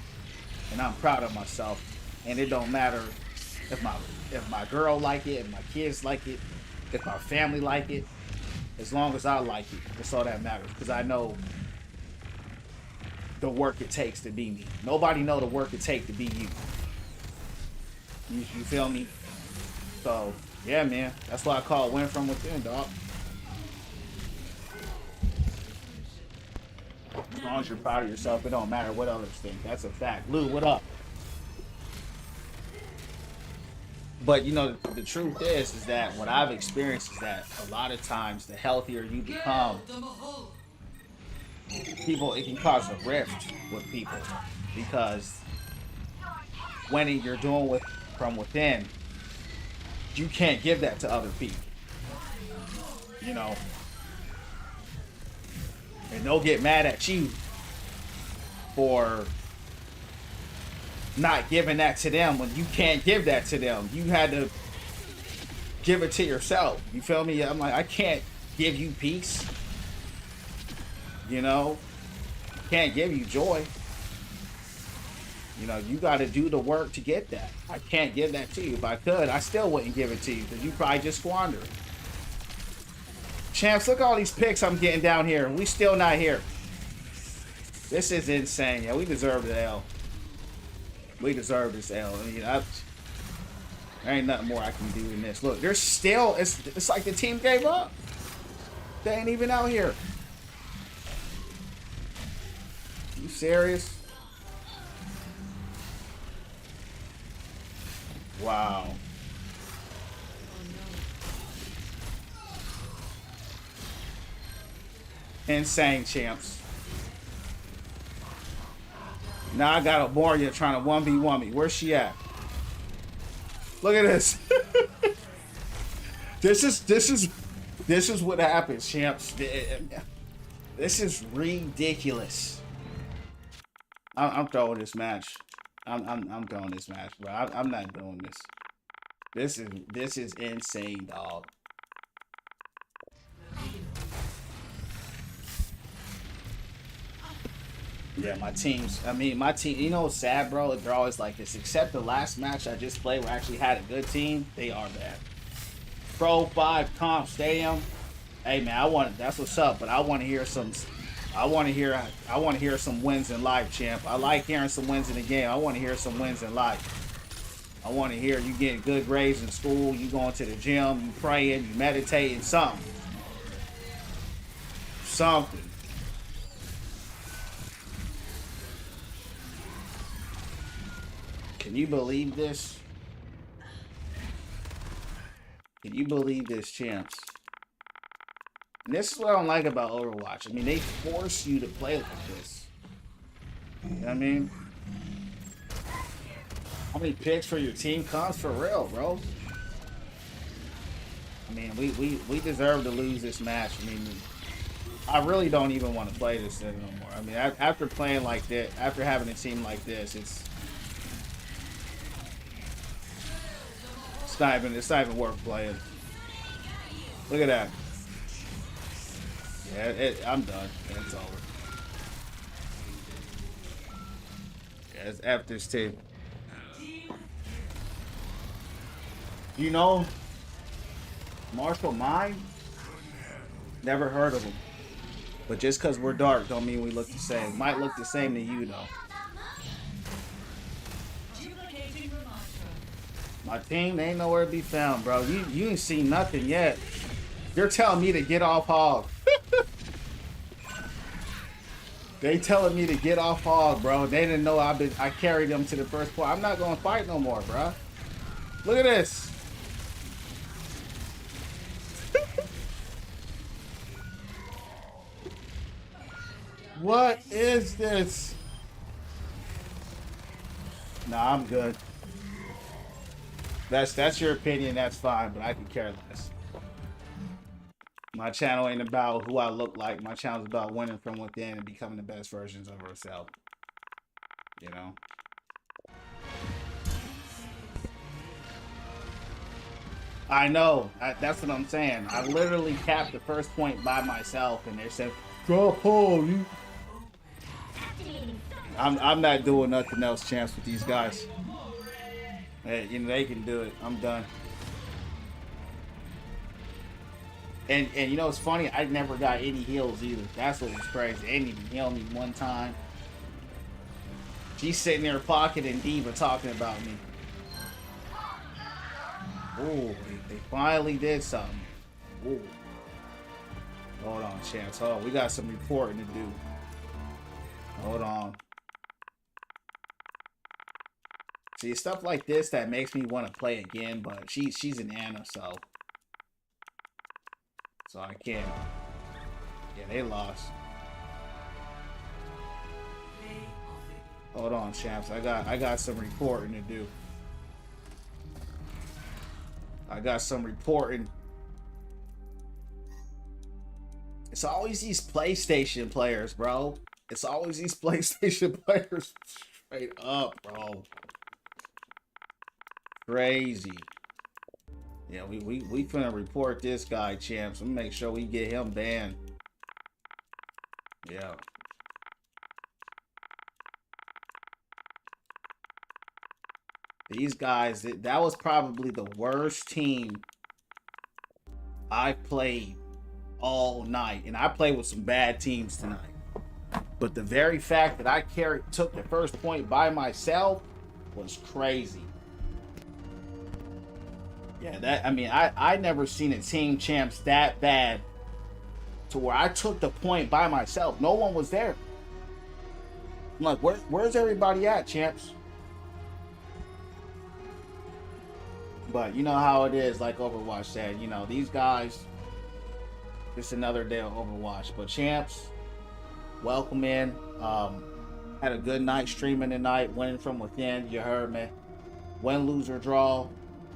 And I'm proud of myself. And it don't matter if my girl like it, if my kids like it, if my family like it. As long as I like it, that's all that matters. Because I know the work it takes to be me. Nobody know the work it takes to be you. You feel me? So, yeah, man. That's why I call it Win From Within, dog. As long as you're proud of yourself, it don't matter what others think. That's a fact. Lou, what up? But you know, the truth is that what I've experienced is that a lot of times the healthier you become, people, it can cause a rift with people because when you're doing with from within, you can't give that to other people, you know, and they'll get mad at you for not giving that to them when you can't give that to them. You had to give it to yourself. You feel me? I'm like, I can't give you peace. You know, can't give you joy. You know, you got to do the work to get that. I can't give that to you. If I could, I still wouldn't give it to you because you probably just squander it. Champs, look at all these picks I'm getting down here. We still not here. This is insane. Yeah, we deserve the L. We deserve this L. I mean, there ain't nothing more I can do than this. Look, there's still, it's like the team gave up. They ain't even out here. You serious? Wow. Insane, champs. Now I got a Moria trying to 1v1 me. Where's she at? Look at this. This is what happens, champs. This is ridiculous. I'm throwing this match. I'm throwing this match, bro. I'm not doing this. This is insane, dog. Yeah, my team, you know what's sad, bro? They're always like this. Except the last match I just played where I actually had a good team, they are bad. Pro 5 Comp Stadium. Hey man, that's what's up, but I want to hear some wins in life, champ. I like hearing some wins in the game. I want to hear some wins in life. I want to hear you getting good grades in school, you going to the gym, you praying, you meditating, something. Something. Can you believe this? Can you believe this, champs? And this is what I don't like about Overwatch. I mean, they force you to play like this. You know what I mean? How many picks for your team comes for real, bro? I mean, we deserve to lose this match. I mean, I really don't even want to play this thing no more. I mean, after playing like that, after having a team like this, it's not even worth playing. Look at that. Yeah, I'm done. Yeah, it's over. Yeah, it's F this team. You know, Marshall Mine? Never heard of him. But just because we're dark don't mean we look the same. Might look the same to you, though. My team, they ain't nowhere to be found, bro. You ain't seen nothing yet. They're telling me to get off hog. They telling me to get off hog, bro. They didn't know I carried them to the first point. I'm not gonna fight no more, bro. Look at this. What is this? Nah, I'm good. That's your opinion, that's fine, but I can care less. My channel ain't about who I look like. My channel's about winning from within and becoming the best versions of ourselves. You know? I know. That's what I'm saying. I literally capped the first point by myself, and they said, "Drop home." I'm not doing nothing else, champs, with these guys. Hey, you know, they can do it. I'm done. And you know, it's funny, I never got any heals either. That's what was crazy. They didn't even heal me one time. She's sitting there pocketing Diva talking about me. Ooh, they finally did something. Ooh. Hold on, champs. Hold on. We got some reporting to do. Hold on. See, stuff like this that makes me want to play again, but she's an Anna, so I can't. Yeah, they lost. Hold on, champs. I got some reporting to do. I got some reporting. It's always these PlayStation players, bro. It's always these PlayStation players. Straight up, bro. Crazy. Yeah, we finna report this guy, champs. I'm gonna make sure we get him banned. Yeah. These guys, that was probably the worst team I played all night. And I played with some bad teams tonight. But the very fact that I took the first point by myself was crazy. Yeah, I never seen a team champs that bad to where I took the point by myself. No one was there. I'm like, where's everybody at, champs? But you know how it is, like Overwatch said, you know, these guys, it's another day of Overwatch. But champs, welcome in. Had a good night streaming tonight, winning from within, you heard me. Win, lose, or draw,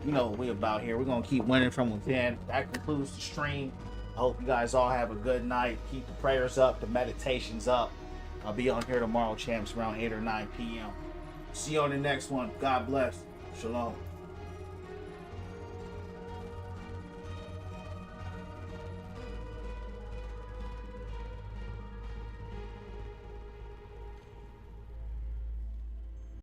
you know what we about here. We're gonna keep winning from within. That concludes the stream. I hope you guys all have a good night. Keep the prayers up, the meditations up. I'll be on here tomorrow, champs, around 8 or 9 p.m. See you on the next one. God bless. Shalom.